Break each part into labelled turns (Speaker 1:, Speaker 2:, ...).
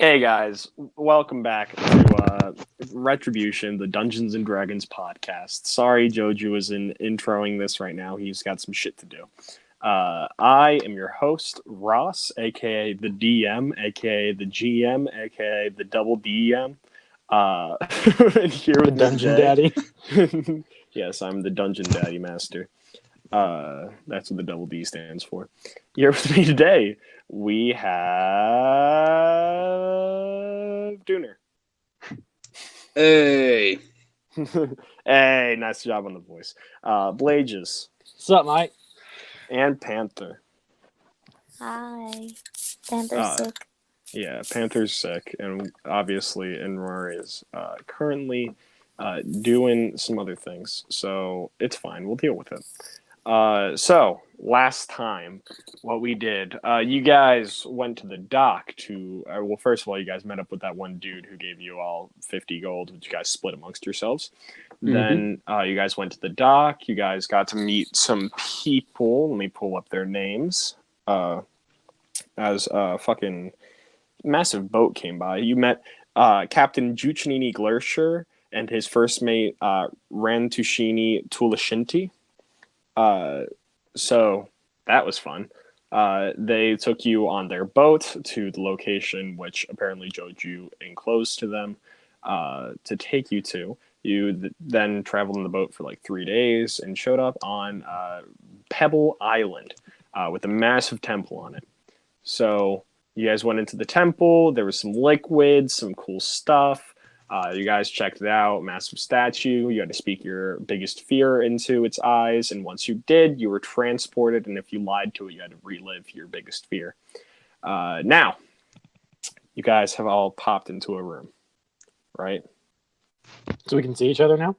Speaker 1: Hey guys, welcome back to Retribution, the Dungeons and Dragons podcast. Sorry, Joju isn't introing this right now. He's got some shit to do. I am your host, Ross, aka the DM, aka the GM, aka the double DM. And here with
Speaker 2: Dungeon
Speaker 1: Jay.
Speaker 2: Daddy.
Speaker 1: Yes, I'm the Dungeon Daddy Master. That's what the double D stands for. Here with me today, we have Dooner.
Speaker 3: Hey.
Speaker 1: Hey, nice job on the voice. Blages.
Speaker 2: What's up, mate?
Speaker 1: And Panther.
Speaker 4: Hi. Panther's sick.
Speaker 1: Yeah, Panther's sick, and obviously Enroar is currently doing some other things, so it's fine. We'll deal with it. So last time, what we did, you guys went to the dock to. Well, first of all, you guys met up with that one dude who gave you all 50 gold, which you guys split amongst yourselves. Mm-hmm. Then you guys went to the dock. You guys got to meet some people. Let me pull up their names. As a fucking massive boat came by, you met Captain Juchnini Glersher and his first mate Rantushini Tulashinti. So that was fun. They took you on their boat to the location which apparently Joju enclosed to them to take you to. You then traveled on the boat for like 3 days and showed up on Pebble Island with a massive temple on it. So you guys went into the temple. There was some liquids, some cool stuff. You guys checked it out. Massive statue. You had to speak your biggest fear into its eyes. And once you did, you were transported. And if you lied to it, you had to relive your biggest fear. Now, you guys have all popped into a room, right?
Speaker 2: So we can see each other now?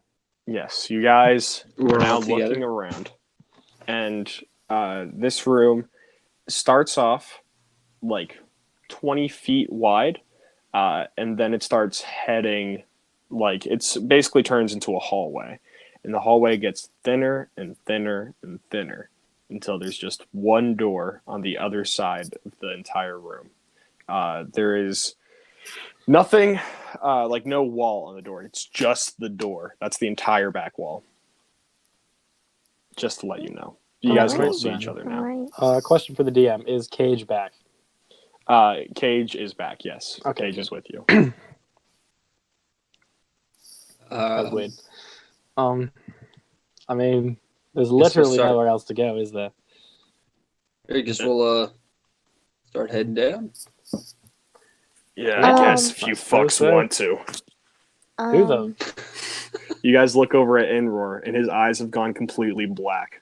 Speaker 1: Yes, you guys
Speaker 3: We're
Speaker 1: are now
Speaker 3: all together.
Speaker 1: looking around. And this room starts off like 20 feet wide. And then it starts heading, like, it's basically turns into a hallway. And the hallway gets thinner and thinner and thinner until there's just one door on the other side of the entire room. There is nothing, like no wall on the door. It's just the door. That's the entire back wall. Just to let you know. You guys can all see each other now.
Speaker 4: Right.
Speaker 2: Question for the DM. Is Cage back?
Speaker 1: Cage is back, yes.
Speaker 2: Okay.
Speaker 1: Cage is with you.
Speaker 2: That's weird. I mean, there's literally nowhere else to go, is there?
Speaker 3: I guess we'll start heading down.
Speaker 1: Yeah, I guess if you fucks want to.
Speaker 2: Who though?
Speaker 1: You guys look over at Enroar, and his eyes have gone completely black.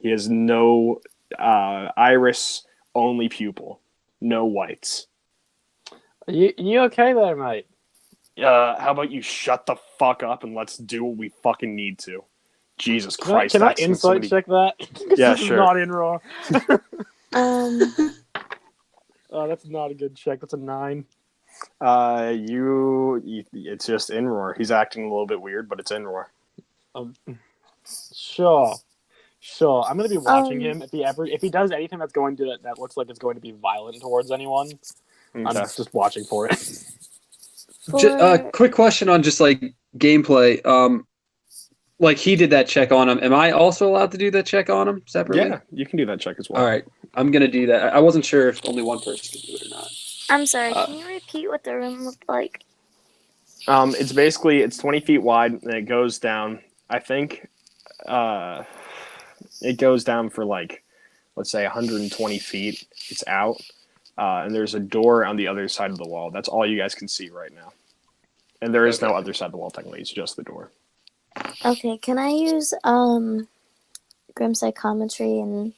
Speaker 1: He has no iris, only pupil. No whites.
Speaker 2: You okay there, mate?
Speaker 1: How about you shut the fuck up and let's do what we fucking need to. Jesus Christ.
Speaker 2: Can I insight check that?
Speaker 1: Yeah,
Speaker 2: this
Speaker 1: sure.
Speaker 2: Is not in raw.
Speaker 4: Um.
Speaker 2: Oh, that's not a good check. That's a 9.
Speaker 1: It's just Enroar. He's acting a little bit weird, but it's Enroar.
Speaker 2: Sure. I'm gonna be watching him. If he does anything that looks like it's going to be violent towards anyone,
Speaker 1: Okay.
Speaker 2: I'm just watching for it.
Speaker 3: Quick question on just like gameplay. Like he did that check on him. Am I also allowed to do that check on him separately?
Speaker 1: Yeah, you can do that check as well.
Speaker 3: All right, I'm gonna do that. I wasn't sure if only one person could do it or not.
Speaker 4: I'm sorry. Can you repeat what the room looked like?
Speaker 1: It's 20 feet wide and it goes down. I think it goes down for like, let's say 120 feet. It's out. And there's a door on the other side of the wall. That's all you guys can see right now. And there is no other side of the wall technically. It's just the door.
Speaker 4: Okay, can I use Grim Psychometry and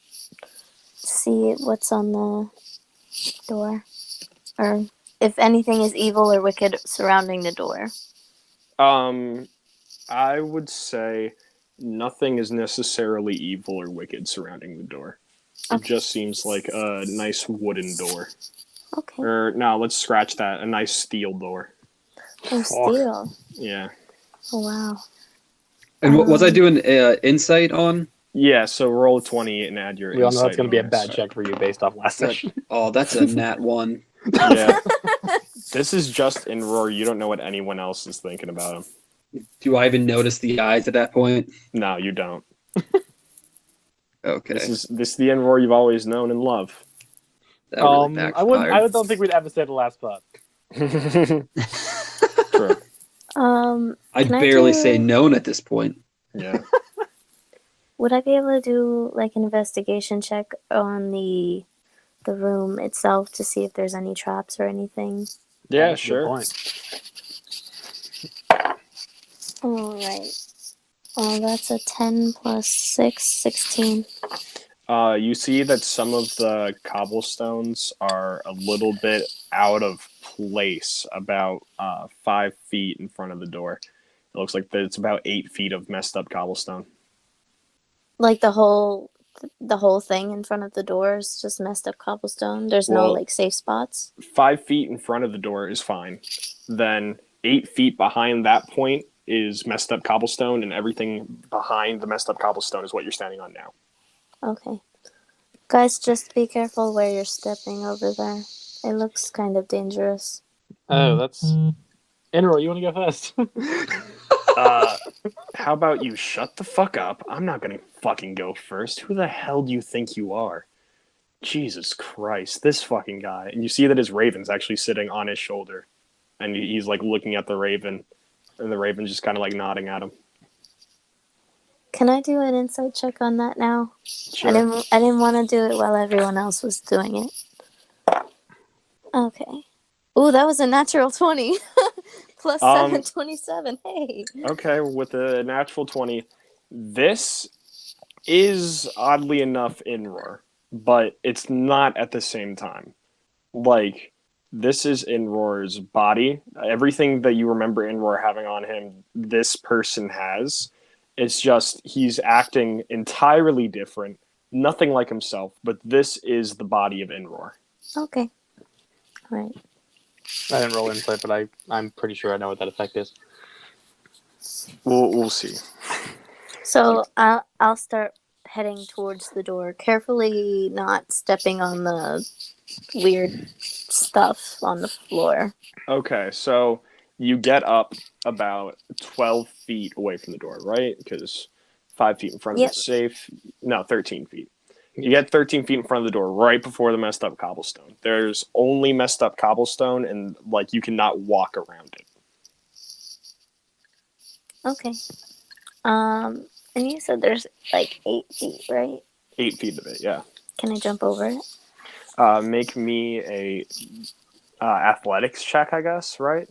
Speaker 4: see what's on the door? Or if anything is evil or wicked surrounding the door?
Speaker 1: I would say nothing is necessarily evil or wicked surrounding the door. It just seems like a nice wooden door.
Speaker 4: Okay.
Speaker 1: Or, no, let's scratch that. A nice steel door.
Speaker 4: Oh, steel.
Speaker 1: Yeah.
Speaker 4: Oh, wow.
Speaker 3: And was I doing insight on?
Speaker 1: Yeah, so roll a 20 and add your
Speaker 2: We all know
Speaker 1: insight
Speaker 2: that's going to be a
Speaker 1: bonus.
Speaker 2: bad check for you based off last session.
Speaker 3: Oh, that's a nat 1.
Speaker 1: Yeah. This is just in Roar. You don't know what anyone else is thinking about him.
Speaker 3: Do I even notice the eyes at that point?
Speaker 1: No, you don't.
Speaker 3: Okay.
Speaker 1: This is the Roar you've always known and loved.
Speaker 3: That really
Speaker 2: I
Speaker 3: backfired.
Speaker 2: don't think we'd ever say the last part.
Speaker 1: True.
Speaker 3: I'd
Speaker 4: Can I
Speaker 3: barely
Speaker 4: do-
Speaker 3: say known at this point.
Speaker 1: Yeah.
Speaker 4: Would I be able to do like an investigation check on the room itself to see if there's any traps or anything?
Speaker 1: Yeah,
Speaker 2: That's a good
Speaker 1: sure.
Speaker 2: point.
Speaker 4: All right. That's a 10 plus 6, 16.
Speaker 1: You see that some of the cobblestones are a little bit out of place, about 5 feet in front of the door. It looks like it's about 8 feet of messed up cobblestone.
Speaker 4: Like the whole thing in front of the door is just messed up cobblestone. There's no
Speaker 1: Well-
Speaker 4: like safe spots.
Speaker 1: 5 feet in front of the door is fine. Then 8 feet behind that point is messed up cobblestone, and everything behind the messed up cobblestone is what you're standing on now.
Speaker 4: Okay. Guys, just be careful where you're stepping over there. It looks kind of dangerous.
Speaker 2: Oh, that's. Enroll, you want to go first?
Speaker 1: How about you shut the fuck up? I'm not gonna fucking go first. Who the hell do you think you are? Jesus Christ, this fucking guy. And you see that his raven's actually sitting on his shoulder. And he's like looking at the raven. And the raven's just kind of like nodding at him.
Speaker 4: Can I do an insight check on that now?
Speaker 1: Sure.
Speaker 4: I didn't want to do it while everyone else was doing it. Okay. Ooh, that was a natural 20. Plus 7, 27. Hey.
Speaker 1: Okay, with a natural 20. This is oddly enough Inroar, but it's not at the same time. Like, this is Inroar's body. Everything that you remember Inroar having on him, this person has. It's just he's acting entirely different, nothing like himself, but this is the body of Inroar.
Speaker 4: Okay. All right.
Speaker 2: I didn't roll insight, but I'm pretty sure I know what that effect is.
Speaker 1: We'll see.
Speaker 4: So I'll start heading towards the door, carefully not stepping on the weird stuff on the floor.
Speaker 1: Okay, so you get up about 12 feet away from the door, right? Because 5 feet in front of
Speaker 4: Yep.
Speaker 1: it's safe. No, 13 feet. You get 13 feet in front of the door right before the messed up cobblestone. There's only messed up cobblestone, and like you cannot walk around it.
Speaker 4: Okay. And you said there's like 8 feet, right?
Speaker 1: 8 feet of it, yeah.
Speaker 4: Can I jump over it?
Speaker 1: Make me a athletics check, I guess, right?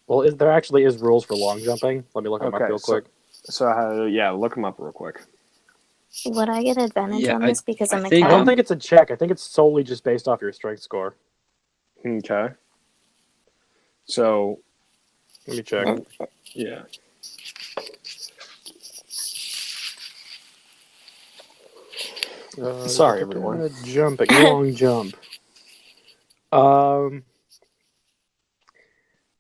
Speaker 2: Well, there actually is rules for long jumping. Let me look them up
Speaker 1: Okay,
Speaker 2: real
Speaker 1: so-
Speaker 2: quick.
Speaker 1: So yeah, look them up real quick.
Speaker 4: Would I get advantage
Speaker 3: Yeah,
Speaker 4: on this because I'm a
Speaker 3: think-
Speaker 2: I don't
Speaker 4: cat?
Speaker 2: think it's a check. I think it's solely just based off your strength score.
Speaker 1: Okay. So
Speaker 2: Let me check.
Speaker 1: yeah. Sorry, everyone.
Speaker 2: Jumping, long jump.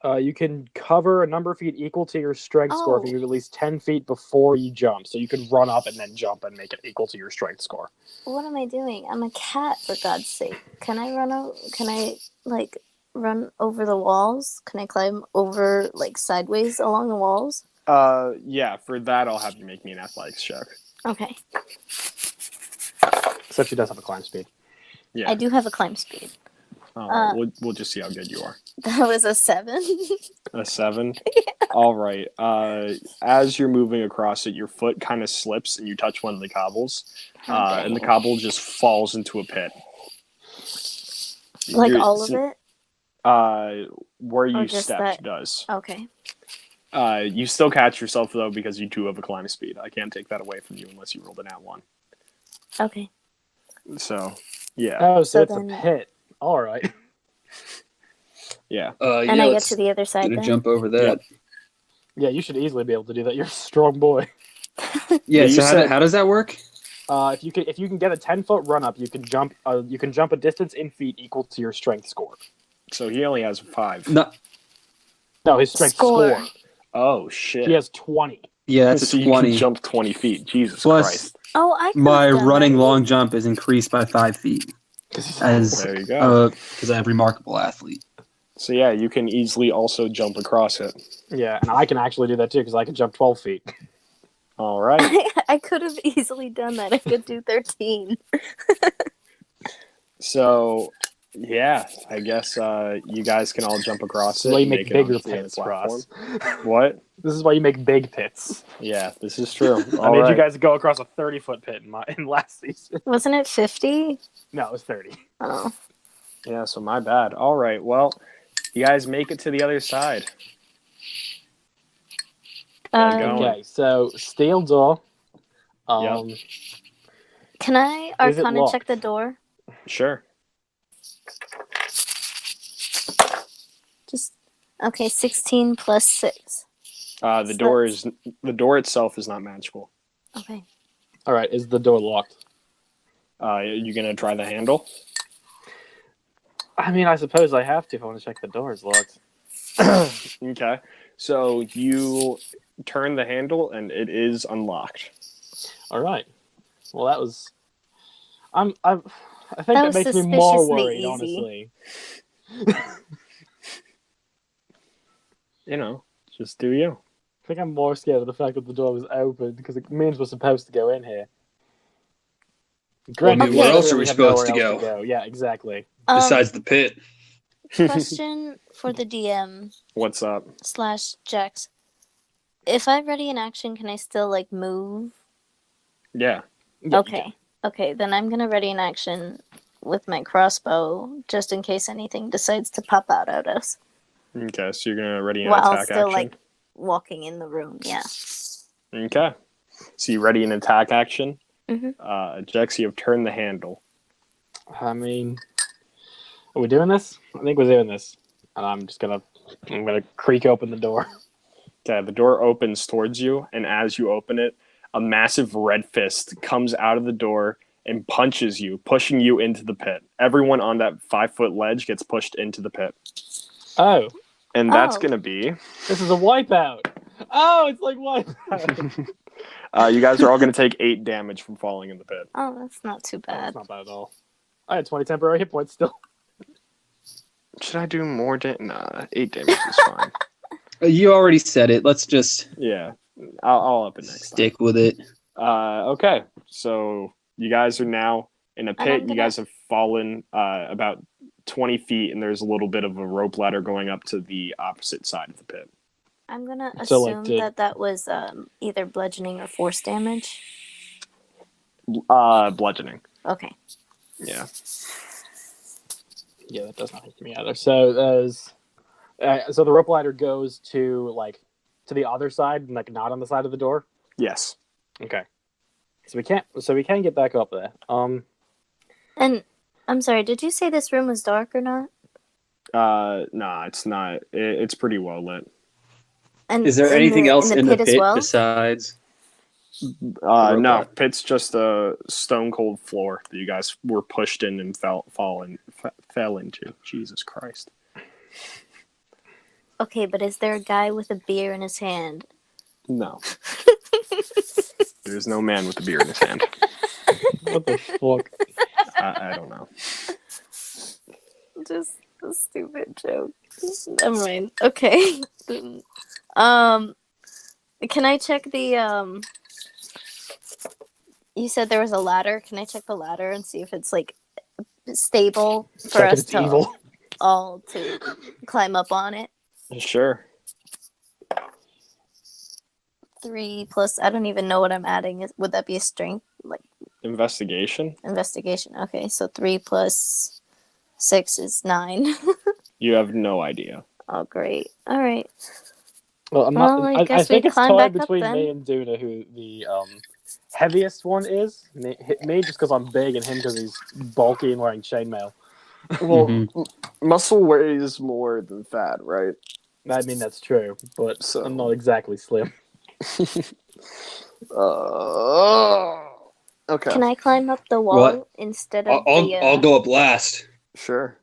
Speaker 2: You can cover a number of feet equal to your strength score if you move at least 10 feet before you jump. So you can run up and then jump and make it equal to your strength score.
Speaker 4: What am I doing? I'm a cat, for God's sake. Can I run over the walls? Can I climb over like sideways along the walls?
Speaker 1: Yeah, for that I'll have you make me an athletics check.
Speaker 4: Okay.
Speaker 2: Except she does have a climb speed.
Speaker 1: Yeah.
Speaker 4: I do have a climb speed.
Speaker 1: We'll just see how good you are.
Speaker 4: That was a 7.
Speaker 1: A 7? All right. As you're moving across it, your foot kind of slips and you touch one of the cobbles.
Speaker 4: Okay.
Speaker 1: And the cobble just falls into a pit.
Speaker 4: Like
Speaker 1: You're-
Speaker 4: all of it?
Speaker 1: Where you
Speaker 4: just
Speaker 1: stepped
Speaker 4: that-
Speaker 1: does.
Speaker 4: Okay.
Speaker 1: You still catch yourself, though, because you do have a climb speed. I can't take that away from you unless you rolled an @1.
Speaker 4: Okay.
Speaker 1: So, yeah.
Speaker 2: Oh, so
Speaker 4: So
Speaker 2: it's
Speaker 4: then-
Speaker 2: a pit. All right.
Speaker 1: Yeah.
Speaker 4: And
Speaker 3: yeah,
Speaker 4: I get
Speaker 3: let's
Speaker 4: to the other side
Speaker 3: gonna
Speaker 4: then?
Speaker 3: jump over that.
Speaker 2: Yeah, you should easily be able to do that. You're a strong boy.
Speaker 3: Yeah.
Speaker 1: Yeah,
Speaker 3: So
Speaker 1: you said-
Speaker 3: how does that work?
Speaker 2: If you can get a 10-foot run up, you can jump. You can jump a distance in feet equal to your strength score.
Speaker 1: So he only has 5.
Speaker 3: No.
Speaker 2: No, his strength
Speaker 4: Score.
Speaker 2: score.
Speaker 1: Oh, shit.
Speaker 2: He has 20.
Speaker 3: Yeah, that's
Speaker 1: So
Speaker 3: a
Speaker 1: you can
Speaker 3: 20.
Speaker 1: jump 20 feet. Jesus
Speaker 3: Plus,
Speaker 1: Christ.
Speaker 4: Oh, I could've
Speaker 3: my
Speaker 4: done
Speaker 3: running
Speaker 4: that.
Speaker 3: long jump is increased by 5 feet as
Speaker 1: There you go.
Speaker 3: because I have remarkable athlete.
Speaker 1: So yeah, you can easily also jump across it.
Speaker 2: Yeah, and I can actually do that too because I can jump 12 feet.
Speaker 1: All right.
Speaker 4: I could have easily done that. I could do 13.
Speaker 1: So yeah, I guess you guys can all jump across
Speaker 2: This is
Speaker 1: it
Speaker 2: why you
Speaker 1: and
Speaker 2: make
Speaker 1: make it onto
Speaker 2: bigger
Speaker 1: the other
Speaker 2: pits,
Speaker 1: platform.
Speaker 2: Ross.
Speaker 1: What?
Speaker 2: This is why you make big pits.
Speaker 1: Yeah, this is true.
Speaker 2: I made you guys go across a 30-foot pit in last season.
Speaker 4: Wasn't it 50?
Speaker 2: No, it was 30.
Speaker 4: Oh.
Speaker 1: Yeah, so my bad. All right, well, you guys make it to the other side. Get going.
Speaker 2: Okay, so steel door.
Speaker 4: Can I
Speaker 2: Is it
Speaker 4: Arcana
Speaker 2: locked?
Speaker 4: check the door?
Speaker 1: Sure.
Speaker 4: Just okay. 16 plus 6.
Speaker 1: The
Speaker 4: So
Speaker 1: the door itself is not magical.
Speaker 4: Okay.
Speaker 2: All right, is the door locked?
Speaker 1: You gonna try the handle?
Speaker 2: I mean, I suppose I have to if I want to check the door is locked.
Speaker 1: Okay. So you turn the handle and it is unlocked.
Speaker 2: All right. Well, that was. I think
Speaker 4: That
Speaker 2: that
Speaker 4: was
Speaker 2: makes me more
Speaker 4: suspiciously
Speaker 2: worried,
Speaker 4: easy.
Speaker 2: honestly.
Speaker 1: You know, just do you.
Speaker 2: I think I'm more scared of the fact that the door was open because it means we're supposed to go in here.
Speaker 3: Well, I mean,
Speaker 4: where else
Speaker 3: are we
Speaker 2: we have
Speaker 3: supposed
Speaker 2: nowhere
Speaker 3: to
Speaker 2: else
Speaker 3: go?
Speaker 2: Yeah, exactly.
Speaker 3: Besides the pit.
Speaker 4: Question for the DM
Speaker 1: What's up?
Speaker 4: / Jex. If I ready an action, can I still like move?
Speaker 1: Yeah.
Speaker 2: Yeah,
Speaker 4: Okay. Okay, then I'm gonna ready an action with my crossbow just in case anything decides to pop out at us
Speaker 1: Okay, so you're gonna ready an
Speaker 4: while
Speaker 1: attack
Speaker 4: still
Speaker 1: action.
Speaker 4: like walking in the room. Yeah.
Speaker 1: Okay. So you ready an attack action?
Speaker 4: Mhm.
Speaker 1: Jex, you have turned the handle.
Speaker 2: I mean, are we doing this? I think we're doing this. And I'm gonna creak open the door.
Speaker 1: Okay, the door opens towards you, and as you open it, a massive red fist comes out of the door and punches you, pushing you into the pit. Everyone on that 5-foot ledge gets pushed into the pit.
Speaker 2: Oh,
Speaker 1: And that's
Speaker 4: Oh.
Speaker 1: going to be...
Speaker 2: this is a wipeout. Oh, it's like wipeout.
Speaker 1: you guys are all going to take 8 damage from falling in the pit.
Speaker 4: Oh, that's not too
Speaker 2: Oh,
Speaker 4: bad.
Speaker 2: that's not bad at all. I had 20 temporary hit points still.
Speaker 1: Should I do more damage? Nah, 8 damage is fine.
Speaker 3: You already said it. Let's just
Speaker 1: Yeah, I'll up it next
Speaker 3: stick with it.
Speaker 1: time. Okay, so you guys are now in a
Speaker 4: And
Speaker 1: pit.
Speaker 4: I'm
Speaker 1: You
Speaker 4: gonna-
Speaker 1: guys have fallen about 20 feet, and there's a little bit of a rope ladder going up to the opposite side of the pit.
Speaker 4: I'm gonna
Speaker 2: So, like,
Speaker 4: assume that was either bludgeoning or force damage.
Speaker 1: Bludgeoning.
Speaker 4: Okay.
Speaker 1: Yeah.
Speaker 2: Yeah, that does not hit me either. So there's, so the rope ladder goes to the other side, like not on the side of the door.
Speaker 1: Yes.
Speaker 2: Okay. So we can't get back up there.
Speaker 4: And I'm sorry, did you say this room was dark or not?
Speaker 1: Nah, it's not. It's pretty well lit.
Speaker 4: And
Speaker 3: Is there anything else in the
Speaker 4: pit
Speaker 3: pit
Speaker 4: as well?
Speaker 3: besides?
Speaker 1: No,
Speaker 3: ladder?
Speaker 1: pit's just a stone cold floor that you guys were pushed in and fell into. Jesus Christ.
Speaker 4: Okay, but is there a guy with a beer in his hand?
Speaker 1: No. There's no man with a beer in his hand.
Speaker 2: What the fuck?
Speaker 1: I don't know.
Speaker 4: Just a stupid joke. Never mind. Okay. Can I check the You said there was a ladder. Can I check the ladder and see if it's like stable for
Speaker 2: Check
Speaker 4: us
Speaker 2: it's
Speaker 4: to
Speaker 2: evil.
Speaker 4: all to climb up on it?
Speaker 1: Sure.
Speaker 4: 3 plus. I don't even know what I'm adding. Would that be a strength? Like
Speaker 1: Investigation?
Speaker 4: investigation. Okay, so 3 plus 6 is 9.
Speaker 1: You have no idea.
Speaker 4: Oh, great. All right.
Speaker 2: Well, I'm not.
Speaker 4: Well, I
Speaker 2: I
Speaker 4: guess
Speaker 2: think
Speaker 4: we
Speaker 2: it's
Speaker 4: climb
Speaker 2: tied
Speaker 4: back up
Speaker 2: between
Speaker 4: then.
Speaker 2: me and Duna, who the heaviest one is. Me just because I'm big, and him because he's bulky and wearing chainmail.
Speaker 1: Well,
Speaker 3: Mhm.
Speaker 1: muscle weighs more than fat, right?
Speaker 2: I mean, that's true, but
Speaker 1: So-
Speaker 2: I'm not exactly slim.
Speaker 1: Okay.
Speaker 4: Can I climb up the wall
Speaker 3: What?
Speaker 4: instead of
Speaker 3: I'll go up last.
Speaker 1: Sure.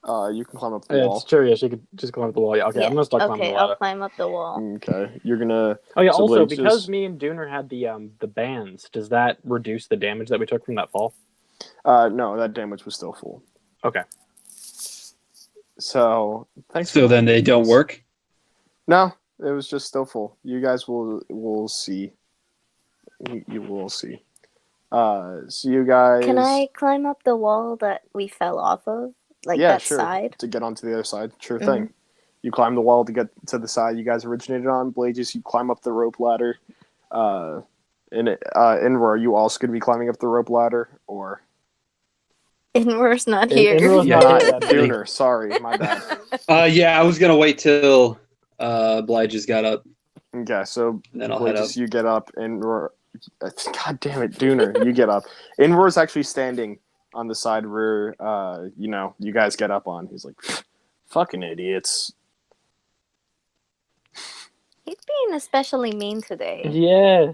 Speaker 1: You can climb up the wall.
Speaker 2: It's true. Yeah, she could just climb up the wall. Yeah, okay,
Speaker 4: Yeah,
Speaker 2: I'm gonna start climbing
Speaker 4: okay,
Speaker 2: the
Speaker 4: I'll
Speaker 2: ladder.
Speaker 4: climb up the wall.
Speaker 1: Okay. You're gonna...
Speaker 2: Oh yeah.
Speaker 1: So,
Speaker 2: Also,
Speaker 1: Blake,
Speaker 2: because
Speaker 1: just-
Speaker 2: me and Dooner had the bands, does that reduce the damage that we took from that fall?
Speaker 1: No, that damage was still full.
Speaker 2: Okay.
Speaker 1: So thanks.
Speaker 3: So then they don't work?
Speaker 1: No, it was just still full. You guys will see. You will see. So you guys.
Speaker 4: Can I climb up the wall that we fell off of? Like
Speaker 1: Yeah,
Speaker 4: that
Speaker 1: sure.
Speaker 4: side?
Speaker 1: To get onto the other side, sure thing. You climb the wall to get to the side you guys originated on. Blages, you climb up the rope ladder. Inra, are you also going to be climbing up the rope ladder, or?
Speaker 4: Inver's not here.
Speaker 2: Inra's
Speaker 3: Yeah.
Speaker 2: not
Speaker 1: Not
Speaker 2: here yet.
Speaker 1: Dooner, sorry, my bad.
Speaker 3: Yeah, I was gonna wait till Blige got up,
Speaker 1: Okay, so
Speaker 3: and then I'll head up.
Speaker 1: Blages, you get up, and God damn it, Dooner, you get up. Inroar's actually standing on the side where you guys get up on. He's like, fucking idiots.
Speaker 4: He's being especially mean today.
Speaker 2: Yeah.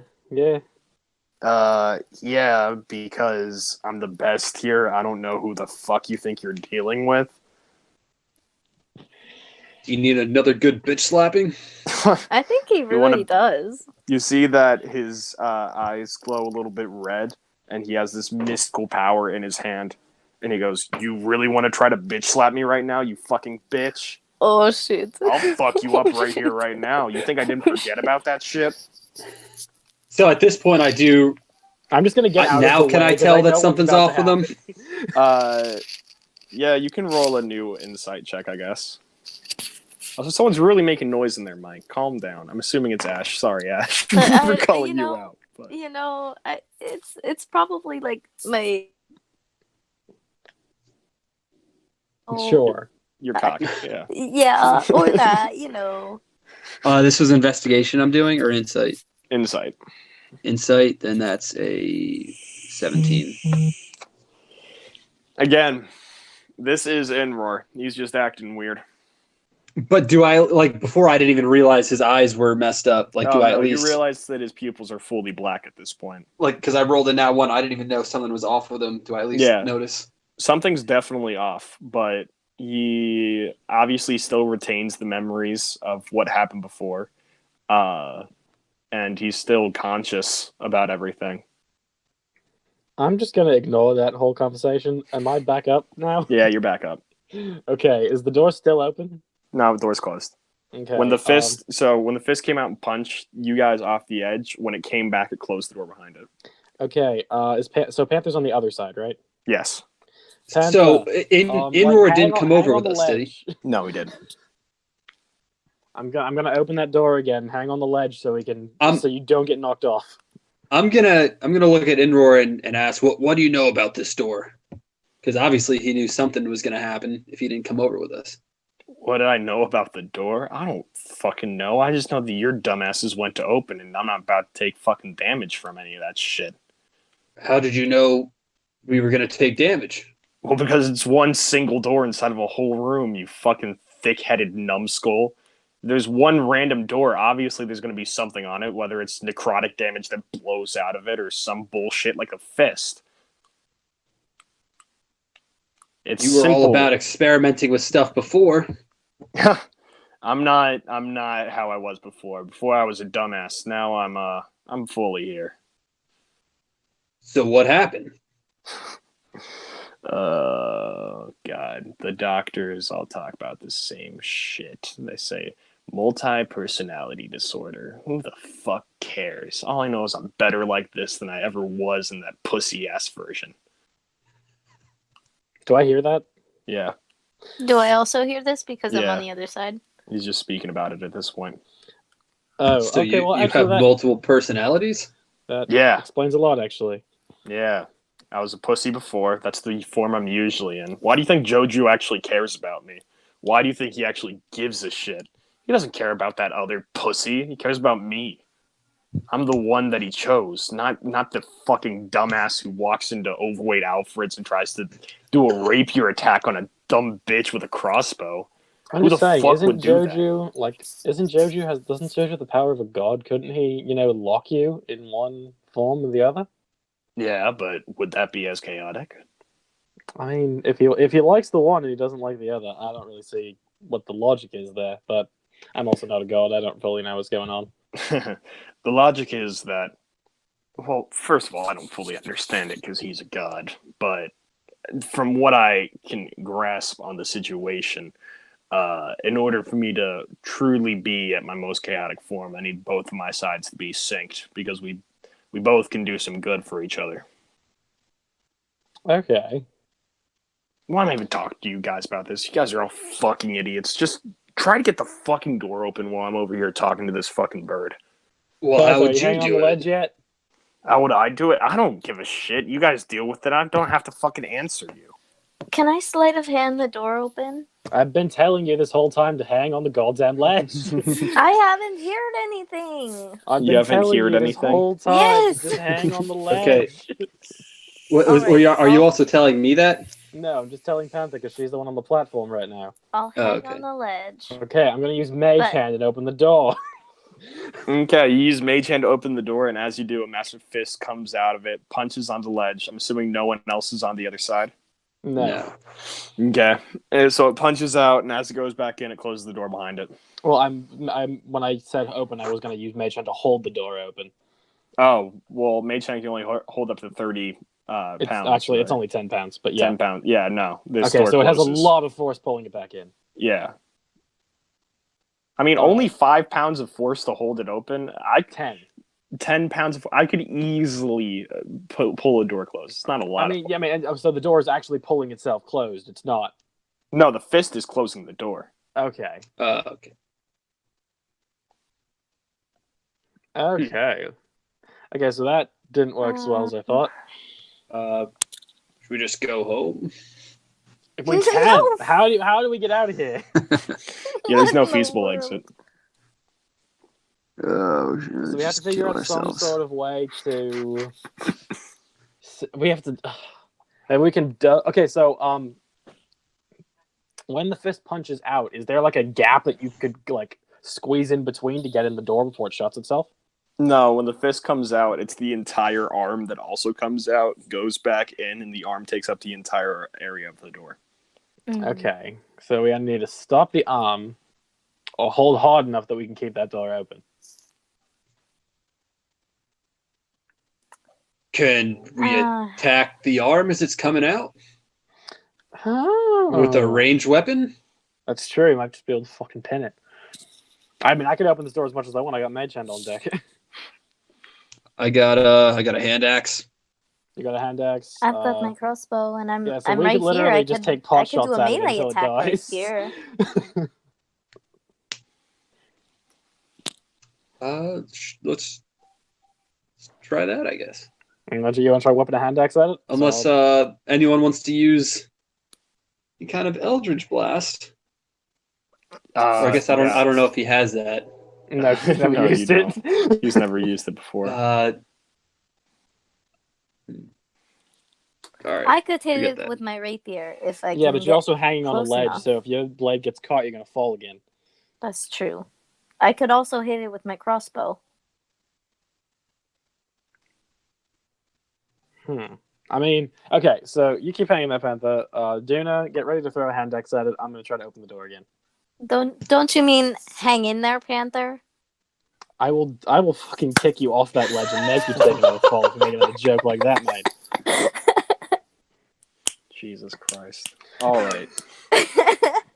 Speaker 1: Yeah, because I'm the best here. I don't know who the fuck you think you're dealing with.
Speaker 3: Do you need another good bitch slapping?
Speaker 4: I think he really does.
Speaker 1: You see that his eyes glow a little bit red, and he has this mystical power in his hand. And he goes, "You really want to try to bitch slap me right now, you fucking bitch?
Speaker 4: Oh shit!
Speaker 1: I'll fuck you up right here, right now. You think I didn't forget about that shit?"
Speaker 3: So at this point, I do.
Speaker 2: I'm just gonna get out
Speaker 3: now.
Speaker 2: of the
Speaker 3: Can
Speaker 2: way,
Speaker 3: I
Speaker 2: 'cause
Speaker 3: tell
Speaker 2: know
Speaker 3: that
Speaker 2: what's
Speaker 3: something's
Speaker 2: about
Speaker 3: off
Speaker 2: to
Speaker 3: with them?
Speaker 1: Yeah, you can roll a new insight check, I guess. Also, someone's really making noise in their mic. Calm down. I'm assuming it's Ash. Sorry, Ash, for calling you out. But.
Speaker 4: You know, it's probably like my.
Speaker 2: Sure.
Speaker 1: You're cocky, yeah.
Speaker 4: Yeah, or that, you know.
Speaker 3: This was investigation I'm doing, or insight?
Speaker 1: Insight.
Speaker 3: Insight, then that's a 17.
Speaker 1: Again, this is Enroar. He's just acting weird.
Speaker 3: But do I, like, before I didn't even realize his eyes were messed up. Like, do I at least...
Speaker 1: You realize that his pupils are fully black at this point.
Speaker 3: Like, because I rolled a nat 1, I didn't even know something was off with him. Do I at least notice?
Speaker 1: Something's definitely off, but he obviously still retains the memories of what happened before. And he's still conscious about everything.
Speaker 2: I'm just gonna ignore that whole conversation. Am I back up now?
Speaker 1: Yeah, you're back up.
Speaker 2: Okay, is the door still open?
Speaker 1: No, the door's closed.
Speaker 2: Okay.
Speaker 1: When the fist came out and punched you guys off the edge, when it came back, it closed the door behind it.
Speaker 2: Okay. So Panther's on the other side, right?
Speaker 1: Yes.
Speaker 2: Panther,
Speaker 3: so Inroar didn't come over with us, did he?
Speaker 1: No, he didn't.
Speaker 2: I'm gonna open that door again. Hang on the ledge so we can so you don't get knocked off.
Speaker 3: I'm gonna look at Inroar and ask what do you know about this door? Because obviously he knew something was gonna happen if he didn't come over with us.
Speaker 1: What did I know about the door? I don't fucking know. I just know that your dumbasses went to open, and I'm not about to take fucking damage from any of that shit.
Speaker 3: How did you know we were gonna take damage?
Speaker 1: Well, because it's one single door inside of a whole room, you fucking thick-headed numbskull. There's one random door. Obviously, there's going to be something on it, whether it's necrotic damage that blows out of it or some bullshit like a fist. It's
Speaker 3: you were
Speaker 1: simple.
Speaker 3: all about experimenting with stuff before.
Speaker 1: I'm not how I was before. Before I was a dumbass. Now I'm fully here.
Speaker 3: So what happened?
Speaker 1: God. The doctors all talk about the same shit. They say multi-personality disorder. Who the fuck cares? All I know is I'm better like this than I ever was in that pussy-ass version.
Speaker 2: Do I hear that?
Speaker 1: Yeah.
Speaker 4: Do I also hear this because I'm
Speaker 1: Yeah.
Speaker 4: on the other side?
Speaker 1: He's just speaking about it at this point.
Speaker 2: Oh,
Speaker 3: so
Speaker 2: okay.
Speaker 3: you
Speaker 2: Actually,
Speaker 3: have multiple personalities?
Speaker 2: That
Speaker 1: Yeah.
Speaker 2: explains a lot, actually.
Speaker 1: Yeah. I was a pussy before. That's the form I'm usually in. Why do you think Joju actually cares about me? Why do you think he actually gives a shit? He doesn't care about that other pussy. He cares about me. I'm the one that he chose, not the fucking dumbass who walks into overweight Alfred's and tries to do a rapier attack on a dumb bitch with a crossbow.
Speaker 2: I'm
Speaker 1: Who
Speaker 2: just
Speaker 1: the
Speaker 2: saying,
Speaker 1: fuck
Speaker 2: isn't
Speaker 1: would do
Speaker 2: Joju doesn't Joju have the power of a god? Couldn't he, lock you in one form or the other?
Speaker 1: Yeah, but would that be as chaotic?
Speaker 2: I mean, if he likes the one and he doesn't like the other, I don't really see what the logic is there. But I'm also not a god. I don't fully know what's going on.
Speaker 1: The logic is that, well, first of all, I don't fully understand it because he's a god, but from what I can grasp on the situation, in order for me to truly be at my most chaotic form, I need both of my sides to be synced because we both can do some good for each other.
Speaker 2: Okay.
Speaker 1: Why am I even talking to you guys about this? You guys are all fucking idiots. Just try to get the fucking door open while I'm over here talking to this fucking bird.
Speaker 3: Well, how
Speaker 2: Are
Speaker 3: would
Speaker 2: you
Speaker 3: you
Speaker 2: hanging on
Speaker 3: do
Speaker 2: the
Speaker 3: it?
Speaker 2: ledge yet?
Speaker 1: How would I do it? I don't give a shit. You guys deal with it. I don't have to fucking answer you.
Speaker 4: Can I sleight of hand the door open?
Speaker 2: I've been telling you this whole time to hang on the goddamn ledge.
Speaker 4: I haven't heard anything.
Speaker 2: I've
Speaker 1: You
Speaker 2: been
Speaker 1: haven't
Speaker 2: telling
Speaker 1: heard
Speaker 2: you this
Speaker 1: anything?
Speaker 2: whole time
Speaker 4: Yes.
Speaker 2: to just hang on the
Speaker 3: Okay.
Speaker 2: ledge.
Speaker 3: Are you also telling me that?
Speaker 2: No, I'm just telling Panther because she's the one on the platform right now.
Speaker 4: I'll hang
Speaker 3: okay.
Speaker 4: on the ledge.
Speaker 2: Okay, I'm gonna use Mage
Speaker 4: But-
Speaker 2: Hand and open the door.
Speaker 1: Okay, you use Mage Hand to open the door, and as you do, a massive fist comes out of it, punches on the ledge. I'm assuming no one else is on the other side.
Speaker 2: No.
Speaker 1: Okay, and so it punches out, and as it goes back in, it closes the door behind it.
Speaker 2: Well, I'm when I said open, I was gonna use Mage Hand to hold the door open.
Speaker 1: Oh, well, Mage Hand can only hold up to 30
Speaker 2: It's
Speaker 1: pounds.
Speaker 2: actually
Speaker 1: right?
Speaker 2: it's only 10 pounds, but yeah.
Speaker 1: 10 pounds. Yeah, no. This
Speaker 2: Okay,
Speaker 1: door
Speaker 2: so it has a
Speaker 1: closes.
Speaker 2: lot of force pulling it back in.
Speaker 1: Yeah. I mean, only 5 pounds of force to hold it open. 10 pounds of. I could easily pull a door closed. It's not a lot.
Speaker 2: So the door is actually pulling itself closed. It's not.
Speaker 1: No, the fist is closing the door.
Speaker 2: Okay.
Speaker 3: Okay.
Speaker 2: Okay. Okay, so that didn't work as well as I thought.
Speaker 3: Should we just go home?
Speaker 2: If we
Speaker 4: No.
Speaker 2: can, how do we get out of here?
Speaker 1: Yeah, there's no
Speaker 4: What in the
Speaker 1: feasible
Speaker 4: world?
Speaker 1: exit.
Speaker 3: Oh,
Speaker 2: So we have to figure out some sort of way to. We have to, and we can. Okay, so when the fist punches out, is there like a gap that you could like squeeze in between to get in the door before it shuts itself?
Speaker 1: No, when the fist comes out, it's the entire arm that also comes out, goes back in, and the arm takes up the entire area of the door.
Speaker 2: Okay, so we need to stop the arm, or hold hard enough that we can keep that door open.
Speaker 3: Can we attack the arm as it's coming out
Speaker 2: Oh,
Speaker 3: with a ranged weapon?
Speaker 2: That's true. You might just be able to fucking pin it. I mean, I could open this door as much as I want. I got Mage Hand on deck.
Speaker 3: I got a hand axe.
Speaker 2: You got a hand axe.
Speaker 4: I've got my crossbow, and I'm
Speaker 2: Yeah, so
Speaker 4: I'm
Speaker 2: we
Speaker 4: right
Speaker 2: could
Speaker 4: here.
Speaker 2: literally
Speaker 4: I
Speaker 2: just
Speaker 4: could
Speaker 2: take pot
Speaker 4: I could
Speaker 2: shots
Speaker 4: do a
Speaker 2: at it
Speaker 4: melee
Speaker 2: until it
Speaker 4: attack right
Speaker 2: dies.
Speaker 4: here.
Speaker 3: Let's try that, I guess.
Speaker 2: You want to try whipping a hand axe at it?
Speaker 3: Unless anyone wants to use any kind of Eldritch Blast. Or I guess I don't know if he has that.
Speaker 2: No, he's never
Speaker 1: No,
Speaker 2: used
Speaker 1: you
Speaker 2: it.
Speaker 1: He's never used it before.
Speaker 3: All right.
Speaker 4: I could hit
Speaker 3: Forget
Speaker 4: it
Speaker 3: that.
Speaker 4: with my rapier if I
Speaker 2: Yeah,
Speaker 4: can
Speaker 2: but
Speaker 4: get
Speaker 2: you're also hanging on a
Speaker 4: close
Speaker 2: ledge,
Speaker 4: enough.
Speaker 2: so if your blade gets caught, you're going to fall again.
Speaker 4: That's true. I could also hit it with my crossbow.
Speaker 2: I mean, okay, so you keep hanging there, Panther. Duna, get ready to throw a hand axe at it. I'm going to try to open the door again.
Speaker 4: Don't you mean hang in there, Panther?
Speaker 2: I will fucking kick you off that ledge and make you take another fall if you make another joke like that, mate.
Speaker 1: Jesus Christ. All right.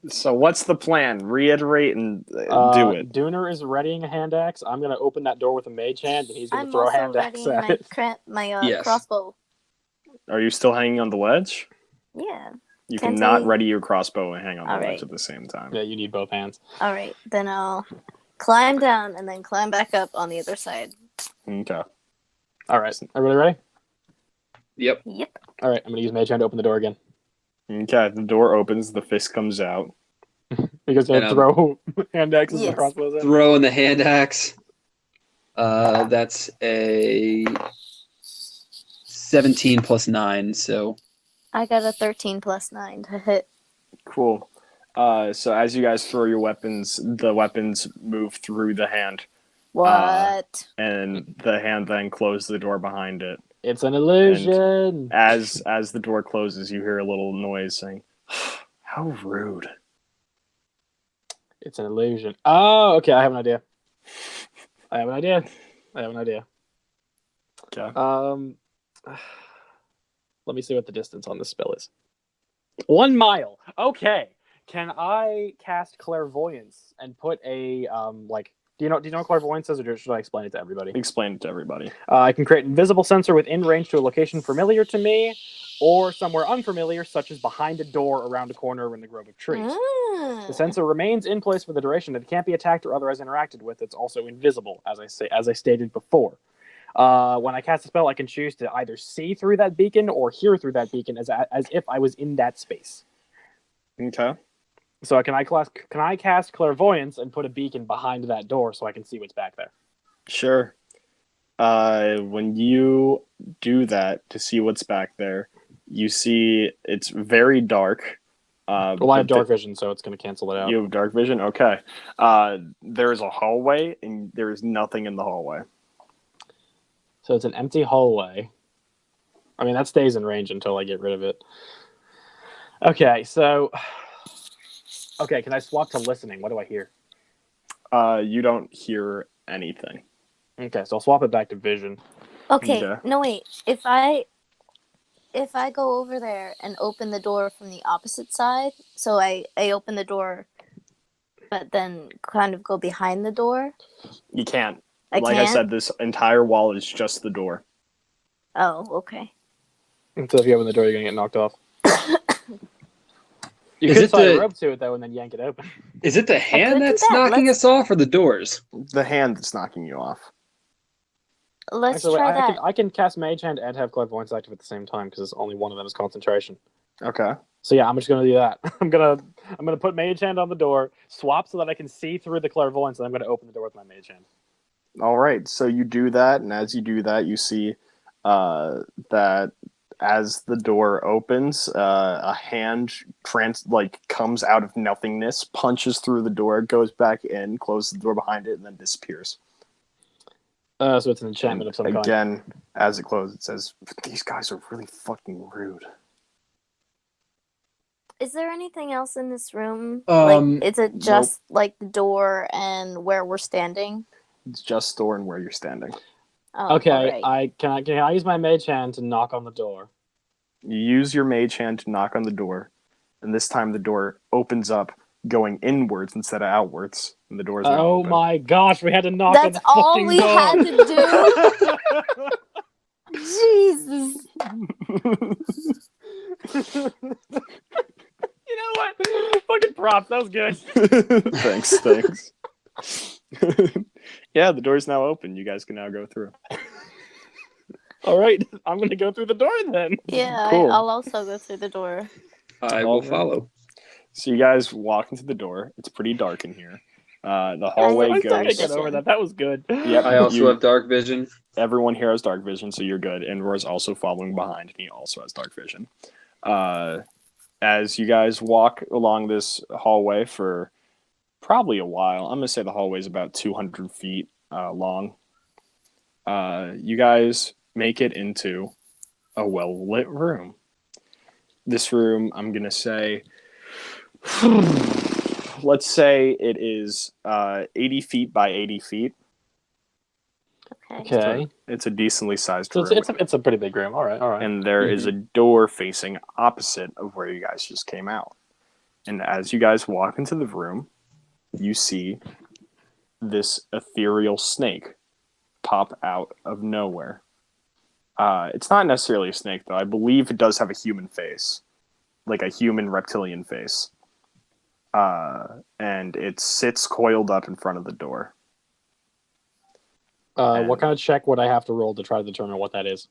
Speaker 1: So what's the plan? Reiterate and do it.
Speaker 2: Duna is readying a hand axe. I'm going to open that door with a mage hand, and he's going to
Speaker 4: I'm
Speaker 2: throw a
Speaker 4: also
Speaker 2: hand axe
Speaker 4: readying
Speaker 2: at it.
Speaker 4: my
Speaker 3: Yes.
Speaker 4: crossbow.
Speaker 1: Are you still hanging on the ledge?
Speaker 4: Yeah.
Speaker 1: You
Speaker 4: Can't
Speaker 1: cannot
Speaker 4: I-
Speaker 1: ready your crossbow and hang on the
Speaker 4: All
Speaker 1: ledge
Speaker 4: right.
Speaker 1: at the same time.
Speaker 2: Yeah, you need both hands.
Speaker 4: All right, then I'll climb down and then climb back up on the other side.
Speaker 1: Okay.
Speaker 2: All right, everybody ready?
Speaker 3: Yep.
Speaker 4: Yep.
Speaker 2: All right, I'm going to use mage hand to open the door again.
Speaker 1: Okay. The door opens. The fist comes out.
Speaker 2: Because
Speaker 3: And,
Speaker 2: they throw hand axes
Speaker 4: Yes.
Speaker 2: and crossbows at.
Speaker 3: Throwing the hand axe. That's a 17 plus 9, so
Speaker 4: I got a 13 plus 9 to hit.
Speaker 1: Cool. So as you guys throw your weapons, the weapons move through the hand,
Speaker 4: What?
Speaker 1: and the hand then closes the door behind it.
Speaker 2: It's an illusion.
Speaker 1: As the door closes, you hear a little noise saying, "How rude."
Speaker 2: It's an illusion. Oh, okay. I have an idea.
Speaker 1: Okay.
Speaker 2: Let me see what the distance on this spell is. 1 mile. Okay. Can I cast clairvoyance and put a Do you know what clairvoyance is, or should I explain it to everybody?
Speaker 1: Explain it to everybody.
Speaker 2: I can create an invisible sensor within range to a location familiar to me, or somewhere unfamiliar, such as behind a door, around a corner, or in the grove of trees. The sensor remains in place for the duration. It can't be attacked or otherwise interacted with. It's also invisible, as I stated before. When I cast a spell, I can choose to either see through that beacon or hear through that beacon as if I was in that space.
Speaker 1: Okay.
Speaker 2: So can I cast clairvoyance and put a beacon behind that door so I can see what's back there?
Speaker 1: Sure. When you do that to see what's back there, you see it's very dark.
Speaker 2: Well, I have dark vision, so it's going to cancel it out.
Speaker 1: You have dark vision? Okay. There's a hallway, and there's nothing in the hallway.
Speaker 2: So it's an empty hallway. I mean, that stays in range until I get rid of it. Okay, so... Okay, can I swap to listening? What do I hear?
Speaker 1: You don't hear anything.
Speaker 2: Okay, so I'll swap it back to vision.
Speaker 4: Okay.
Speaker 1: Okay.
Speaker 4: No, wait. If I go over there and open the door from the opposite side, so I open the door, but then kind of go behind the door.
Speaker 1: You can't.
Speaker 4: I
Speaker 1: I
Speaker 4: can't?
Speaker 1: said, this entire wall is just the door.
Speaker 4: Oh, okay.
Speaker 2: So if you open the door, you're going to get knocked off. You
Speaker 3: Is
Speaker 2: could
Speaker 3: it
Speaker 2: tie a
Speaker 3: the-
Speaker 2: rope to it, though, and then yank it open.
Speaker 3: Is it the
Speaker 4: could
Speaker 3: hand
Speaker 4: do
Speaker 3: that's
Speaker 4: that.
Speaker 3: knocking
Speaker 4: Let's-
Speaker 3: us off, or the doors?
Speaker 1: The hand that's knocking you off.
Speaker 4: Let's
Speaker 2: Actually,
Speaker 4: try
Speaker 2: wait,
Speaker 4: that.
Speaker 2: I can cast Mage Hand and have Clairvoyance active at the same time, because only one of them is concentration.
Speaker 1: Okay.
Speaker 2: So yeah, I'm just going to do that. I'm gonna put Mage Hand on the door, swap so that I can see through the Clairvoyance, and I'm going to open the door with my Mage Hand.
Speaker 1: All right. So you do that, and as you do that, you see that as the door opens, a hand comes out of nothingness, punches through the door, goes back in, closes the door behind it, and then disappears.
Speaker 2: So it's an enchantment of some kind.
Speaker 1: Again, as it closes, it says, "These guys are really fucking rude."
Speaker 4: Is there anything else in this room? Is it
Speaker 1: nope.
Speaker 4: just like the door and where we're standing?
Speaker 1: It's just door and where you're standing.
Speaker 4: Oh,
Speaker 2: Okay,
Speaker 4: alright.
Speaker 2: Can I use my Mage Hand to knock on the door?
Speaker 1: You use your mage hand to knock on the door, and this time the door opens up, going inwards instead of outwards, and the door is now
Speaker 2: Oh
Speaker 1: open.
Speaker 2: my gosh, we had to knock on
Speaker 4: That's
Speaker 2: the
Speaker 4: all
Speaker 2: fucking
Speaker 4: we
Speaker 2: door.
Speaker 4: had to do. Jesus.
Speaker 2: You know what? Fucking props. That was good.
Speaker 1: Thanks. Yeah, the door's now open. You guys can now go through.
Speaker 2: All right, I'm gonna go through the door then.
Speaker 4: Yeah,
Speaker 1: Cool.
Speaker 4: I'll also go through the door.
Speaker 3: I will follow.
Speaker 1: So you guys walk into the door. It's pretty dark in here. The hallway
Speaker 4: have dark
Speaker 1: goes.
Speaker 2: Get over that. That was good.
Speaker 1: Yep.
Speaker 3: I also have dark vision.
Speaker 1: Everyone here has dark vision, so you're good. And Roar's also following behind, and he also has dark vision. As you guys walk along this hallway for probably a while, I'm going to say the hallway is about 200 feet long. You guys make it into a well-lit room. This room, I'm going to say, let's say it is 80 feet by 80 feet.
Speaker 4: Okay.
Speaker 2: Okay,
Speaker 1: It's a decently sized
Speaker 2: so
Speaker 1: room.
Speaker 2: it's a pretty big room. All right.
Speaker 1: And there is a door facing opposite of where you guys just came out. And as you guys walk into the room, you see this ethereal snake pop out of nowhere. It's not necessarily a snake, though. I believe it does have a human face, like a human reptilian face. And it sits coiled up in front of the door.
Speaker 2: What kind of check would I have to roll to try to determine what that is?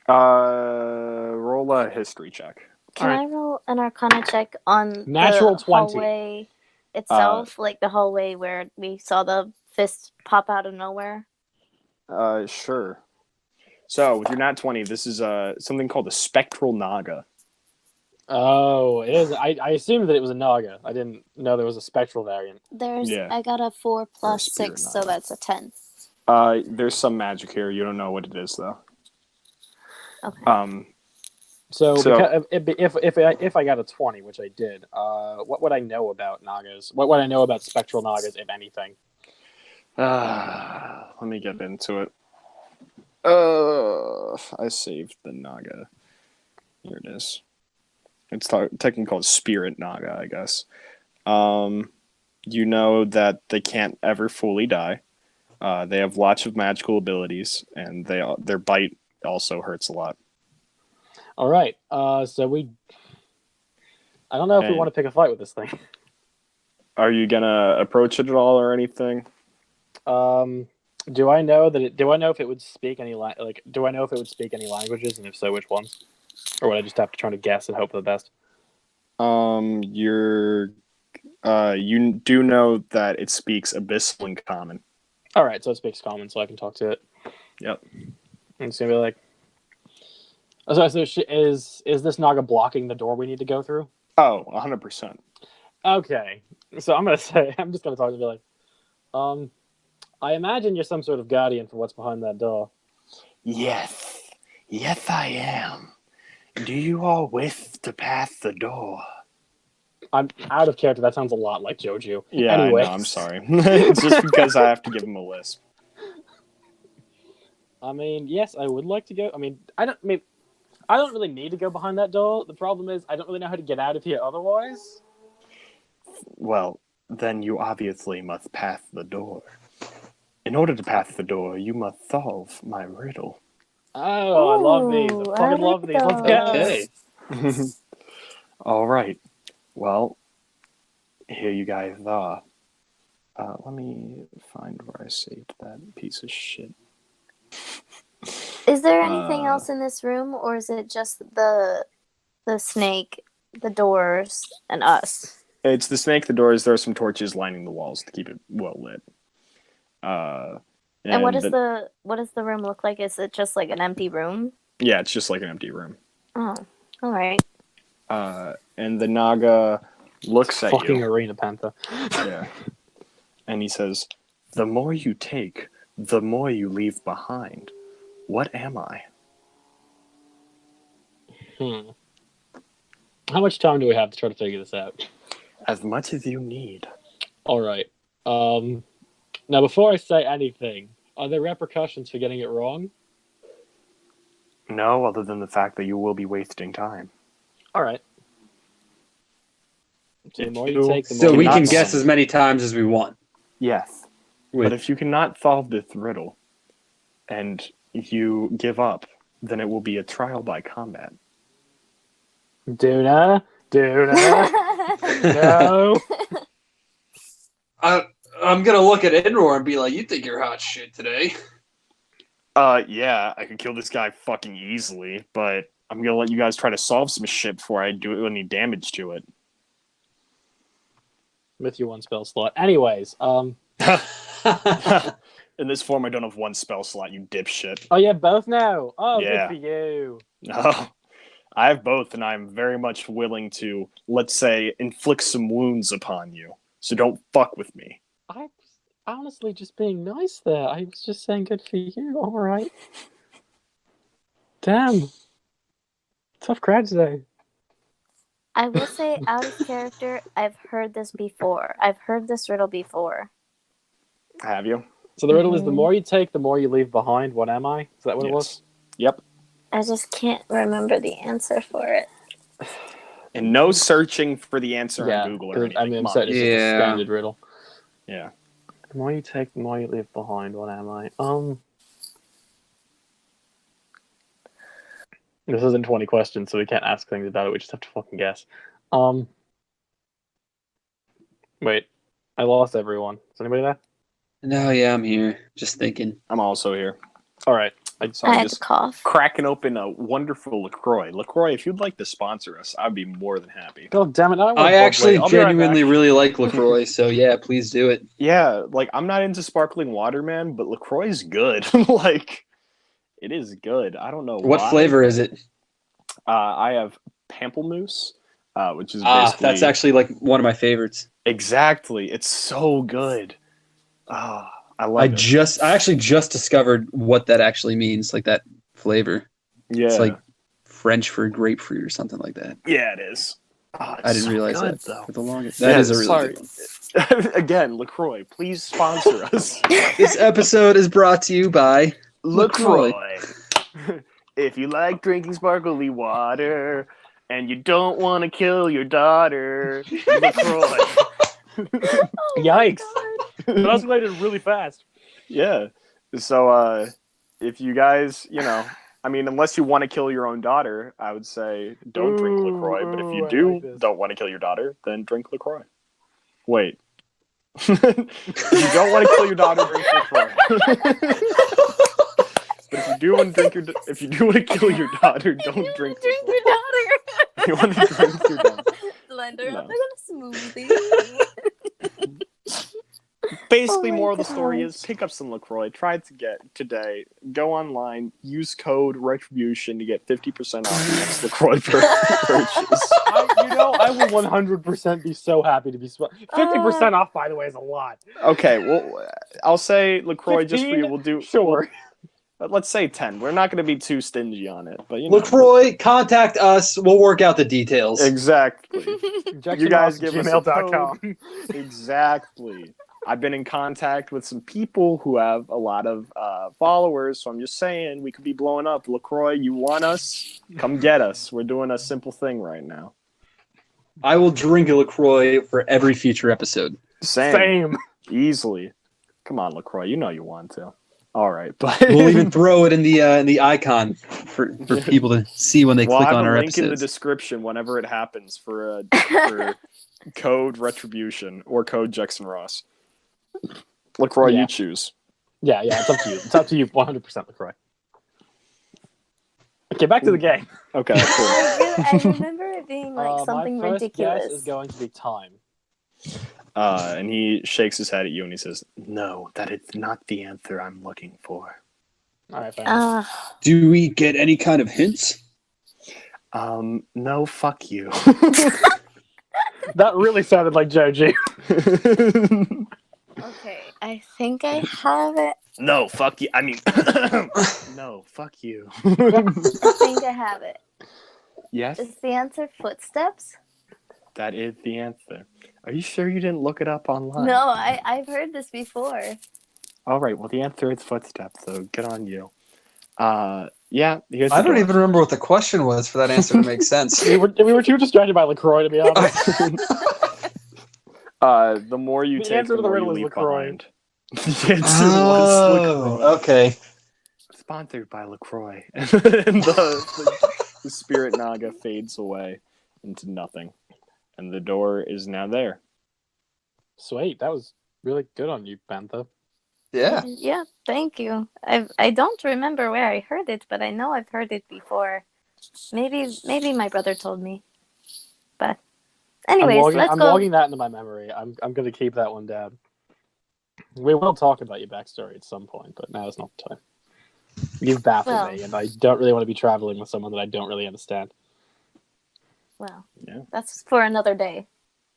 Speaker 1: Roll a history check.
Speaker 4: Can I roll an Arcana check on
Speaker 2: Natural
Speaker 4: the
Speaker 2: 20.
Speaker 4: hallway itself, like the hallway where we saw the fist pop out of nowhere?
Speaker 1: Sure. So, with your nat 20, this is something called a spectral naga.
Speaker 2: Oh, it is. I assumed that it was a Naga. I didn't know there was a spectral variant.
Speaker 4: I got a 4 plus
Speaker 1: spirit
Speaker 4: 6, so that's a 10.
Speaker 1: There's some magic here. You don't know what it is, though.
Speaker 4: Okay.
Speaker 2: So
Speaker 1: So-
Speaker 2: if I got a 20, which I did, what would I know about Nagas? What would I know about spectral Nagas, if anything?
Speaker 1: Let me get into it. I saved the naga. Here it is. It's technically called Spirit Naga, I guess. You know that they can't ever fully die. They have lots of magical abilities, and their bite also hurts a lot.
Speaker 2: All right. So I don't know if we want to pick a fight with this thing.
Speaker 1: Are you gonna approach it at all or anything?
Speaker 2: Do I know if it would speak any do I know if it would speak any languages, and if so, which ones? Or would I just have to try to guess and hope for the best?
Speaker 1: You do know that it speaks Abyssal and Common.
Speaker 2: All right, so it speaks Common, so I can talk to it.
Speaker 1: Yep.
Speaker 2: And it's gonna be like, oh, so is this Naga blocking the door we need to go through?
Speaker 1: Oh, 100%.
Speaker 2: Okay, so I'm just gonna talk to it and be like, I imagine you're some sort of guardian for what's behind that door.
Speaker 1: Yes, I am. Do you all wish to pass the door?
Speaker 2: I'm out of character. That sounds a lot like Joju.
Speaker 1: Yeah,
Speaker 2: anyway,
Speaker 1: I'm sorry. It's just because I have to give him a lisp.
Speaker 2: I mean, yes, I would like to go. I don't really need to go behind that door. The problem is I don't really know how to get out of here otherwise.
Speaker 1: Well, then you obviously must pass the door. In order to pass the door, you must solve my riddle.
Speaker 2: Oh, I love these. I fucking love these. Let's go.
Speaker 3: Okay.
Speaker 1: All right. Well, here you guys are. Let me find where I saved that piece of shit.
Speaker 4: Is there anything else in this room, or is it just the snake, the doors, and us?
Speaker 1: It's the snake, the doors. There are some torches lining the walls to keep it well lit.
Speaker 4: And what does the room look like? Is it just like an empty room?
Speaker 1: Yeah, it's just like an empty room.
Speaker 4: Oh, all right.
Speaker 1: And the Naga looks at
Speaker 2: Fucking
Speaker 1: you.
Speaker 2: Arena Panther.
Speaker 1: Yeah. And he says, "The more you take, the more you leave behind. What am I?"
Speaker 2: How much time do we have to try to figure this out?
Speaker 1: As much as you need.
Speaker 2: All right. Now, before I say anything, are there repercussions for getting it wrong?
Speaker 1: No, other than the fact that you will be wasting time.
Speaker 2: All right. So the more
Speaker 1: you
Speaker 2: you take, the more
Speaker 3: So we
Speaker 1: cannot
Speaker 3: can
Speaker 1: solve
Speaker 3: guess as many times as we want.
Speaker 1: Yes.
Speaker 3: With-
Speaker 1: But if you cannot solve this riddle and you give up, then it will be a trial by combat.
Speaker 2: Duna. No.
Speaker 3: I'm gonna look at Enroar and be like, "You think you're hot shit today?"
Speaker 1: Yeah, I could kill this guy fucking easily, but I'm gonna let you guys try to solve some shit before I do any damage to it.
Speaker 2: With your one spell slot. Anyways,
Speaker 1: In this form, I don't have one spell slot, you dipshit.
Speaker 2: Oh, yeah, both now. Oh,
Speaker 1: Yeah.
Speaker 2: good for you.
Speaker 1: No, I have both, and I'm very much willing to, let's say, inflict some wounds upon you. So don't fuck with me.
Speaker 2: I was honestly just being nice there. I was just saying good for you. All right. Damn. Tough crowd today.
Speaker 4: I will say, out of character, I've heard this before. I've heard this riddle before.
Speaker 1: Have you?
Speaker 2: So the riddle is the more you take, the more you leave behind. What am I? Is that what it was?
Speaker 1: Yep.
Speaker 4: I just can't remember the answer for it.
Speaker 1: And no searching for the answer
Speaker 2: Yeah,
Speaker 1: on Google or
Speaker 2: 'cause,
Speaker 1: anything.
Speaker 2: I mean,
Speaker 1: Come on.
Speaker 2: so it's just a
Speaker 3: Yeah.
Speaker 2: standard riddle.
Speaker 1: Yeah.
Speaker 2: The more you take, the more you leave behind. What am I? This isn't 20 questions, so we can't ask things about it. We just have to fucking guess. Wait, I lost everyone. Is anybody there?
Speaker 3: No, yeah, I'm here. Just thinking.
Speaker 1: I'm also here.
Speaker 2: All right.
Speaker 4: I
Speaker 1: Sorry,
Speaker 4: had to
Speaker 1: just
Speaker 4: cough.
Speaker 1: cracking open a wonderful LaCroix. LaCroix, if you'd like to sponsor us, I'd be more than happy.
Speaker 2: God damn it!
Speaker 3: I actually genuinely really like LaCroix, so yeah, please do it.
Speaker 1: Yeah, like, I'm not into sparkling water, man, but LaCroix is good. Like, it is good. I don't know
Speaker 3: What
Speaker 1: why.
Speaker 3: flavor is it?
Speaker 1: I have pamplemousse, which is basically...
Speaker 3: that's actually like one of my favorites.
Speaker 1: Exactly. It's so good. I love it.
Speaker 3: I actually just discovered what that actually means, like that flavor.
Speaker 1: Yeah.
Speaker 3: It's like French for grapefruit or something like that.
Speaker 1: Yeah, it is.
Speaker 3: I didn't
Speaker 1: so
Speaker 3: realize
Speaker 1: good,
Speaker 3: that
Speaker 1: though.
Speaker 3: for the longest. That is a really good one.
Speaker 1: Again, LaCroix, please sponsor us.
Speaker 3: This episode is brought to you by
Speaker 1: LaCroix. if you like drinking sparkly water and you don't want to kill your daughter, LaCroix.
Speaker 2: Yikes!
Speaker 4: God.
Speaker 2: That escalated really fast.
Speaker 1: Yeah. So, if you guys, unless you want to kill your own daughter, I would say don't drink LaCroix. But if you
Speaker 2: I
Speaker 1: do
Speaker 2: like this.
Speaker 1: don't want to kill your daughter, then drink LaCroix. Wait. If you don't want to kill your daughter, drink LaCroix. But if you do want to kill your daughter, don't drink
Speaker 4: Drink
Speaker 1: LaCroix.
Speaker 4: your daughter.
Speaker 1: You want to drink your daughter.
Speaker 4: Blend her
Speaker 1: No.
Speaker 4: up like a smoothie.
Speaker 1: Basically,
Speaker 4: Oh my
Speaker 1: moral of the story
Speaker 4: gosh.
Speaker 1: is pick up some LaCroix. Try it to get today. Go online. Use code Retribution to get 50% off your next LaCroix purchase.
Speaker 2: I will 100% be so happy to be 50% off. By the way, is a lot.
Speaker 1: Okay, well, I'll say LaCroix just for you.
Speaker 2: 15?
Speaker 1: We'll do
Speaker 2: Sure.
Speaker 1: let's say 10. We're not going to be too stingy on it, but
Speaker 3: LaCroix, contact us. We'll work out the details.
Speaker 1: Exactly. You guys give us a
Speaker 2: gmail.com.
Speaker 1: Exactly. I've been in contact with some people who have a lot of followers, so I'm just saying we could be blowing up. LaCroix, you want us? Come get us. We're doing a simple thing right now.
Speaker 3: I will drink a LaCroix for every future episode.
Speaker 1: Same. Easily. Come on, LaCroix. You know you want to. All right, but
Speaker 3: We'll even throw it in the icon for people to see when they
Speaker 1: we'll
Speaker 3: click
Speaker 1: have
Speaker 3: on
Speaker 1: a
Speaker 3: our
Speaker 1: link in the
Speaker 3: episodes.
Speaker 1: description whenever it happens for code Retribution or code Jex&Ross. LaCroix,
Speaker 2: Yeah.
Speaker 1: you choose.
Speaker 2: Yeah, it's up to you. It's up to you 100%, LaCroix. Okay, back to the game.
Speaker 1: Okay, cool.
Speaker 4: I remember it being like something
Speaker 2: my first
Speaker 4: ridiculous.
Speaker 2: guess is going to be time.
Speaker 1: And he shakes his head at you and he says, "No, that is not the answer I'm looking for."
Speaker 2: All right, fine.
Speaker 3: Do we get any kind of hints?
Speaker 1: No, fuck you.
Speaker 2: That really sounded like Joji.
Speaker 4: Okay, I think I have it.
Speaker 1: No, fuck you. I mean, no, fuck you.
Speaker 4: I think I have it.
Speaker 1: Yes,
Speaker 4: Is the answer footsteps?
Speaker 1: that is the answer. Are you sure you didn't look it up online?
Speaker 4: No, I've heard this before.
Speaker 1: All right, well, the answer is footsteps, so good on you. Yeah, here's the
Speaker 3: I don't
Speaker 1: door.
Speaker 3: even remember what the question was for that answer to make sense.
Speaker 2: we were too distracted by LaCroix, to be honest.
Speaker 1: The more you
Speaker 2: The
Speaker 1: take,
Speaker 2: answer
Speaker 1: the
Speaker 2: to the
Speaker 1: more you
Speaker 2: riddle is
Speaker 1: leave
Speaker 2: LaCroix.
Speaker 1: behind. The answer was LaCroix.
Speaker 3: Okay.
Speaker 1: Sponsored by LaCroix. And the spirit naga fades away into nothing. And the door is now there.
Speaker 2: Sweet, that was really good on you, Bantha.
Speaker 3: Yeah.
Speaker 4: Yeah, thank you. I don't remember where I heard it, but I know I've heard it before. Maybe my brother told me. But anyways, let's
Speaker 2: I'm
Speaker 4: go.
Speaker 2: logging that into my memory. I'm going to keep that one down. We will talk about your backstory at some point, but now is not the time. You've baffled me, and I don't really want to be traveling with someone that I don't really understand.
Speaker 4: Well,
Speaker 1: Yeah.
Speaker 4: that's for another day.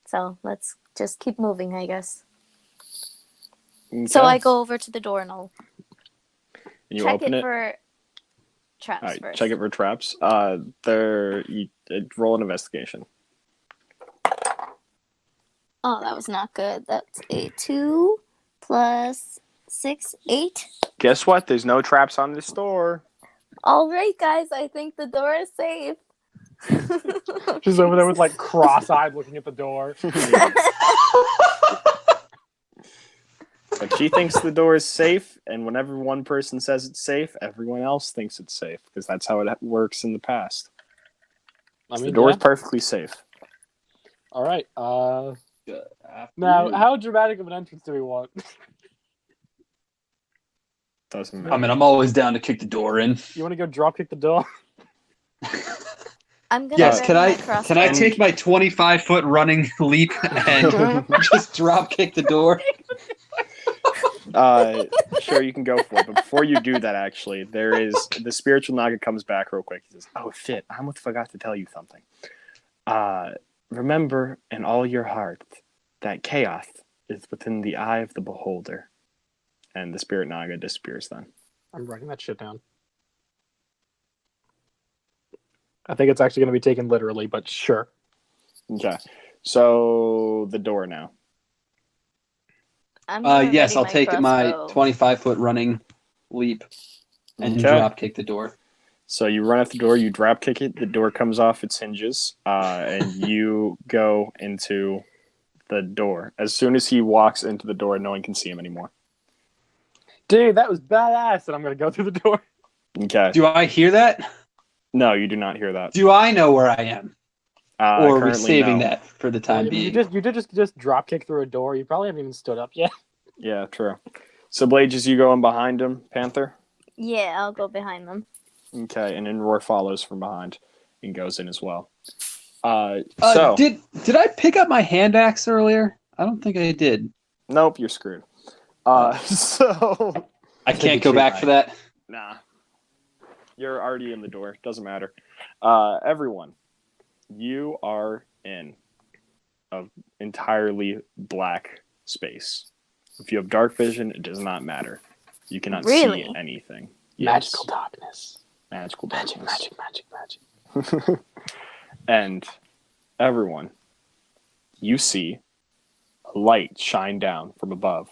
Speaker 4: So let's just keep moving, I guess.
Speaker 1: Okay.
Speaker 4: So I go over to the door and I'll
Speaker 1: And you
Speaker 4: check
Speaker 1: open it.
Speaker 4: for traps
Speaker 1: All right,
Speaker 4: first.
Speaker 1: check it for traps. Roll an investigation.
Speaker 4: Oh, that was not good. That's a 2 plus 6, 8.
Speaker 1: Guess what? There's no traps on this door.
Speaker 4: All right, guys. I think the door is safe.
Speaker 2: She's over there with like cross-eyed looking at the door.
Speaker 1: But she thinks the door is safe, and whenever one person says it's safe, everyone else thinks it's safe, because that's how it works in the past.
Speaker 2: I mean,
Speaker 1: The door
Speaker 2: yeah.
Speaker 1: is perfectly safe.
Speaker 2: All right. Now, how dramatic of an entrance do we want?
Speaker 1: Doesn't
Speaker 3: I
Speaker 1: matter.
Speaker 3: mean, I'm always down to kick the door in.
Speaker 2: You want to go drop kick the door?
Speaker 4: I'm gonna
Speaker 3: Yes,
Speaker 4: ready
Speaker 3: can I
Speaker 4: my crossbow.
Speaker 3: can I take my 25-foot running leap and just drop kick the door?
Speaker 1: Sure, you can go for it. But before you do that, actually, the spiritual naga comes back real quick. He says, "Oh shit, I almost forgot to tell you something. Remember in all your heart that chaos is within the eye of the beholder." And the spirit naga disappears then.
Speaker 2: I'm writing that shit down. I think it's actually going to be taken literally, but sure.
Speaker 1: Okay, so the door now.
Speaker 4: I'm gonna
Speaker 3: Yes,
Speaker 4: ready
Speaker 3: I'll take my
Speaker 4: crossbow.
Speaker 3: 25-foot running leap and
Speaker 1: Okay.
Speaker 3: drop kick the door.
Speaker 1: So you run out the door, you drop kick it, the door comes off its hinges, and you go into the door. As soon as he walks into the door, no one can see him anymore.
Speaker 2: Dude, that was badass, and I'm gonna go through the door.
Speaker 1: Okay.
Speaker 3: Do I hear that?
Speaker 1: No, you do not hear that.
Speaker 3: Do I know where I am? Or are we
Speaker 1: Currently,
Speaker 3: saving
Speaker 1: no.
Speaker 3: that for the time being?
Speaker 2: You did just drop kick through a door. You probably haven't even stood up yet.
Speaker 1: Yeah, true. So Blages, you go in behind him, Panther?
Speaker 4: Yeah, I'll go behind them.
Speaker 1: Okay, and then Roar follows from behind and goes in as well.
Speaker 3: Did I pick up my hand axe earlier? I don't think I did.
Speaker 1: Nope, you're screwed. So
Speaker 3: I can't go back for that.
Speaker 1: nah, you're already in the door. Doesn't matter. Everyone, you are in an entirely black space. If you have dark vision, it does not matter. You cannot
Speaker 4: Really?
Speaker 1: see anything.
Speaker 2: Magical darkness.
Speaker 1: Magical darkness.
Speaker 2: Magic.
Speaker 1: And everyone, you see a light shine down from above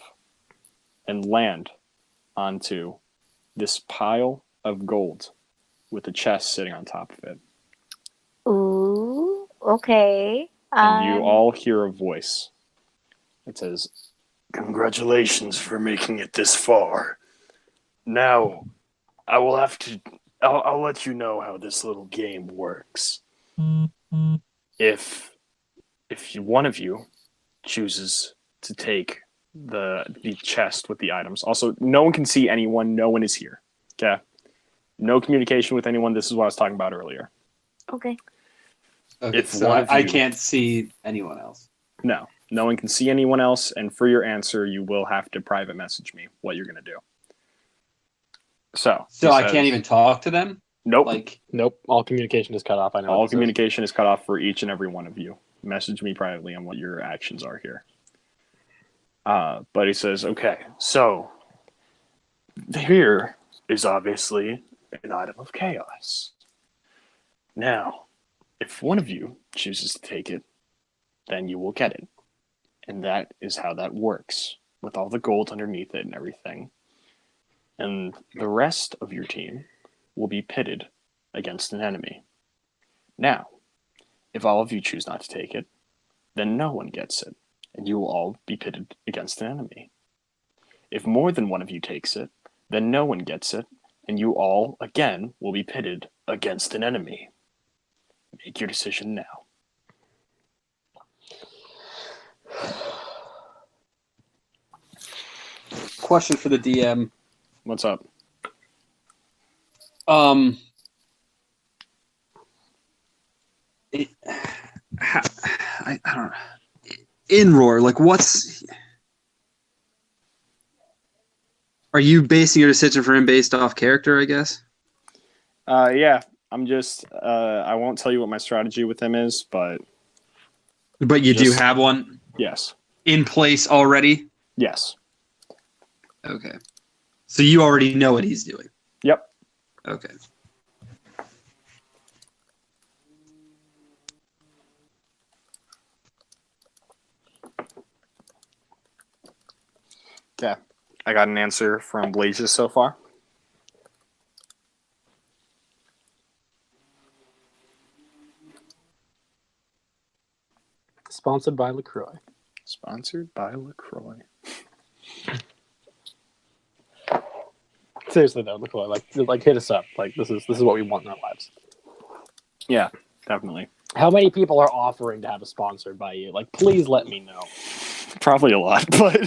Speaker 1: and land onto this pile of gold with a chest sitting on top of it.
Speaker 4: Ooh, okay.
Speaker 1: And you all hear a voice. It says, "Congratulations for making it this far. Now, I'll let you know how this little game works. If one of you chooses to take the chest with the items. Also, no one can see anyone. No one is here. Okay? No communication with anyone. This is what I was talking about earlier.
Speaker 4: Okay.
Speaker 3: Okay,
Speaker 1: If
Speaker 3: so
Speaker 1: one of
Speaker 3: I
Speaker 1: you-
Speaker 3: can't see anyone else.
Speaker 1: No one can see anyone else. And for your answer, you will have to private message me what you're going to do. So he
Speaker 3: I
Speaker 1: says-
Speaker 3: can't even talk to them?
Speaker 1: Nope.
Speaker 3: Like,
Speaker 2: Nope. All communication is cut off. I know.
Speaker 1: All
Speaker 2: what this is.
Speaker 1: communication is cut off for each and every one of you. Message me privately on what your actions are here. But he says, okay, so here is obviously an item of chaos. Now, if one of you chooses to take it, then you will get it. And that is how that works, with all the gold underneath it and everything. And the rest of your team will be pitted against an enemy. Now, if all of you choose not to take it, then no one gets it, and you will all be pitted against an enemy. If more than one of you takes it, then no one gets it, and you all, again, will be pitted against an enemy. Make your decision now.
Speaker 3: question for the DM.
Speaker 1: What's up?
Speaker 3: I don't know. In Roar, like, what's... Are you basing your decision for him based off character, I guess?
Speaker 1: Yeah, I'm just, I won't tell you what my strategy with him is, but
Speaker 3: But you do
Speaker 1: Just-
Speaker 3: have one
Speaker 1: yes.
Speaker 3: in place already?
Speaker 1: Yes.
Speaker 3: Okay. So you already know what he's doing?
Speaker 1: Yep.
Speaker 3: Okay.
Speaker 1: Okay. I got an answer from Blazes so far.
Speaker 2: Sponsored by LaCroix.
Speaker 1: Sponsored by LaCroix.
Speaker 2: Seriously though, LaCroix, like hit us up. Like this is what we want in our lives.
Speaker 1: Yeah, definitely.
Speaker 2: How many people are offering to have a sponsored by you? Like, please let me know.
Speaker 1: Probably a lot, but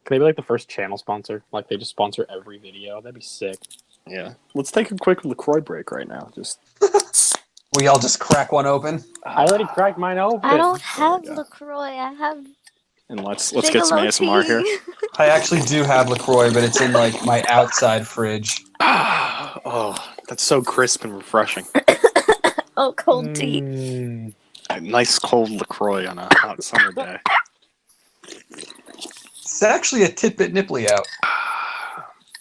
Speaker 2: Can they be like the first channel sponsor? Like they just sponsor every video. That'd be sick.
Speaker 1: yeah. Let's take a quick LaCroix break right now. Just
Speaker 3: We all just crack one open?
Speaker 2: I already cracked mine open.
Speaker 4: I don't have
Speaker 1: go.
Speaker 4: LaCroix. I have
Speaker 1: and let's get some
Speaker 4: Bigelow
Speaker 1: ASMR here.
Speaker 4: tea.
Speaker 3: I actually do have LaCroix, but it's in, like, my outside fridge.
Speaker 1: Oh, that's so crisp and refreshing.
Speaker 4: Oh, cold tea.
Speaker 2: Mm.
Speaker 1: A nice cold LaCroix on a hot summer day.
Speaker 3: It's actually a tidbit nipply out.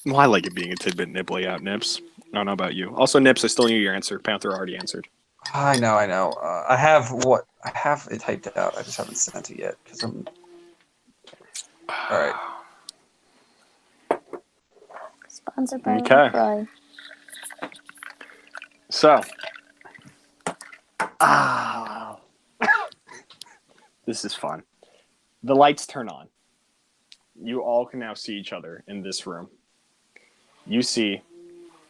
Speaker 1: Well, I like it being a tidbit nibbly out, Nips. I don't know about you. Also, Nips, I still need your answer. Panther already answered.
Speaker 3: I know. I have, what, I have it typed out. I just haven't sent it yet because I'm. All right.
Speaker 4: Sponsored by
Speaker 1: Okay.
Speaker 4: LaCroix.
Speaker 1: So, this is fun. The lights turn on. You all can now see each other in this room. You see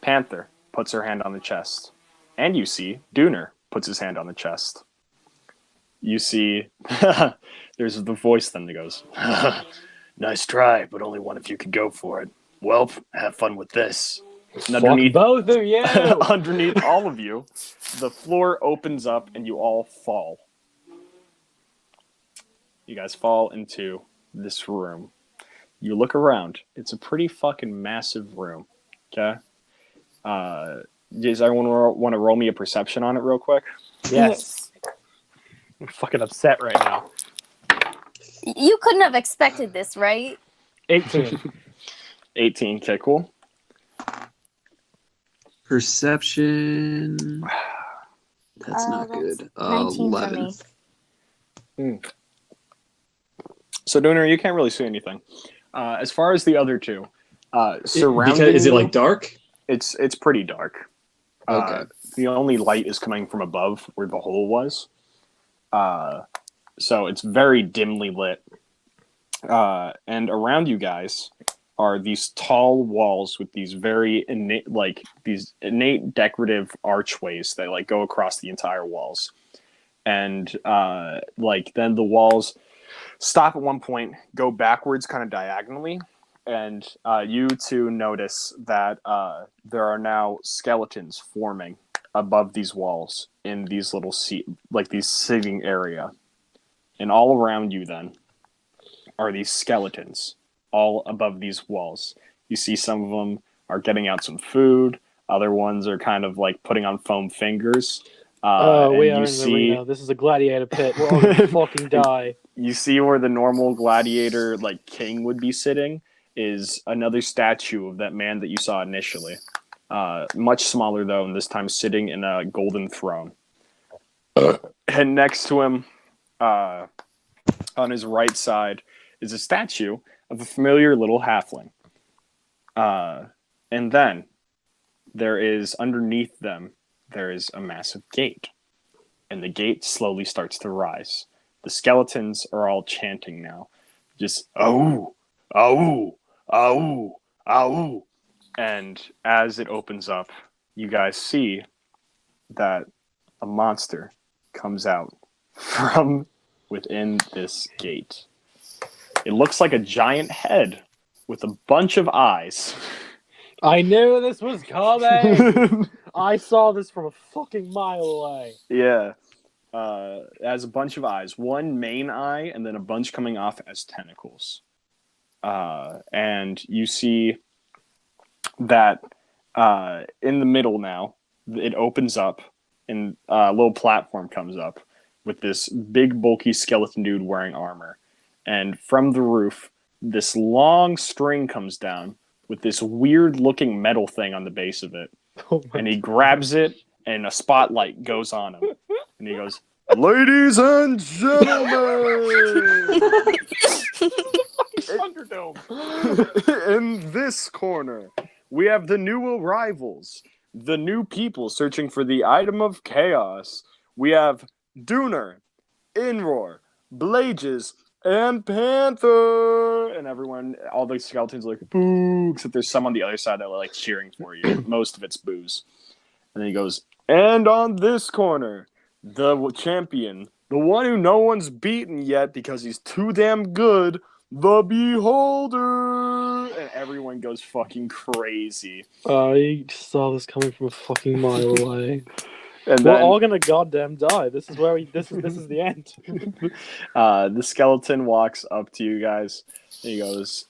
Speaker 1: Panther puts her hand on the chest. And you see Dooner puts his hand on the chest. You see there's the voice then that goes, nice try, but only one of you could go for it. Well, have fun with this. And
Speaker 2: Fuck both of you!
Speaker 1: underneath all of you, the floor opens up and you all fall. You guys fall into this room. You look around. It's a pretty fucking massive room. Okay? Does everyone want to roll me a perception on it real quick?
Speaker 2: Yes. I'm fucking upset right now.
Speaker 4: You couldn't have expected this, right?
Speaker 2: 18.
Speaker 1: 18. Okay, cool.
Speaker 3: Perception. That's not
Speaker 4: that's
Speaker 3: good.
Speaker 4: 19 for
Speaker 3: 11.
Speaker 4: me.
Speaker 1: So, Dooner, you can't really see anything. As far as the other two, surrounding
Speaker 3: Is it
Speaker 1: you,
Speaker 3: like dark?
Speaker 1: It's pretty dark.
Speaker 3: Okay.
Speaker 1: The only light is coming from above where the hole was. So it's very dimly lit. And around you guys are these tall walls with these very innate decorative archways that like go across the entire walls. And then the walls stop at one point, go backwards kind of diagonally. And you two notice that there are now skeletons forming above these walls in these little these sitting area. And all around you then are these skeletons all above these walls. You see some of them are getting out some food. Other ones are kind of like putting on foam fingers.
Speaker 2: We are in
Speaker 1: the
Speaker 2: arena. This is a gladiator pit. We're all gonna fucking die.
Speaker 1: You see where the normal gladiator like king would be sitting is another statue of that man that you saw initially. Much smaller though, and this time sitting in a golden throne. And next to him, on his right side, is a statue of a familiar little halfling. And then there is underneath them, there is a massive gate. And the gate slowly starts to rise. The skeletons are all chanting now. Just, "Ow! Ow! Ow! Ow!" And as it opens up, you guys see that a monster comes out from within this gate. It looks like a giant head with a bunch of eyes.
Speaker 2: I knew this was coming! I saw this from a fucking mile away.
Speaker 1: Yeah. It has a bunch of eyes. One main eye, and then a bunch coming off as tentacles. And you see that in the middle now, it opens up, and a little platform comes up with this big, bulky skeleton dude wearing armor. And from the roof, this long string comes down with this weird-looking metal thing on the base of it.
Speaker 2: Oh
Speaker 1: And he grabs it, and a spotlight goes on him. And he goes, "Ladies and gentlemen, in this corner, we have the new arrivals, the new people searching for the item of chaos. We have Dooner, Inroar, Blages, and Panther." And everyone, all the skeletons are like, "Boo," except there's some on the other side that are like cheering for you. Most of it's boos. And then he goes, "And on this corner, the champion, the one who no one's beaten yet because he's too damn good, the Beholder." And everyone goes fucking crazy.
Speaker 2: I saw this coming from a fucking mile away.
Speaker 1: And
Speaker 2: We're
Speaker 1: then
Speaker 2: all gonna goddamn die. This is where this is the end.
Speaker 1: the skeleton walks up to you guys. And he goes,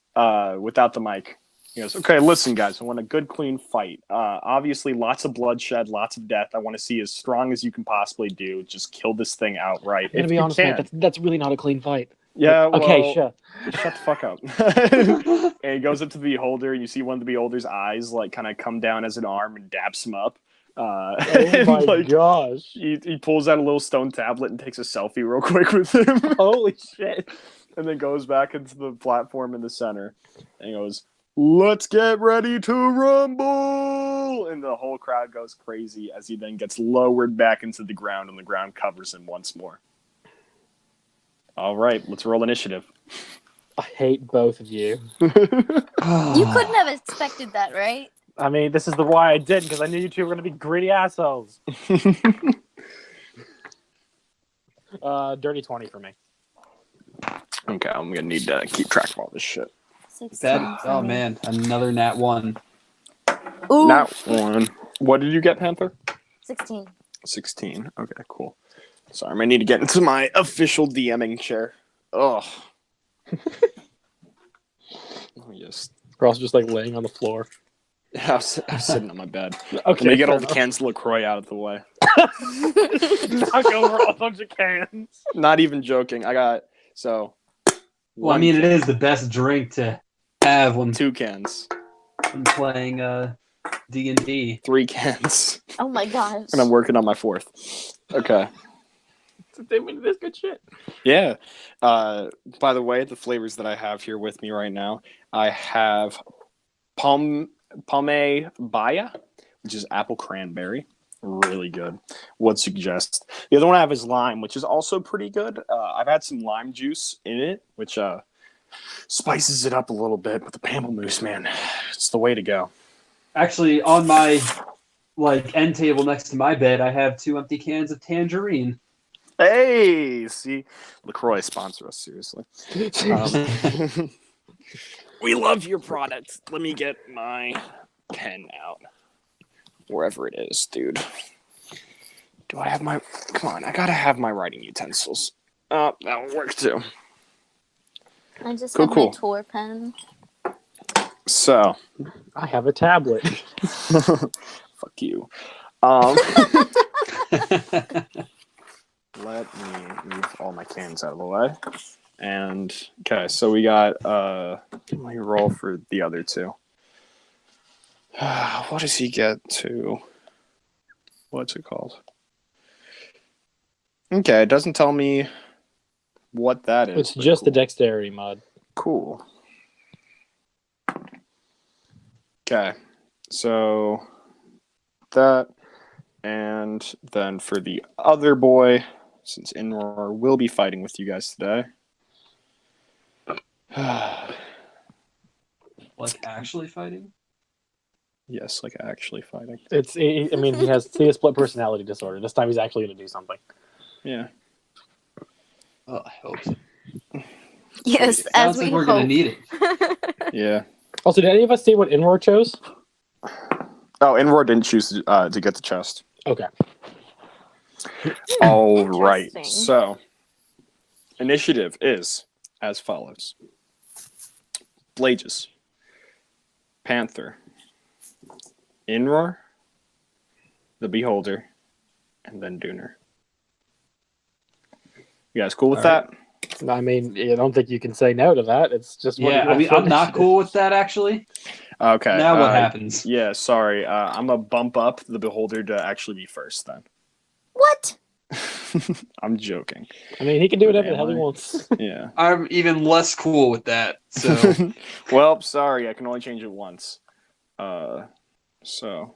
Speaker 1: without the mic, he goes, "Okay, listen, guys, I want a good, clean fight. Obviously, lots of bloodshed, lots of death. I want to see as strong as you can possibly do. Just kill this thing outright.
Speaker 2: I'm gonna
Speaker 1: If
Speaker 2: be
Speaker 1: you
Speaker 2: honest,
Speaker 1: can."
Speaker 2: mate, that's really not a clean fight.
Speaker 1: Yeah, well,
Speaker 2: Okay, sure.
Speaker 1: shut the fuck up. And he goes up to the Beholder, and you see one of the Beholder's eyes like kind of come down as an arm and dabs him up.
Speaker 2: Oh my
Speaker 1: like,
Speaker 2: gosh!
Speaker 1: he pulls out a little stone tablet and takes a selfie real quick with him.
Speaker 2: Holy shit!
Speaker 1: And then goes back into the platform in the center and goes, "Let's get ready to rumble!" And the whole crowd goes crazy as he then gets lowered back into the ground and the ground covers him once more. All right, let's roll initiative.
Speaker 2: I hate both of you.
Speaker 4: You couldn't have expected that, right?
Speaker 2: I mean, this is the why I did, because I knew you two were going to be greedy assholes. Dirty 20 for me.
Speaker 1: Okay, I'm gonna need to keep track of all this shit.
Speaker 4: 16 for
Speaker 3: Oh
Speaker 4: me.
Speaker 3: man, another nat 1.
Speaker 4: Ooh,
Speaker 1: Now one. What did you get, Panther?
Speaker 4: 16.
Speaker 1: 16. Okay, cool. Sorry, I might need to get into my official DMing chair. Ugh. Oh, yes.
Speaker 2: Ross just like laying on the floor.
Speaker 1: I was sitting on my bed.
Speaker 2: Okay,
Speaker 1: Let me get all
Speaker 2: fair
Speaker 1: the
Speaker 2: enough.
Speaker 1: cans of LaCroix out of the way.
Speaker 2: Knock over a bunch of cans.
Speaker 1: Not even joking. I got, so.
Speaker 3: Well, I mean, it is the best drink to have when
Speaker 1: 2 cans.
Speaker 3: playing D&D.
Speaker 1: 3 cans.
Speaker 4: Oh my gosh.
Speaker 1: And I'm working on my 4th. Okay.
Speaker 2: This good shit.
Speaker 1: Yeah. By the way, the flavors that I have here with me right now, I have Palme Baya, which is apple cranberry. Really good. Would suggest. The other one I have is lime, which is also pretty good. I've had some lime juice in it, which spices it up a little bit. But the pamplemousse, man, it's the way to go.
Speaker 3: Actually, on my end table next to my bed, I have 2 empty cans of tangerine.
Speaker 1: Hey, see, LaCroix sponsor us, seriously. We love your product. Let me get my pen out. Wherever it is, dude. Do I have my... Come on, I gotta have my writing utensils. That'll work too.
Speaker 4: I just
Speaker 1: Cool,
Speaker 4: have
Speaker 1: cool.
Speaker 4: my tour pen.
Speaker 1: So.
Speaker 2: I have a tablet.
Speaker 1: Fuck you. Let me move all my cans out of the way. And, okay, so we got... let me roll for the other 2. What does he get to? What's it called? Okay, it doesn't tell me what that is.
Speaker 2: It's
Speaker 1: but
Speaker 2: just the
Speaker 1: cool.
Speaker 2: dexterity mod.
Speaker 1: Cool. Okay, so that, and then for the other boy, since Inroar will be fighting with you guys today.
Speaker 3: Actually fighting?
Speaker 1: Yes, actually fighting.
Speaker 2: I mean, he has split personality disorder. This time he's actually going to do something.
Speaker 1: Yeah.
Speaker 3: Oh, I hope so.
Speaker 4: Yes, as
Speaker 3: Sounds
Speaker 4: we
Speaker 3: like we're
Speaker 4: hope.
Speaker 3: going to need it.
Speaker 1: Yeah.
Speaker 2: Also, did any of us see what Inroar chose?
Speaker 1: Oh, Inroar didn't choose to get the chest.
Speaker 2: Okay.
Speaker 1: All right.
Speaker 4: Interesting.
Speaker 1: So, initiative is as follows: Blages, Panther, Inroar, the Beholder, and then Dooner. You guys cool with that?
Speaker 2: I mean, I don't think you can say no to that. It's just
Speaker 3: Yeah, I mean, I'm not cool with that, actually.
Speaker 1: Okay.
Speaker 3: Now what happens?
Speaker 1: Yeah, sorry. I'm going to bump up the Beholder to actually be first then.
Speaker 4: What?
Speaker 1: I'm joking.
Speaker 2: I mean, he can do whatever the
Speaker 1: Am
Speaker 2: hell he
Speaker 1: I?
Speaker 2: wants.
Speaker 1: Yeah.
Speaker 3: I'm even less cool with that. So
Speaker 1: Well, sorry. I can only change it once. So.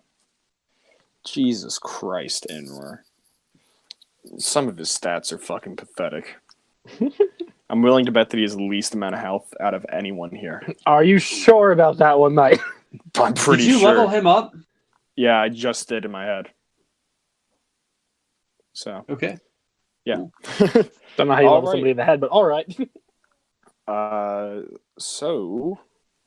Speaker 1: Jesus Christ, Inroar. Some of his stats are fucking pathetic. I'm willing to bet that he has the least amount of health out of anyone here.
Speaker 2: Are you sure about that one, Mike?
Speaker 1: I'm pretty
Speaker 3: did you
Speaker 1: sure.
Speaker 3: level him up?
Speaker 1: Yeah, I just did in my head. So,
Speaker 3: Okay.
Speaker 1: yeah.
Speaker 2: Don't know how you
Speaker 1: All
Speaker 2: level
Speaker 1: right.
Speaker 2: somebody in the head, but all right.
Speaker 1: So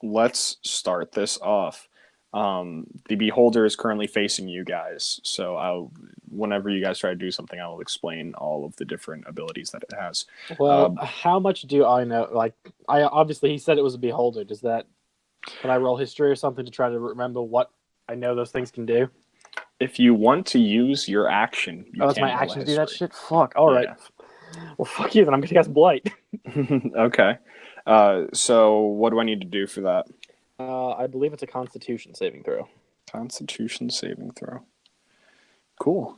Speaker 1: let's start this off. The Beholder is currently facing you guys, so whenever you guys try to do something, I will explain all of the different abilities that it has.
Speaker 2: Well, how much do I know? Obviously he said it was a beholder. Can I roll history or something to try to remember what I know those things can do?
Speaker 1: If you want to use your action, you
Speaker 2: That's
Speaker 1: can
Speaker 2: my
Speaker 1: roll
Speaker 2: action
Speaker 1: a
Speaker 2: to do that
Speaker 1: history.
Speaker 2: shit? Fuck. All right. Well, fuck you then. I'm going to cast Blight.
Speaker 1: Okay. So what do I need to do for that?
Speaker 2: I believe it's a Constitution saving throw.
Speaker 1: Constitution saving throw. Cool.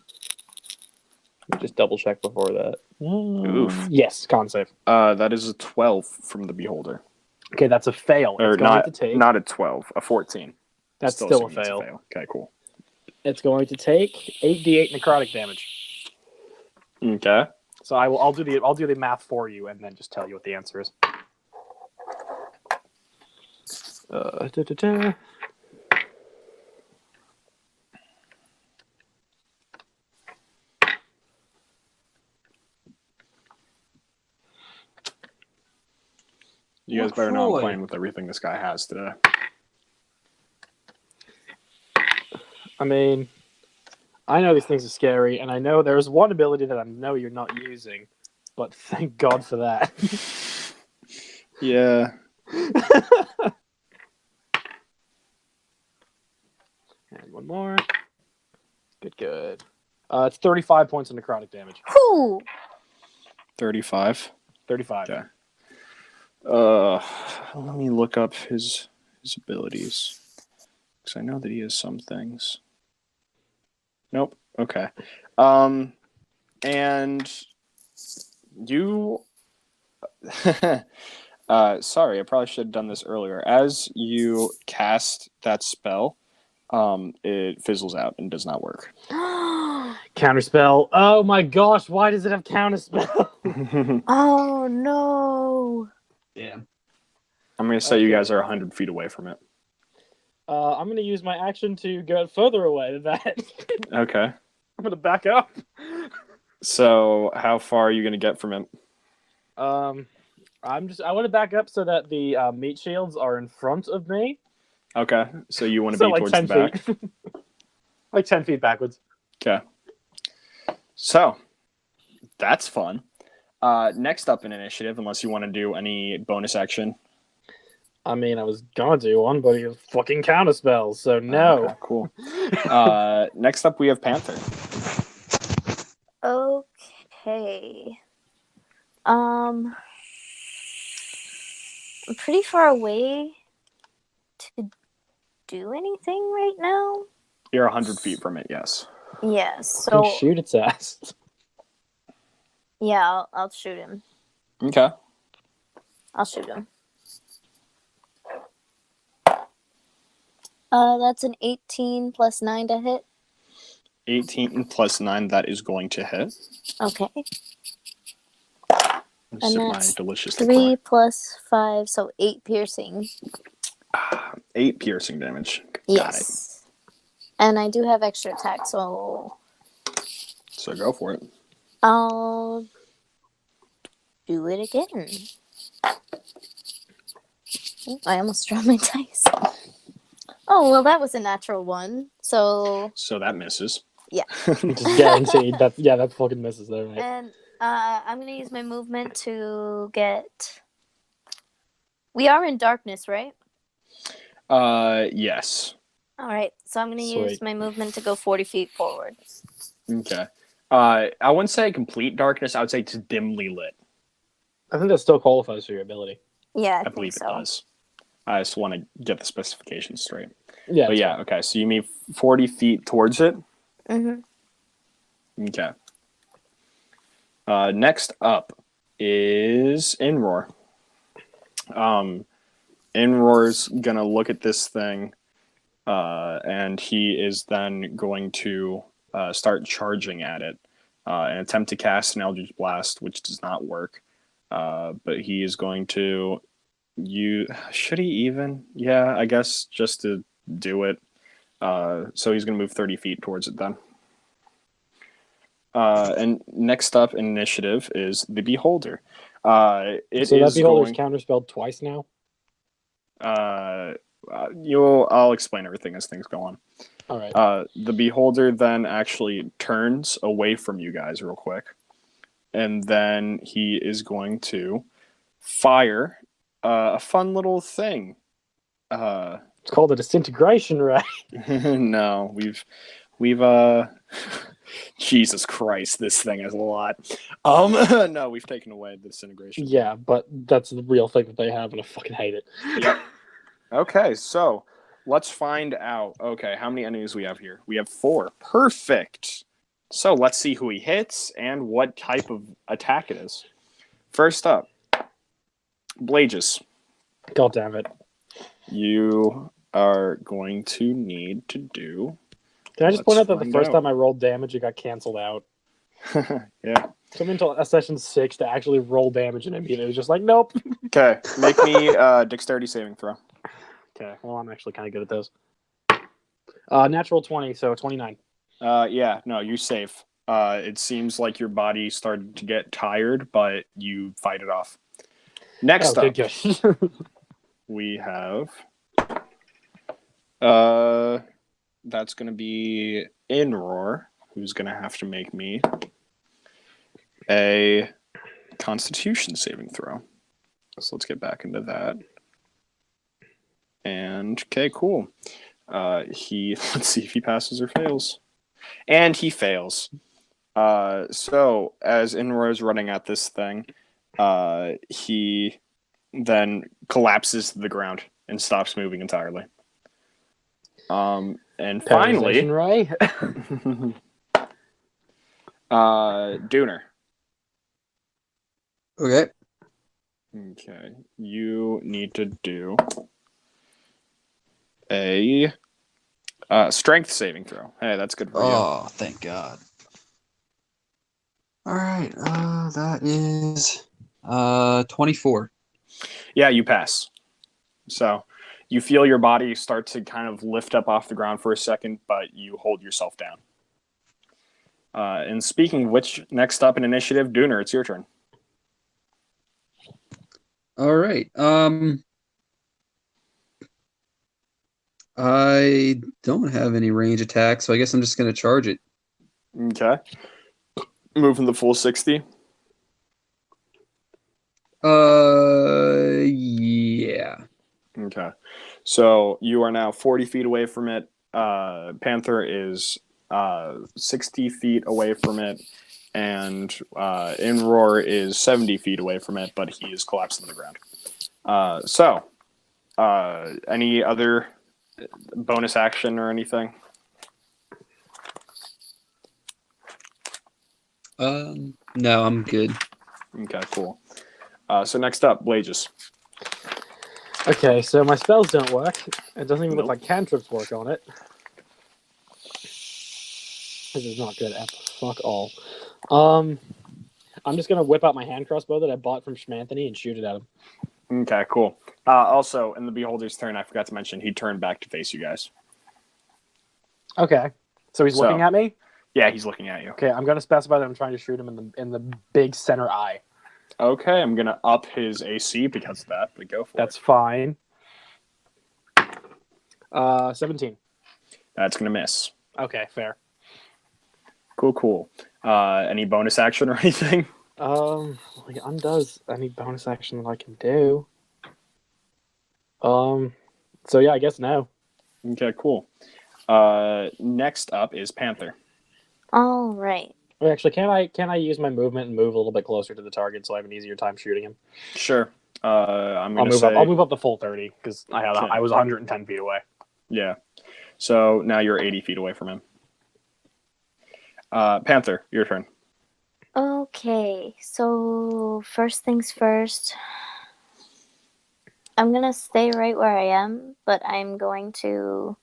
Speaker 2: Let me just double check before that.
Speaker 1: Oof.
Speaker 2: Yes, con save.
Speaker 1: That is a 12 from the beholder.
Speaker 2: Okay, that's a fail.
Speaker 1: Or
Speaker 2: It's going to take.
Speaker 1: not a 12, a 14.
Speaker 2: That's still a
Speaker 1: assuming it's
Speaker 2: fail.
Speaker 1: Okay, cool.
Speaker 2: It's going to take 8d8 necrotic damage.
Speaker 1: Okay.
Speaker 2: So I'll do the math for you and then just tell you what the answer is.
Speaker 1: You guys better know I'm
Speaker 3: LaCroix.
Speaker 1: playing with everything this guy has today.
Speaker 2: I mean, I know these things are scary, and I know there's one ability that I know you're not using, but thank God for that.
Speaker 1: Yeah.
Speaker 2: And one more. Good. It's 35 points of necrotic damage.
Speaker 4: Whew.
Speaker 1: 35.
Speaker 2: 35.
Speaker 1: Okay. Let me look up his abilities. Because I know that he has some things. Nope. Okay. And you... sorry, I probably should have done this earlier. As you cast that spell, it fizzles out and does not work.
Speaker 2: Counterspell. Oh my gosh, why does it have counterspell?
Speaker 4: Oh no.
Speaker 3: Yeah.
Speaker 1: I'm going to say you guys are 100 feet away from it.
Speaker 2: I'm going to use my action to get further away than that.
Speaker 1: Okay.
Speaker 2: I'm going to back up.
Speaker 1: So, how far are you going to get from it?
Speaker 2: I want to back up so that the meat shields are in front of me.
Speaker 1: Okay. So, you want to
Speaker 2: So
Speaker 1: be
Speaker 2: like
Speaker 1: towards
Speaker 2: 10
Speaker 1: the back?
Speaker 2: feet. Like 10 feet backwards.
Speaker 1: Okay. So, that's fun. Next up in initiative, unless you want to do any bonus action.
Speaker 2: I mean, I was gonna do one, but he was fucking counterspells, so no.
Speaker 1: Okay, cool. Next up, we have Panther.
Speaker 4: Okay. I'm pretty far away to do anything right now.
Speaker 1: You're 100 feet from it, yes.
Speaker 4: Yeah,
Speaker 2: So
Speaker 4: so
Speaker 2: shoot its ass.
Speaker 4: yeah, I'll shoot him.
Speaker 1: Okay.
Speaker 4: I'll shoot him. That's an 18 plus 9 to hit.
Speaker 1: 18 plus 9, that is going to hit.
Speaker 4: Okay.
Speaker 1: Sip my
Speaker 4: that's
Speaker 1: delicious
Speaker 4: 3
Speaker 1: liqueur.
Speaker 4: plus 5, so 8 piercing.
Speaker 1: 8 piercing damage. Got it.
Speaker 4: Yes. And I do have extra attack, so
Speaker 1: So go for it.
Speaker 4: I'll do it again. Oh, I almost dropped my dice. Oh, well, that was a natural one. So
Speaker 1: that misses.
Speaker 4: yeah.
Speaker 2: Just guaranteed. That fucking misses there, right?
Speaker 4: And I'm going to use my movement to get... We are in darkness, right?
Speaker 1: Yes.
Speaker 4: All right. So I'm going to use
Speaker 2: Sweet.
Speaker 4: my movement to go 40 feet forward.
Speaker 1: Okay. I wouldn't say complete darkness. I would say it's dimly lit.
Speaker 2: I think that still qualifies for your ability.
Speaker 4: Yeah,
Speaker 1: I believe
Speaker 4: think
Speaker 1: it
Speaker 4: so.
Speaker 1: does. I just want to get the specifications straight.
Speaker 2: Yeah.
Speaker 1: But yeah, okay. So you move 40 feet towards it.
Speaker 4: Mm-hmm.
Speaker 1: Okay. Next up is Inroar. Inroar's gonna look at this thing, and he is then going to start charging at it and attempt to cast an Eldritch Blast, which does not work. But he is going to should he even? Yeah, I guess just to do it. So he's going to move 30 feet towards it then. And next up in initiative is the Beholder. That
Speaker 2: Beholder's counterspelled twice now?
Speaker 1: I'll explain everything as things go on.
Speaker 2: All right.
Speaker 1: The Beholder then actually turns away from you guys real quick. And then he is going to fire a fun little thing.
Speaker 2: It's called a disintegration ray.
Speaker 1: No, we've Jesus Christ, this thing has a lot. No, we've taken away the disintegration.
Speaker 2: Yeah, but that's the real thing that they have, and I fucking hate it.
Speaker 1: Yep. Okay, so let's find out. Okay, how many enemies we have here? We have 4. Perfect. So let's see who he hits and what type of attack it is. First up, Blages.
Speaker 2: God damn it.
Speaker 1: You are going to need to do...
Speaker 2: Can I just point out that the
Speaker 1: find
Speaker 2: first
Speaker 1: out.
Speaker 2: time I rolled damage, it got canceled out?
Speaker 1: Yeah.
Speaker 2: Took me until session 6 to actually roll damage, and immediately it was just like, nope.
Speaker 1: Okay, make me dexterity saving throw.
Speaker 2: Okay, well, I'm actually kind of good at those. Natural 20, so 29.
Speaker 1: Yeah, no, you safe. It seems like your body started to get tired, but you fight it off. Next up,
Speaker 2: good.
Speaker 1: we have... that's going to be Inroar, who's going to have to make me a Constitution saving throw. So let's get back into that. And, okay, cool. Let's see if he passes or fails. And he fails. So, as Inroar is running at this thing, he then collapses to the ground and stops moving entirely. And finally,
Speaker 2: Ray.
Speaker 1: Dooner.
Speaker 3: Okay.
Speaker 1: Okay, you need to do a strength saving throw. Hey, that's good for you.
Speaker 3: Oh, thank God. All right. That is 24.
Speaker 1: Yeah, you pass. So you feel your body start to kind of lift up off the ground for a second, but you hold yourself down. And speaking of which, next up in initiative, Dooner, it's your turn.
Speaker 3: All right. I don't have any range attack, so I guess I'm just going to charge it.
Speaker 1: Okay. Moving the full 60.
Speaker 3: Yeah.
Speaker 1: Okay. So you are now 40 feet away from it. Panther is 60 feet away from it. And Inroar is 70 feet away from it, but he is collapsed on the ground. Any other bonus action or anything?
Speaker 3: No, I'm good.
Speaker 1: Okay, cool. So next up, Blages.
Speaker 2: Okay, so my spells don't work. It doesn't even
Speaker 1: Nope.
Speaker 2: look like cantrips work on it. This is not good. Fuck all. I'm just gonna whip out my hand crossbow that I bought from Schmanthony and shoot it at him.
Speaker 1: Okay, cool. Also, in the Beholder's turn, I forgot to mention, he turned back to face you guys.
Speaker 2: Okay, so he's looking at me.
Speaker 1: Yeah, he's looking at you.
Speaker 2: Okay, I'm gonna specify that I'm trying to shoot him in the big center eye.
Speaker 1: Okay, I'm gonna up his AC because of that, but go for
Speaker 2: That's fine. 17.
Speaker 1: That's gonna miss.
Speaker 2: Okay, fair.
Speaker 1: Cool. Any bonus action or anything?
Speaker 2: Like undoes any bonus action that I can do. So yeah, I guess no.
Speaker 1: Okay, cool. Next up is Panther.
Speaker 4: All right.
Speaker 2: Wait, actually, can I use my movement and move a little bit closer to the target so I have an easier time shooting him?
Speaker 1: Sure. I'm gonna
Speaker 2: I'll move up the full 30 because
Speaker 1: Okay.
Speaker 2: I was 110 feet away.
Speaker 1: Yeah. So now you're 80 feet away from him. Panther, your turn.
Speaker 4: Okay, so first things first. I'm gonna stay right where I am, but I'm going to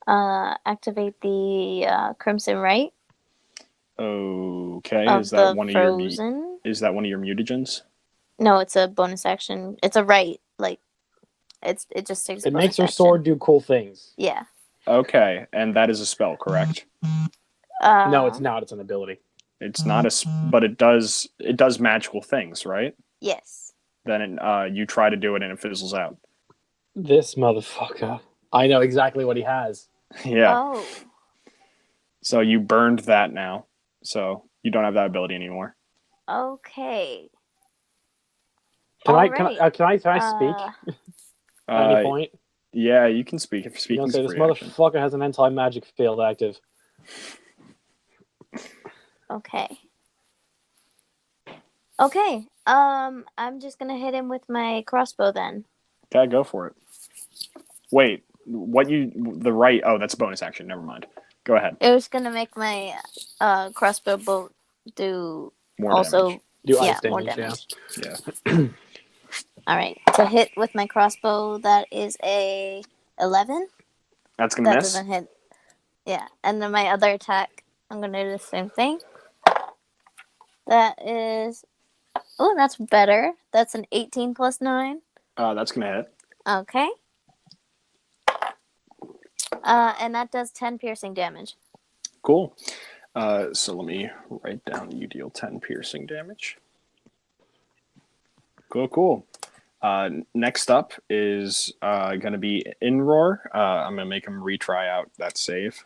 Speaker 4: activate the Crimson Right.
Speaker 1: Okay.
Speaker 4: Of
Speaker 1: Is that
Speaker 4: the
Speaker 1: one
Speaker 4: frozen?
Speaker 1: Is that one of your mutagens?
Speaker 4: No, it's a bonus action. It's a right. Like it just takes.
Speaker 2: It makes her sword do cool things.
Speaker 4: Yeah.
Speaker 1: Okay, and that is a spell, correct?
Speaker 2: No, it's not. It's an ability.
Speaker 1: It's not but it does magical things, right?
Speaker 4: Yes.
Speaker 1: Then you try to do it and it fizzles out.
Speaker 2: This motherfucker. I know exactly what he has.
Speaker 1: Yeah.
Speaker 4: Oh.
Speaker 1: So you burned that now. So you don't have that ability anymore.
Speaker 4: Okay.
Speaker 2: Can
Speaker 4: Alright.
Speaker 2: I speak at any point?
Speaker 1: Yeah, you can speak. If
Speaker 2: You
Speaker 1: speaking
Speaker 2: don't
Speaker 1: is
Speaker 2: say
Speaker 1: a
Speaker 2: this
Speaker 1: free action.
Speaker 2: motherfucker has an anti-magic field active.
Speaker 4: Okay. Okay. I'm just gonna hit him with my crossbow then.
Speaker 1: Okay, go for it. Wait, the right? Oh, that's a bonus action. Never mind. Go ahead.
Speaker 4: It was gonna make my crossbow bolt do
Speaker 1: More
Speaker 4: also
Speaker 1: damage.
Speaker 2: Do ice
Speaker 4: more
Speaker 2: damage,
Speaker 4: damage.
Speaker 1: Yeah.
Speaker 4: All right, to hit with my crossbow, that is a 11.
Speaker 1: That's gonna
Speaker 4: That
Speaker 1: miss.
Speaker 4: doesn't hit. Yeah, and then my other attack, I'm gonna do the same thing. That is, oh, that's better. That's an 18 plus 9.
Speaker 1: That's gonna hit.
Speaker 4: Okay. And that does 10 piercing damage.
Speaker 1: Cool. So let me write down you deal 10 piercing damage. Cool. Next up is going to be Inroar. I'm going to make him retry out that save.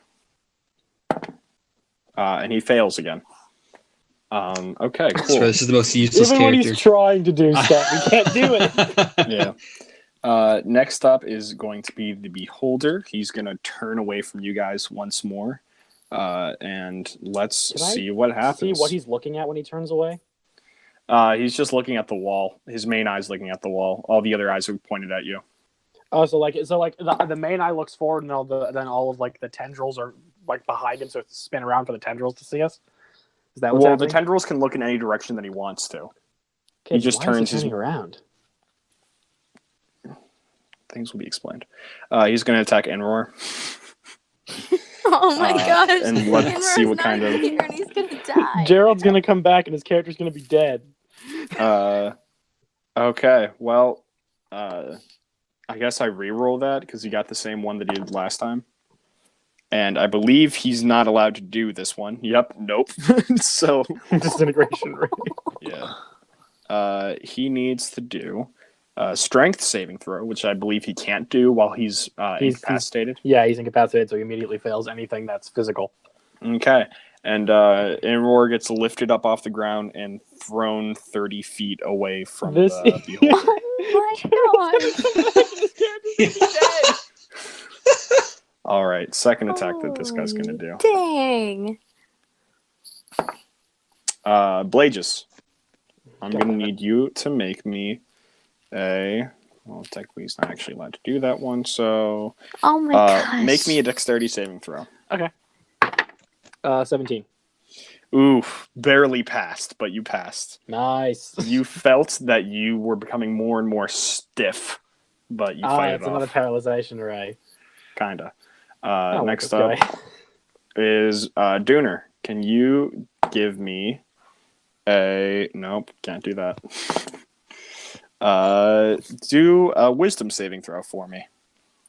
Speaker 1: And he fails again. Okay,
Speaker 3: That's
Speaker 1: cool.
Speaker 3: right, this is the most useless
Speaker 2: Even when
Speaker 3: character.
Speaker 2: he's trying to do stuff, he can't do it.
Speaker 1: Yeah. Next up is going to be the Beholder. He's going to turn away from you guys once more. And let's see what happens.
Speaker 2: See what he's looking at when he turns away?
Speaker 1: He's just looking at the wall. His main eye's looking at the wall. All the other eyes are pointed at you.
Speaker 2: Oh, so the main eye looks forward, and all of like the tendrils are like behind him, so it's spin around for the tendrils to see us. Is that what's
Speaker 1: Well,
Speaker 2: happening?
Speaker 1: the tendrils can look in any direction that he wants to.
Speaker 2: Okay,
Speaker 1: he just
Speaker 2: why
Speaker 1: turns
Speaker 2: is he
Speaker 1: his
Speaker 2: turning around.
Speaker 1: Things will be explained. He's going to attack Enroar.
Speaker 4: Oh my gosh.
Speaker 1: And let's
Speaker 4: Inroar's
Speaker 1: see what
Speaker 4: not
Speaker 1: kind
Speaker 4: even
Speaker 1: of.
Speaker 4: here and he's gonna die.
Speaker 2: Gerald's gonna come back, and his character's gonna be dead.
Speaker 1: Okay. Well, I guess I re-roll that because he got the same one that he did last time. And I believe he's not allowed to do this one. Yep. Nope. So.
Speaker 2: Disintegration rate.
Speaker 1: Yeah. He needs to do strength saving throw, which I believe he can't do while he's incapacitated.
Speaker 2: Yeah, he's incapacitated, so he immediately fails anything that's physical.
Speaker 1: Okay. And Enroar gets lifted up off the ground and thrown 30 feet away from the Beholder.
Speaker 4: Oh my god.
Speaker 1: All right, second attack that this guy's going to do.
Speaker 4: Dang.
Speaker 1: Blages, I'm going to need you to make me well, technically he's not actually allowed to do that one, so
Speaker 4: Oh my gosh.
Speaker 1: make me a dexterity saving throw.
Speaker 2: Okay. 17.
Speaker 1: Oof, barely passed, but you passed.
Speaker 2: Nice.
Speaker 1: You felt that you were becoming more and more stiff, but you fight it
Speaker 2: it's
Speaker 1: off.
Speaker 2: another paralyzation ray.
Speaker 1: Kinda.
Speaker 2: Oh,
Speaker 1: Next
Speaker 2: okay.
Speaker 1: up is Dooner. Can you give me nope, can't do that. Do a wisdom saving throw for me.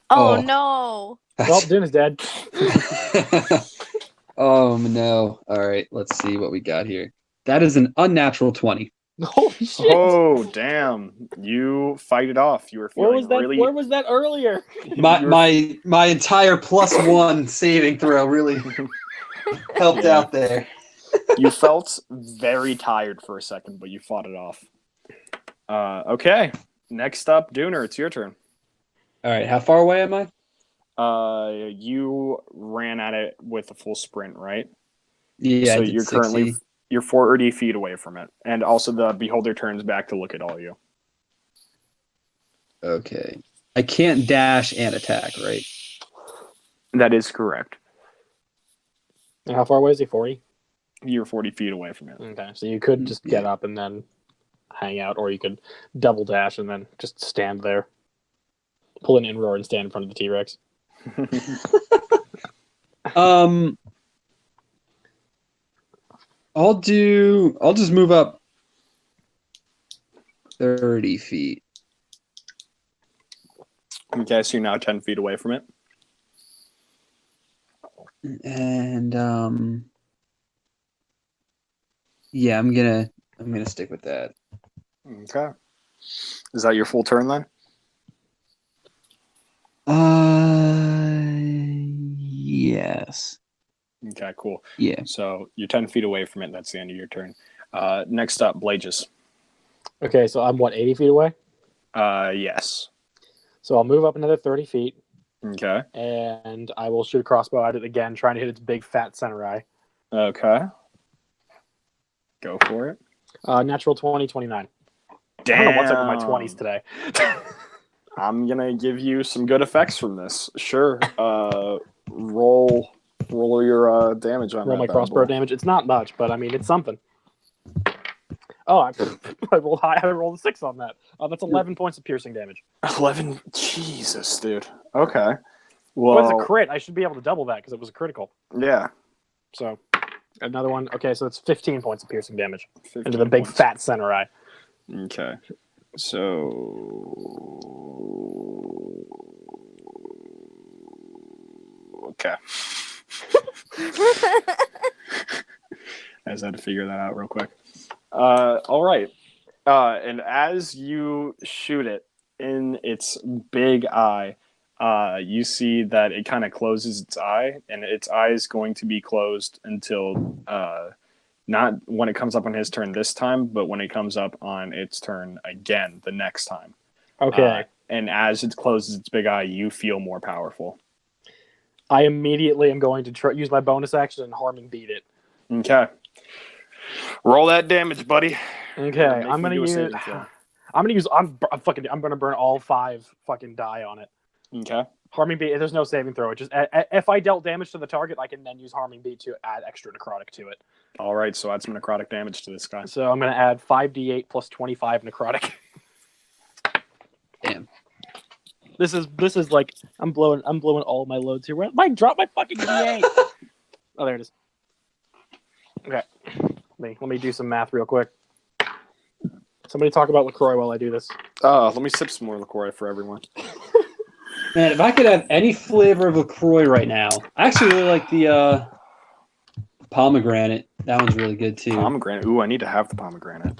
Speaker 4: Oh,
Speaker 3: Oh.
Speaker 4: no.
Speaker 2: Well, Dune is dead.
Speaker 3: Oh no. All right, let's see what we got here. That is an unnatural 20.
Speaker 2: Holy shit.
Speaker 1: Oh, damn. You fight it off. You were feeling
Speaker 2: Where was that earlier?
Speaker 3: My entire +1 saving throw really helped out there.
Speaker 1: You felt very tired for a second, but you fought it off. Okay. Next up, Dooner, it's your turn.
Speaker 3: All right, how far away am I?
Speaker 1: You ran at it with a full sprint, right?
Speaker 3: Yeah,
Speaker 1: So
Speaker 3: I did
Speaker 1: you're
Speaker 3: 60.
Speaker 1: currently 40 feet away from it, and also the Beholder turns back to look at all you.
Speaker 3: Okay. I can't dash and attack, right?
Speaker 1: That is correct.
Speaker 2: And how far away is he? 40?
Speaker 1: You're 40 feet away from it.
Speaker 2: Okay, so you could just get up and then hang out, or you could double dash and then just stand there. Pull an Inroar and stand in front of the T-Rex.
Speaker 3: I'll just move up 30 feet.
Speaker 1: Okay, so you're now 10 feet away from it.
Speaker 3: And yeah, I'm gonna stick with that.
Speaker 1: Okay. Is that your full turn then?
Speaker 3: Yes.
Speaker 1: Okay, cool.
Speaker 3: Yeah.
Speaker 1: So you're 10 feet away from it. That's the end of your turn. Next up, Blages.
Speaker 2: Okay, so I'm 80 feet away?
Speaker 1: Yes.
Speaker 2: So I'll move up another 30 feet.
Speaker 1: Okay.
Speaker 2: And I will shoot a crossbow at it again, trying to hit its big fat center eye.
Speaker 1: Okay. Go for it.
Speaker 2: Natural 20, 29.
Speaker 1: Damn.
Speaker 2: I don't know what's up with my 20s today.
Speaker 1: I'm going to give you some good effects from this. Sure. Roll Roll your damage on
Speaker 2: Roll
Speaker 1: that
Speaker 2: my
Speaker 1: bad
Speaker 2: crossbow
Speaker 1: boy.
Speaker 2: damage. It's not much, but I mean, it's something. Oh, I rolled high. I rolled a 6 on that. That's 11 points of piercing damage.
Speaker 1: 11. Jesus, dude. Okay.
Speaker 2: Well, it's a
Speaker 1: Well,
Speaker 2: crit. I should be able to double that because it was a critical.
Speaker 1: yeah.
Speaker 2: So, another one. Okay, so it's 15 points of piercing damage
Speaker 1: 15
Speaker 2: into the big
Speaker 1: points.
Speaker 2: fat center eye.
Speaker 1: Okay. So. Okay. I just had to figure that out real quick. All right. And as you shoot it in its big eye, you see that it kind of closes its eye, and its eye is going to be closed until not when it comes up on his turn this time, but when it comes up on its turn again the next time.
Speaker 2: Okay.
Speaker 1: And as it closes its big eye, you feel more powerful.
Speaker 2: I immediately am going to use my bonus action and harming beat it.
Speaker 1: Okay. Roll that damage, buddy.
Speaker 2: Okay,
Speaker 1: Make
Speaker 2: I'm
Speaker 1: me
Speaker 2: gonna
Speaker 1: do a
Speaker 2: use.
Speaker 1: saving throw.
Speaker 2: I'm gonna burn all 5 fucking die on it.
Speaker 1: Okay.
Speaker 2: Harming beat. There's no saving throw. It just if I dealt damage to the target, I can then use harming beat to add extra necrotic to it.
Speaker 1: All right, so add some necrotic damage to this guy.
Speaker 2: So I'm gonna add 5d8 plus 25 necrotic.
Speaker 3: Damn.
Speaker 2: This is like I'm blowing all my loads here. Where I drop my fucking d8. Oh, there it is. Okay, let me do some math real quick. Somebody talk about LaCroix while I do this.
Speaker 1: Let me sip some more LaCroix for everyone.
Speaker 3: Man, if I could have any flavor of LaCroix right now, I actually really like the pomegranate. That one's really good too.
Speaker 1: Pomegranate. Ooh, I need to have the pomegranate.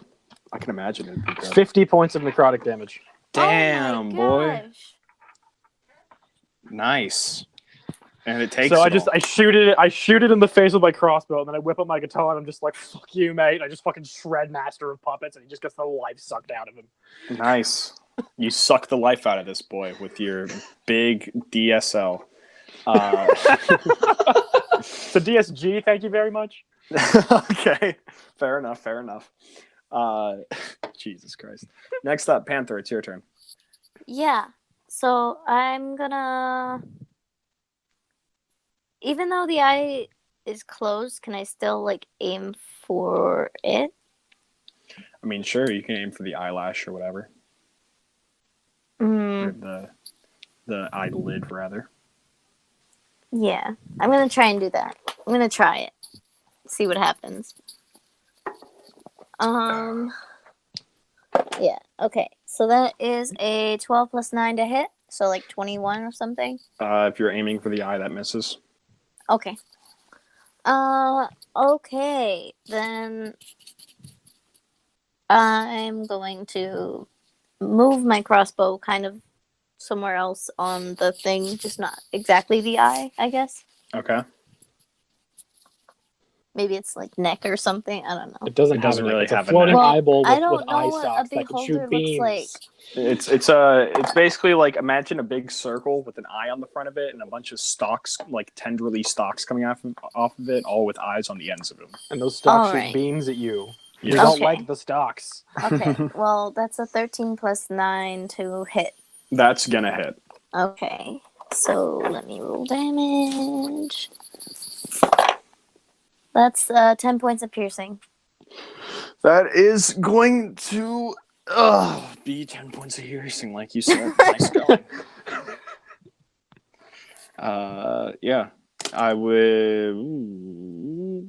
Speaker 1: I can imagine it'd be good.
Speaker 2: 50 points of necrotic damage.
Speaker 1: Damn,
Speaker 4: Oh my
Speaker 1: boy.
Speaker 4: gosh.
Speaker 1: Nice. And it takes.
Speaker 2: So
Speaker 1: it all.
Speaker 2: I shoot it in the face with my crossbow, and then I whip up my guitar, and I'm just like, "Fuck you, mate!" I just fucking shred Master of Puppets, and he just gets the life sucked out of him.
Speaker 1: Nice. You suck the life out of this boy with your big DSL.
Speaker 2: So DSG, thank you very much.
Speaker 1: Okay. Fair enough. Jesus Christ. Next up, Panther, it's your turn.
Speaker 4: Yeah. So I'm gonna. Even though the eye is closed, can I still like aim for it?
Speaker 1: I mean, sure, you can aim for the eyelash or whatever. Or the eyelid, rather.
Speaker 4: Yeah. I'm gonna try and do that. I'm gonna try it. See what happens. Yeah. Okay. So that is a 12 plus 9 to hit. So like 21 or something.
Speaker 1: If you're aiming for the eye, that misses.
Speaker 4: Okay. Okay. Then I'm going to move my crossbow kind of somewhere else on the thing, just not exactly the eye, I guess.
Speaker 1: Okay.
Speaker 4: Maybe it's like neck or something. I don't know.
Speaker 2: It doesn't
Speaker 1: doesn't
Speaker 2: have
Speaker 1: really
Speaker 2: it's a
Speaker 1: have a
Speaker 2: floating
Speaker 1: neck.
Speaker 2: eyeball
Speaker 4: I
Speaker 2: with
Speaker 4: don't know
Speaker 2: eye
Speaker 4: what a
Speaker 2: stalks that can shoot
Speaker 4: beholder looks
Speaker 2: beams.
Speaker 4: like.
Speaker 1: It's basically like, imagine a big circle with an eye on the front of it and a bunch of stalks, like tendrily stalks coming off of it, all with eyes on the ends of them.
Speaker 2: And those stalks
Speaker 4: All
Speaker 2: shoot
Speaker 4: right.
Speaker 2: beams at you.
Speaker 1: Yeah.
Speaker 2: You don't
Speaker 4: Okay.
Speaker 2: like the stalks.
Speaker 4: Okay. Well, that's a 13 plus 9 to hit.
Speaker 1: That's gonna hit.
Speaker 4: Okay. So let me roll damage. That's 10 points of piercing.
Speaker 1: That is going to be 10 points of piercing, like you said. Nice going. Yeah. I would.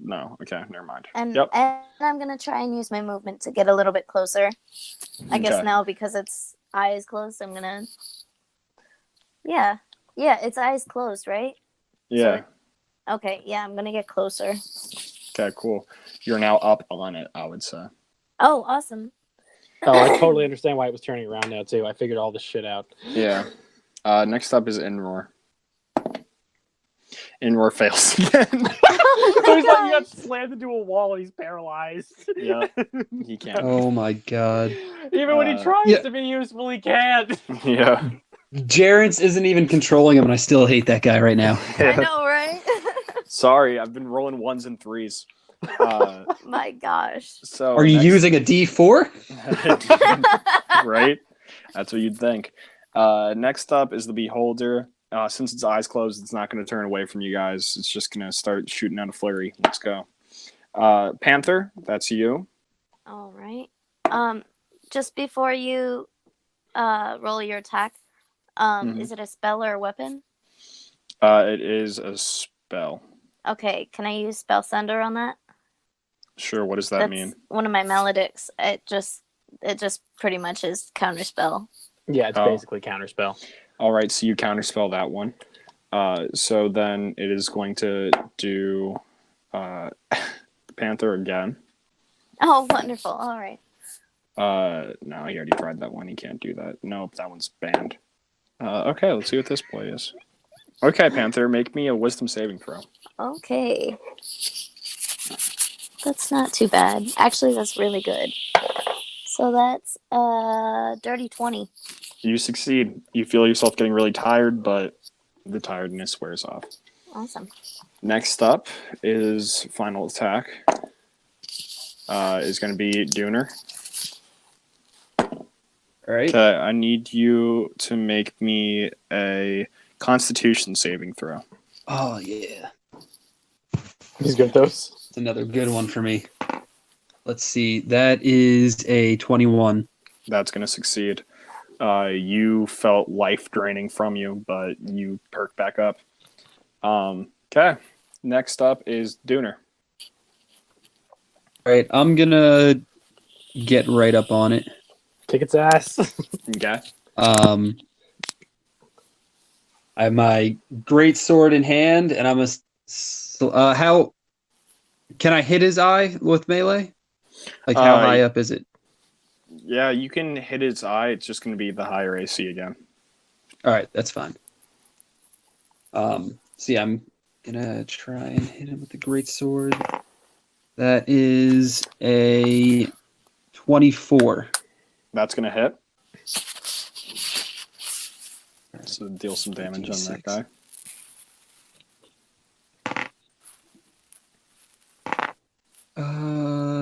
Speaker 1: No. Okay. Never mind.
Speaker 4: And,
Speaker 1: Yep.
Speaker 4: and I'm going to try and use my movement to get a little bit closer. I guess
Speaker 1: Okay.
Speaker 4: now because its eyes closed, I'm going to. Yeah. Yeah, its eyes closed, right?
Speaker 1: Yeah.
Speaker 4: Okay, yeah, I'm going to get closer.
Speaker 1: Okay. Cool. You're now up on it, I would say.
Speaker 4: Oh, awesome.
Speaker 2: Oh, I totally understand why it was turning around now too. I figured all this shit out.
Speaker 1: Yeah. Next up is Inroar. Inroar fails again.
Speaker 2: So he's like, you got slammed into a wall and he's paralyzed.
Speaker 1: Yeah. He can't.
Speaker 3: Oh my god.
Speaker 2: Even when he tries
Speaker 3: Yeah.
Speaker 2: to be useful, he can't.
Speaker 1: Yeah.
Speaker 3: Jarence isn't even controlling him, and I still hate that guy right now.
Speaker 4: I know, right?
Speaker 1: Sorry, I've been rolling 1s and 3s.
Speaker 4: My gosh.
Speaker 1: So
Speaker 3: Are you
Speaker 1: next-
Speaker 3: using a D4?
Speaker 1: Right? That's what you'd think. Next up is the Beholder. since its eyes closed, it's not going to turn away from you guys. It's just going to start shooting out a flurry. Let's go. Panther, that's you.
Speaker 4: All right. Just before you roll your attack, is it a spell or a weapon?
Speaker 1: It is a spell.
Speaker 4: Okay, can I use Spell Sender on that?
Speaker 1: Sure. What does that
Speaker 4: That's
Speaker 1: mean?
Speaker 4: one of my Maledics. It just pretty much is counterspell.
Speaker 2: Yeah, it's basically counterspell.
Speaker 1: All right, so you counterspell that one. So then it is going to do Panther again.
Speaker 4: Oh, wonderful. All right.
Speaker 1: No, he already tried that one. He can't do that. Nope, that one's banned. Okay, let's see what this play is. Okay, Panther, make me a wisdom saving throw.
Speaker 4: Okay. That's not too bad. Actually, that's really good. So that's dirty 20.
Speaker 1: You succeed. You feel yourself getting really tired, but the tiredness wears off.
Speaker 4: Awesome.
Speaker 1: Next up is final attack. Is going to be Dooner.
Speaker 3: All right.
Speaker 1: Okay, I need you to make me a Constitution saving throw.
Speaker 3: Oh yeah.
Speaker 2: He's good at those.
Speaker 3: It's another good one for me. Let's see. That is a 21.
Speaker 1: That's going to succeed. You felt life draining from you, but you perk back up. Okay. Next up is Dooner.
Speaker 3: All right. I'm going to get right up on it.
Speaker 2: Kick its ass.
Speaker 1: Okay.
Speaker 3: I have my great sword in hand, and I'm how can I hit his eye with melee? Like how high up is it?
Speaker 1: Yeah, you can hit its eye. It's just going to be the higher AC again.
Speaker 3: All right, that's fine. See, I'm gonna try and hit him with the great sword. That is a 24.
Speaker 1: That's going to hit. So deal some damage on that guy.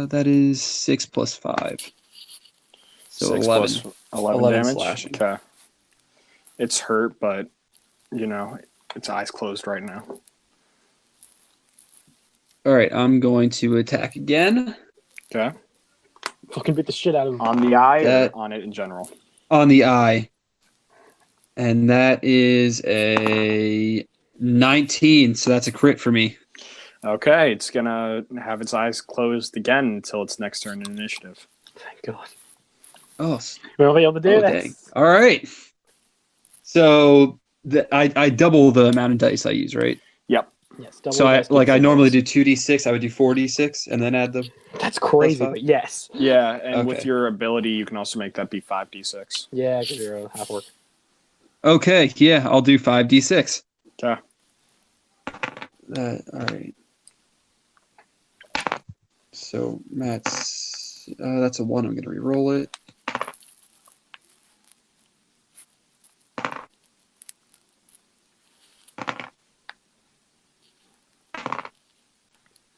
Speaker 3: That is 6 plus 5. So
Speaker 1: 6
Speaker 3: 11.
Speaker 1: plus 11
Speaker 3: 11
Speaker 1: damage.
Speaker 3: slashing.
Speaker 1: Okay. It's hurt, but, its eyes closed right now.
Speaker 3: All right, I'm going to attack again.
Speaker 1: Okay.
Speaker 2: Fucking beat the shit out of him.
Speaker 1: On the eye or on it in general?
Speaker 3: On the eye. And that is a 19, so that's a crit for me.
Speaker 1: Okay, it's going to have its eyes closed again until its next turn in initiative.
Speaker 2: Thank God.
Speaker 3: Oh,
Speaker 2: We'll be able to do
Speaker 3: dang.
Speaker 2: this.
Speaker 3: All right. So I double the amount of dice I use, right?
Speaker 1: Yep.
Speaker 2: Yes.
Speaker 3: So I normally do 2d6. I would do 4d6 and then add the.
Speaker 2: That's crazy,
Speaker 3: +5.
Speaker 2: but yes.
Speaker 1: Yeah, and with
Speaker 3: Okay.
Speaker 1: your ability, you can also make that be 5d6.
Speaker 2: Yeah, because you're half work.
Speaker 3: Okay, yeah, I'll do 5d6.
Speaker 1: Okay.
Speaker 3: All right. So Matt's that's a 1. I'm gonna re-roll it.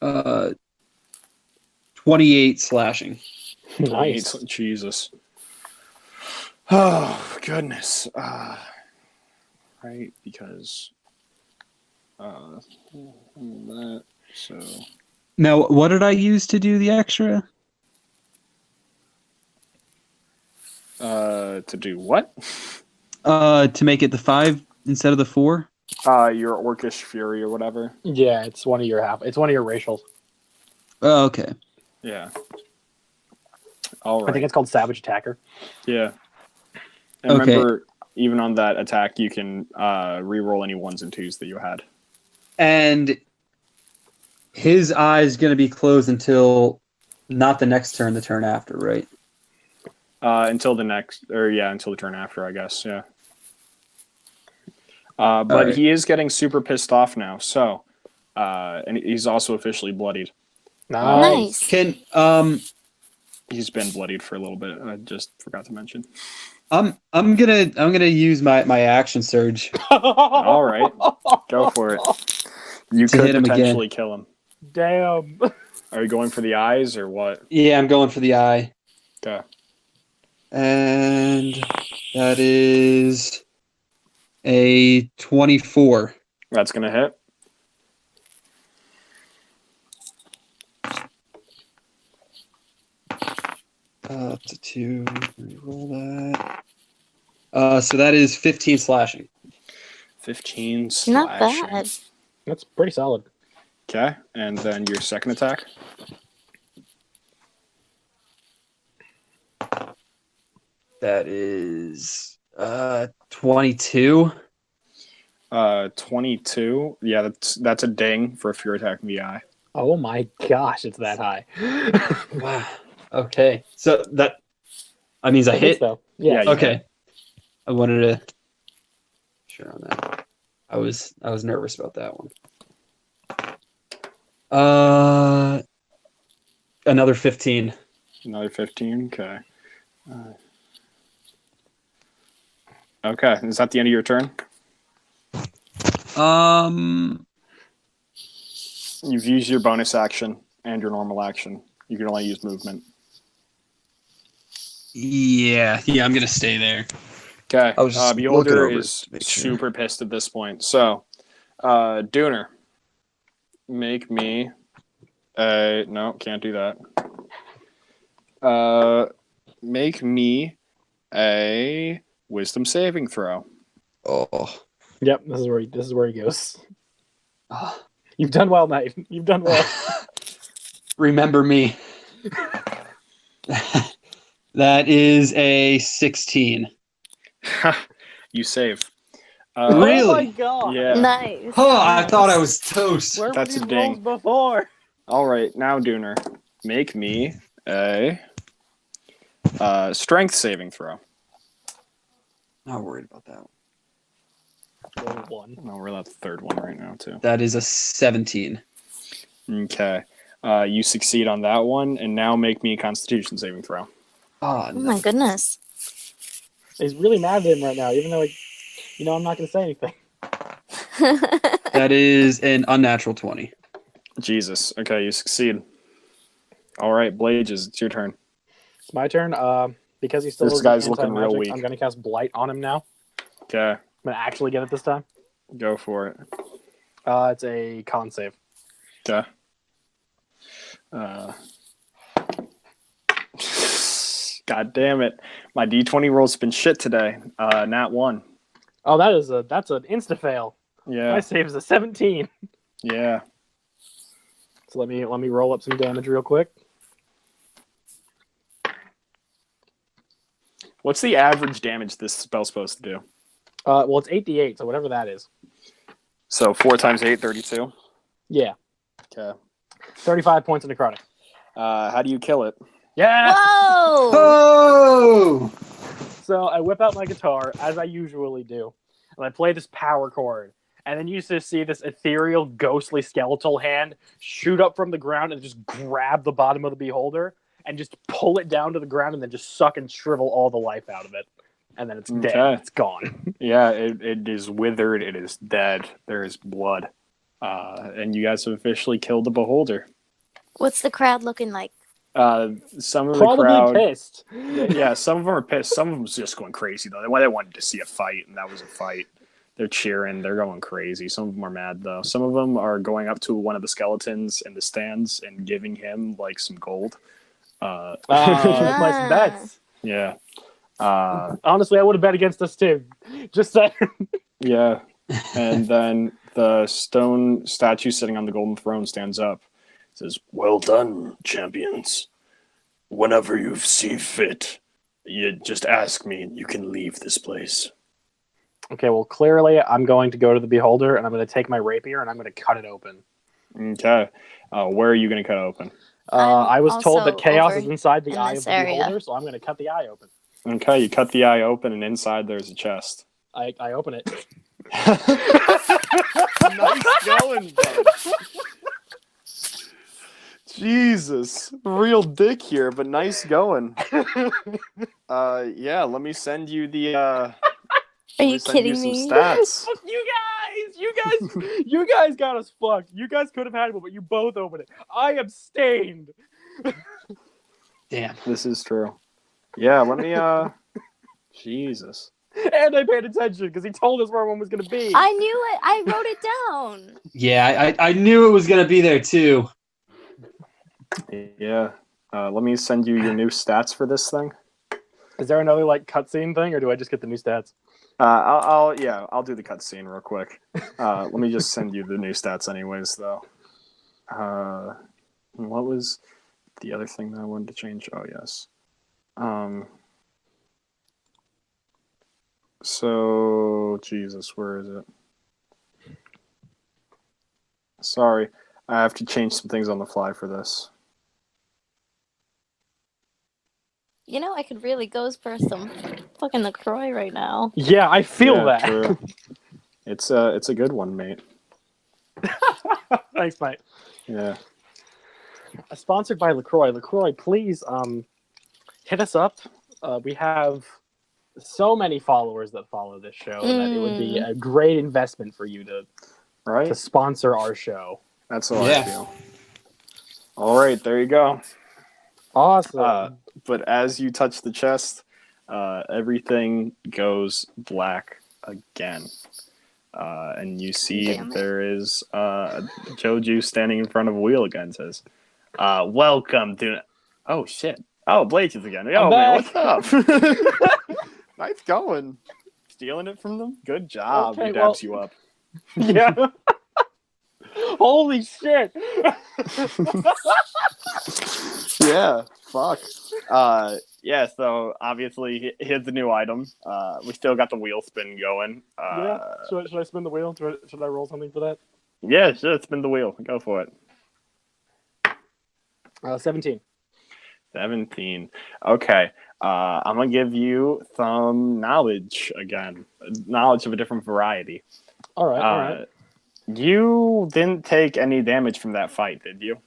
Speaker 3: Uh, 28 slashing.
Speaker 2: Nice.
Speaker 1: Jesus. Oh, goodness. Right, because that, so
Speaker 3: Now, what did I use to do the extra?
Speaker 1: to do what?
Speaker 3: To make it the 5 instead of the 4.
Speaker 1: Your Orcish Fury or whatever.
Speaker 2: Yeah, it's one of your racials.
Speaker 3: Oh, okay.
Speaker 1: Yeah. All right.
Speaker 2: I think it's called Savage Attacker.
Speaker 1: Yeah. And
Speaker 3: Okay.
Speaker 1: remember, even on that attack, you can re-roll any 1s and 2s that you had.
Speaker 3: And his eye is going to be closed until not the next turn, the turn after, right?
Speaker 1: Until the turn after, I guess. Yeah. But
Speaker 3: right.
Speaker 1: he is getting super pissed off now. So, and he's also officially bloodied.
Speaker 4: Nice.
Speaker 3: Can
Speaker 1: He's been bloodied for a little bit. I just forgot to mention.
Speaker 3: I'm gonna use my action surge.
Speaker 1: All right, go for it. You
Speaker 3: To
Speaker 1: could
Speaker 3: hit him
Speaker 1: potentially kill him.
Speaker 2: Damn.
Speaker 1: Are you going for the eyes or what?
Speaker 3: Yeah, I'm going for the eye.
Speaker 1: Okay.
Speaker 3: And that is A 24.
Speaker 1: That's gonna hit.
Speaker 3: It's a 2. Roll that. So that is 15 slashing.
Speaker 1: 15
Speaker 4: Not
Speaker 1: slashing.
Speaker 4: bad.
Speaker 2: That's pretty solid.
Speaker 1: Okay, and then your second attack.
Speaker 3: That is 22.
Speaker 1: 22. Yeah, that's a ding for if you're attacking the eye.
Speaker 2: Oh my gosh, it's that high.
Speaker 3: Wow. Okay. So that means I hit.
Speaker 2: Though. Yeah.
Speaker 1: you
Speaker 3: Okay.
Speaker 1: hit.
Speaker 3: I wanted to sure on that. I was nervous about that one. Another 15.
Speaker 1: Another 15. Okay. Okay. Is that the end of your turn? You've used your bonus action and your normal action. You can only use movement.
Speaker 3: Yeah, I'm gonna stay there.
Speaker 1: Okay.
Speaker 3: I was just
Speaker 1: Beholder
Speaker 3: looking over
Speaker 1: is
Speaker 3: to make sure.
Speaker 1: super pissed at this point. So, Dooner, make me a... No, can't do that. Make me a wisdom saving throw.
Speaker 3: Oh.
Speaker 2: Yep. This is where he goes.
Speaker 3: Ah.
Speaker 2: You've done well, mate. You've done well.
Speaker 3: Remember me. That is a 16.
Speaker 1: You save.
Speaker 3: Really?
Speaker 2: Oh my god.
Speaker 1: Yeah.
Speaker 4: Nice.
Speaker 3: Oh, I
Speaker 4: nice.
Speaker 3: thought I was toast.
Speaker 2: Where
Speaker 1: That's
Speaker 2: were
Speaker 1: a
Speaker 2: these rolls
Speaker 1: ding.
Speaker 2: before?
Speaker 1: All right, now Dooner, make me a strength saving throw.
Speaker 3: Not worried about that one.
Speaker 2: Roll one.
Speaker 1: No, we're at the third one right now too.
Speaker 3: That is a 17.
Speaker 1: Okay, you succeed on that one, and now make me a Constitution saving throw.
Speaker 3: Oh,
Speaker 4: Oh my goodness.
Speaker 2: He's really mad at him right now, even though, I'm not going to say anything.
Speaker 3: That is an unnatural 20.
Speaker 1: Jesus. Okay, you succeed. All right, Blages, it's your turn.
Speaker 2: It's my turn. Because he's still
Speaker 1: This guy's looking real weak.
Speaker 2: I'm going to cast Blight on him now.
Speaker 1: Okay,
Speaker 2: I'm going to actually get it this time.
Speaker 1: go for it.
Speaker 2: It's a con save.
Speaker 1: Okay. God damn it. My D20 roll's been shit today. Nat 1.
Speaker 2: Oh, that's an insta fail.
Speaker 1: Yeah.
Speaker 2: My save is a 17.
Speaker 1: Yeah.
Speaker 2: So let me roll up some damage real quick.
Speaker 1: What's the average damage this spell's supposed to do?
Speaker 2: Well, it's 8d8, so whatever that is.
Speaker 1: So 4 times 8, 32.
Speaker 2: Yeah.
Speaker 1: Okay.
Speaker 2: 35 points of necrotic.
Speaker 1: How do you kill it?
Speaker 2: Yeah.
Speaker 4: Whoa!
Speaker 3: Oh!
Speaker 2: So I whip out my guitar, as I usually do, and I play this power chord. And then you just see this ethereal, ghostly, skeletal hand shoot up from the ground and just grab the bottom of the beholder and just pull it down to the ground and then just suck and shrivel all the life out of it. And then it's dead.
Speaker 1: Okay.
Speaker 2: It's gone.
Speaker 1: Yeah, it is withered. It is dead. There is blood. And you guys have officially killed the beholder.
Speaker 4: What's the crowd looking like?
Speaker 1: Some of the
Speaker 2: Probably
Speaker 1: crowd...
Speaker 2: pissed.
Speaker 1: Yeah, some of them are pissed. Some of them's just going crazy, though. They wanted to see a fight, and that was a fight. They're cheering. They're going crazy. Some of them are mad, though. Some of them are going up to one of the skeletons in the stands and giving him, like, some gold.
Speaker 2: Place bets.
Speaker 1: Yeah.
Speaker 2: Honestly, I would have bet against us, too. Just saying.
Speaker 1: Yeah. And then the stone statue sitting on the golden throne stands up. It says, "Well done, champions. Whenever you see fit, you just ask me and you can leave this place."
Speaker 2: Okay, well, clearly I'm going to go to the beholder and I'm going to take my rapier and I'm going to cut it open.
Speaker 1: Okay. Where are you going to cut open?
Speaker 2: I was told
Speaker 4: also
Speaker 2: that chaos
Speaker 4: over
Speaker 2: is inside the
Speaker 4: in
Speaker 2: eye of
Speaker 4: this
Speaker 2: the
Speaker 4: area.
Speaker 2: beholder, so I'm going to cut the eye open.
Speaker 1: Okay, you cut the eye open and inside there's a chest.
Speaker 2: I open it.
Speaker 1: Nice going, bud. Jesus. Real dick here, but nice going. Yeah, let me send you the
Speaker 4: Are you kidding
Speaker 1: some
Speaker 4: me?
Speaker 1: stats.
Speaker 2: You guys got us fucked. You guys could have had one, but you both opened it. I abstained.
Speaker 3: Damn.
Speaker 1: This is true. Yeah, let me Jesus.
Speaker 2: And I paid attention because he told us where one was going to be.
Speaker 4: I knew it. I wrote it down.
Speaker 3: Yeah, I knew it was gonna be there too.
Speaker 1: Yeah. Let me send you your new stats for this thing.
Speaker 2: Is there another like cutscene thing, or do I just get the new stats?
Speaker 1: I'll do the cutscene real quick. Let me just send you the new stats, anyways, though. What was the other thing that I wanted to change? Oh yes. So Jesus, where is it? Sorry, I have to change some things on the fly for this.
Speaker 4: You know, I could really go for some fucking LaCroix right now.
Speaker 2: Yeah, I feel
Speaker 1: Yeah,
Speaker 2: that.
Speaker 1: true. It's a good one, mate.
Speaker 2: Thanks, mate.
Speaker 1: Yeah.
Speaker 2: Sponsored by LaCroix. LaCroix, please hit us up. We have so many followers that follow this show that it would be a great investment for you to sponsor our show.
Speaker 1: That's how I feel. All right, there you go.
Speaker 2: Awesome.
Speaker 1: But as you touch the chest, everything goes black again. And you see there is Joju standing in front of a wheel again. Says, "Welcome to." Oh shit! Oh, Blazes again. Oh man, what's up? Nice going. Stealing it from them. Good job.
Speaker 2: Okay,
Speaker 1: he dabs you up.
Speaker 2: Yeah. Holy shit.
Speaker 1: Yeah. Fuck. Yeah. So obviously, here's the new item. We still got the wheel spin going.
Speaker 2: Yeah. Should I spin the wheel? Should I roll something for that?
Speaker 1: Yeah, sure. Spin the wheel. Go for it.
Speaker 2: 17.
Speaker 1: 17. Okay. I'm gonna give you some knowledge again. Knowledge of a different variety.
Speaker 2: All right.
Speaker 1: You didn't take any damage from that fight, did you?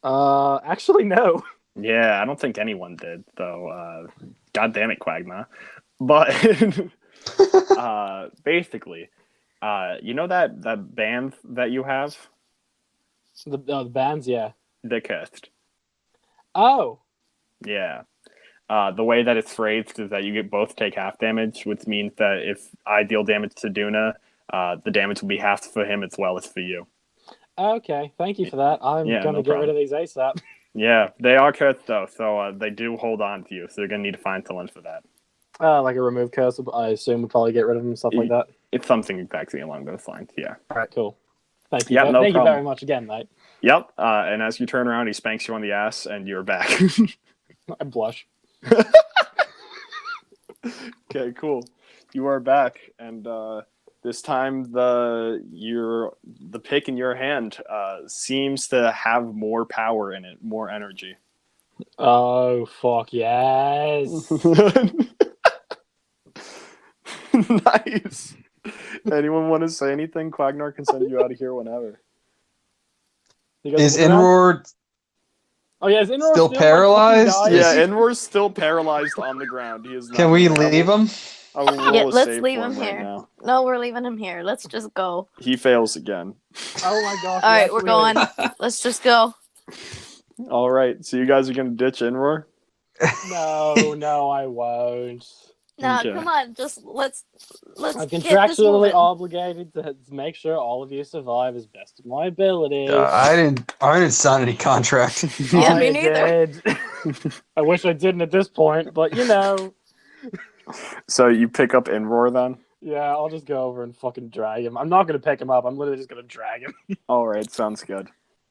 Speaker 2: Actually, no.
Speaker 1: Yeah, I don't think anyone did, though. God damn it, Quagmire. But basically, you know that band that you have?
Speaker 2: The bands, yeah.
Speaker 1: The cursed.
Speaker 2: Oh.
Speaker 1: Yeah. The way that it's phrased is that you both take half damage, which means that if I deal damage to Duna, the damage will be half for him as well as for you.
Speaker 2: Okay, thank you for that. I'm gonna get rid of these ASAP.
Speaker 1: Yeah, they are cursed though, so they do hold on to you. So you're gonna need to find someone for that.
Speaker 2: Like a remove curse, I assume we'll probably get rid of them, stuff like that.
Speaker 1: It's something exactly along those lines. Yeah.
Speaker 2: All right, cool. Thank you.
Speaker 1: Yep, no
Speaker 2: thank you
Speaker 1: problem.
Speaker 2: very much again, mate.
Speaker 1: Yep. And as you turn around, he spanks you on the ass, and you're back.
Speaker 2: I blush.
Speaker 1: Okay, cool. You are back, and this time the pick in your hand seems to have more power in it, more energy.
Speaker 2: Oh fuck yes!
Speaker 1: Nice. Anyone want to say anything? Quagnar can send you out of here whenever.
Speaker 3: Is Inroar?
Speaker 2: Oh yeah, is Inroar
Speaker 3: still paralyzed?
Speaker 2: Like,
Speaker 1: yeah, Inroar's still paralyzed on the ground. He is.
Speaker 3: Can we leave him?
Speaker 4: Let's leave him here. Right, no, we're leaving him here. Let's just go.
Speaker 1: He fails again.
Speaker 2: Oh my gosh!
Speaker 4: All right, we're going. Let's just go.
Speaker 1: All right, so you guys are gonna ditch Inroar?
Speaker 2: No, I won't.
Speaker 4: No, come on, just let's.
Speaker 2: I'm contractually obligated to make sure all of you survive as best of my ability.
Speaker 3: I didn't sign any contract.
Speaker 4: Yeah, me neither.
Speaker 2: I wish I didn't at this point, but you know.
Speaker 1: So you pick up Inroar then?
Speaker 2: Yeah, I'll just go over and fucking drag him. I'm not gonna pick him up. I'm literally just gonna drag him.
Speaker 1: All right, sounds good.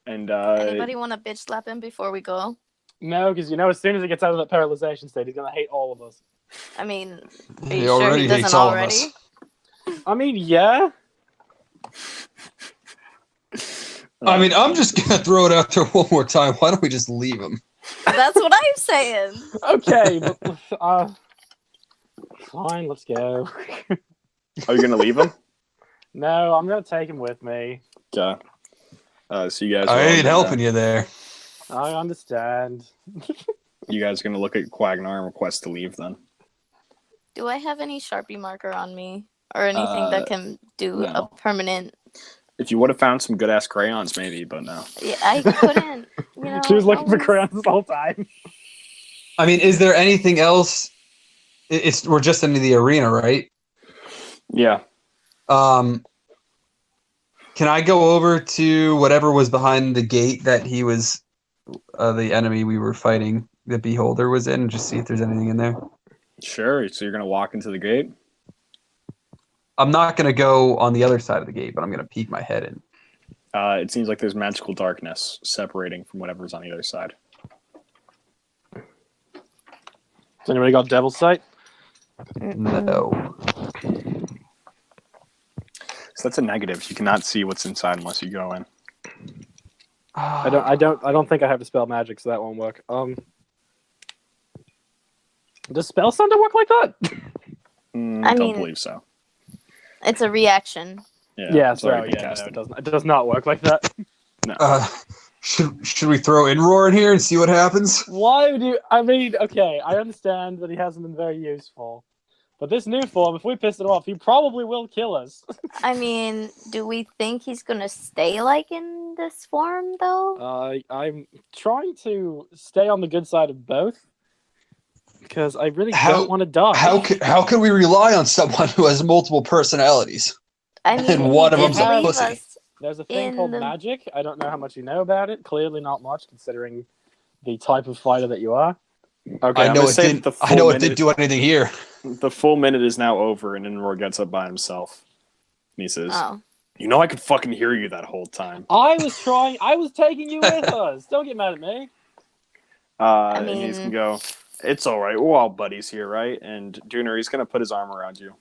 Speaker 1: And
Speaker 4: anybody want to bitch slap him before we go?
Speaker 2: No, because as soon as he gets out of that paralyzation state, he's gonna hate all of us.
Speaker 4: I mean, are
Speaker 3: He
Speaker 4: you sure he
Speaker 3: hates
Speaker 4: doesn't
Speaker 3: all of
Speaker 4: already?
Speaker 3: us.
Speaker 2: I mean, yeah.
Speaker 3: I mean, I'm just gonna throw it out there one more time. Why don't we just leave him?
Speaker 4: That's what I'm saying.
Speaker 2: Okay, but fine, let's go.
Speaker 1: Are you gonna leave him?
Speaker 2: No, I'm gonna take him with me.
Speaker 1: Yeah. So you guys.
Speaker 3: I ain't helping you there.
Speaker 2: I understand.
Speaker 1: You guys are gonna look at Quagnar and request to leave then.
Speaker 4: Do I have any Sharpie marker on me or anything that can do a permanent?
Speaker 1: If you would have found some good ass crayons, maybe, but no.
Speaker 4: Yeah, I couldn't. You know,
Speaker 2: she was looking for crayons the whole time.
Speaker 3: I mean, is there anything else we're just into the arena, right?
Speaker 1: Yeah.
Speaker 3: Can I go over to whatever was behind the gate that he was, the enemy we were fighting, the Beholder was in, and just see if there's anything in there?
Speaker 1: Sure. So you're gonna walk into the gate.
Speaker 3: I'm not going to go on the other side of the gate, but I'm going to peek my head in.
Speaker 1: It seems like there's magical darkness separating from whatever's on the other side.
Speaker 2: Has anybody got Devil's Sight?
Speaker 3: No.
Speaker 1: So that's a negative. You cannot see what's inside unless you go in.
Speaker 2: I don't think I have to spell magic, so that won't work. Does Spell Thunder work like that?
Speaker 4: I
Speaker 1: Don't
Speaker 4: mean-
Speaker 1: believe so.
Speaker 4: It's a reaction.
Speaker 2: Yeah,
Speaker 1: it's
Speaker 2: so
Speaker 1: already been
Speaker 2: no,
Speaker 1: casted.
Speaker 2: it doesn't. It does not work like that.
Speaker 3: Should we throw In-Roar in here and see what happens?
Speaker 2: Why would you? I mean, okay, I understand that he hasn't been very useful, but this new form, if we piss it off, he probably will kill us.
Speaker 4: I mean, do we think he's gonna stay like in this form though?
Speaker 2: I'm trying to stay on the good side of both because I really
Speaker 3: How-
Speaker 2: don't want to die.
Speaker 3: How can we rely on someone who has multiple personalities?
Speaker 4: I mean,
Speaker 3: And one
Speaker 4: he
Speaker 3: of
Speaker 4: did
Speaker 3: them's a
Speaker 4: leave
Speaker 3: pussy.
Speaker 4: us.
Speaker 2: There's a thing
Speaker 4: in
Speaker 2: called
Speaker 4: the-
Speaker 2: magic. I don't know how much you know about it. Clearly, not much, considering the type of fighter that you are.
Speaker 1: Okay,
Speaker 3: I
Speaker 1: I'm
Speaker 3: know
Speaker 1: gonna
Speaker 3: it
Speaker 1: say
Speaker 3: didn't.
Speaker 1: that the
Speaker 3: I know
Speaker 1: full
Speaker 3: it didn't
Speaker 1: minute,
Speaker 3: do anything here.
Speaker 1: the full minute is now over, and Inroar gets up by himself. And he says,
Speaker 4: Oh,
Speaker 1: "You know, I could fucking hear you that whole time."
Speaker 2: I was taking you with us. Don't get mad at me.
Speaker 1: And he's gonna
Speaker 4: mean-
Speaker 1: go, "It's all right. We're all buddies here, right?" And Dooner, he's gonna put his arm around you.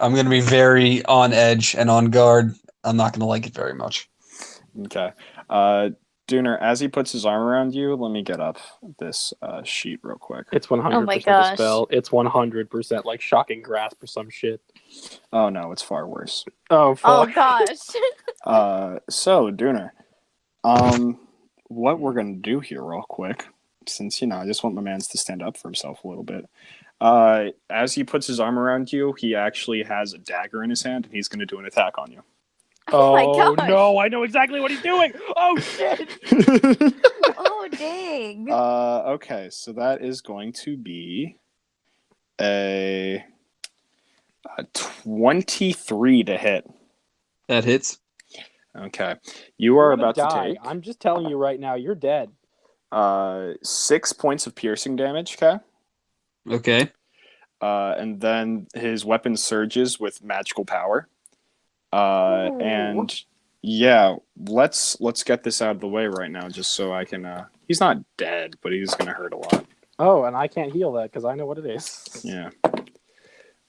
Speaker 3: I'm going to be very on edge and on guard. I'm not going to like it very much.
Speaker 1: Okay. Dooner, as he puts his arm around you, let me get up this sheet real quick.
Speaker 2: It's 100%
Speaker 4: Oh my
Speaker 2: a
Speaker 4: gosh.
Speaker 2: spell. It's 100% like shocking grasp or some shit.
Speaker 1: Oh no, it's far worse.
Speaker 2: Oh
Speaker 4: oh
Speaker 2: fuck.
Speaker 4: gosh.
Speaker 1: So Dooner, what we're gonna do here real quick, since I just want my mans to stand up for himself a little bit. As he puts his arm around you, he actually has a dagger in his hand, and he's gonna do an attack on you.
Speaker 4: Oh my
Speaker 2: Oh
Speaker 4: gosh.
Speaker 2: no, I know exactly what he's doing. Oh shit.
Speaker 4: Oh dang.
Speaker 1: Okay, so that is going to be a 23 to hit.
Speaker 3: That hits.
Speaker 1: Okay, you are
Speaker 2: You're gonna
Speaker 1: about to
Speaker 2: die.
Speaker 1: take
Speaker 2: I'm just telling you right now, you're dead.
Speaker 1: 6 points of piercing damage. Okay,
Speaker 3: Okay.
Speaker 1: and then his weapon surges with magical power.
Speaker 4: Ooh.
Speaker 1: And yeah, let's get this out of the way right now, just so I can. He's not dead, but he's gonna hurt a lot.
Speaker 2: Oh, and I can't heal that because I know what it is.
Speaker 1: Yeah.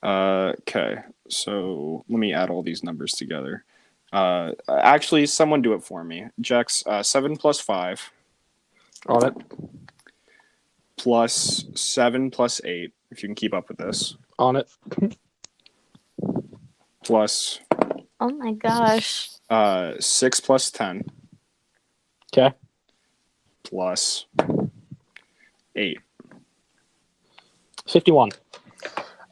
Speaker 1: Okay, so let me add all these numbers together. Actually, someone do it for me. Jex, 7 plus 5
Speaker 2: On it.
Speaker 1: plus 7 plus 8, if you can keep up with this,
Speaker 2: On it.
Speaker 1: plus
Speaker 4: Oh my gosh.
Speaker 1: 6 plus 10
Speaker 2: Okay.
Speaker 1: plus 8.
Speaker 2: 51.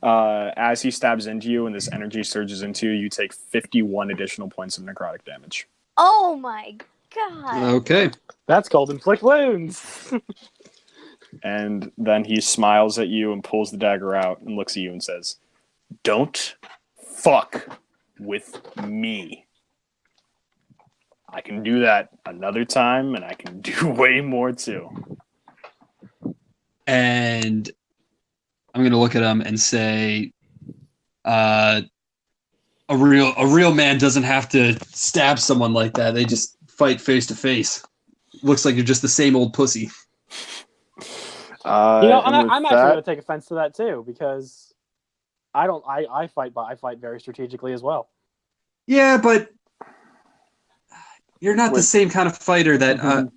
Speaker 1: As he stabs into you and this energy surges into you, you take 51 additional points of necrotic damage.
Speaker 4: Oh my god.
Speaker 3: Okay.
Speaker 2: That's called inflict wounds.
Speaker 1: And then he smiles at you and pulls the dagger out and looks at you and says, "Don't fuck with me. I can do that another time, and I can do way more too."
Speaker 3: And I'm going to look at him and say, a real man doesn't have to stab someone like that. They just fight face to face. Looks like you're just the same old pussy.
Speaker 2: I'm actually going to take offense to that too because I fight very strategically as well.
Speaker 3: Yeah, but you're not the same kind of fighter that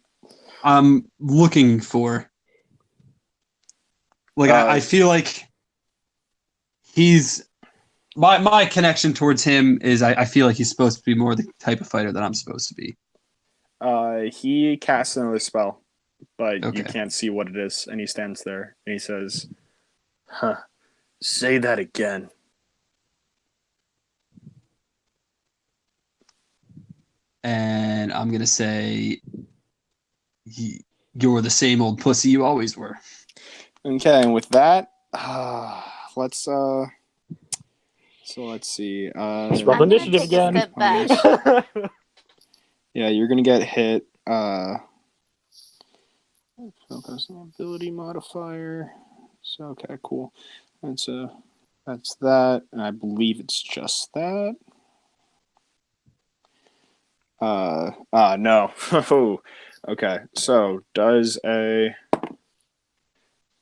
Speaker 3: I'm looking for. Like, I feel like he's... My connection towards him is I feel like he's supposed to be more the type of fighter that I'm supposed to be.
Speaker 1: He casts another spell, but
Speaker 3: Okay.
Speaker 1: you can't see what it is, and he stands there and he says, "Huh, say that again."
Speaker 3: And I'm going to say, you're the same old pussy you always were.
Speaker 1: Okay, and with that, let's see.
Speaker 2: Let's
Speaker 4: I'm
Speaker 2: roll
Speaker 4: gonna
Speaker 2: initiative
Speaker 4: take a
Speaker 2: again.
Speaker 4: step back.
Speaker 1: Yeah, you're gonna get hit. There's an ability modifier. So okay, cool. That's that, and I believe it's just that. No. Ooh. Okay, so does a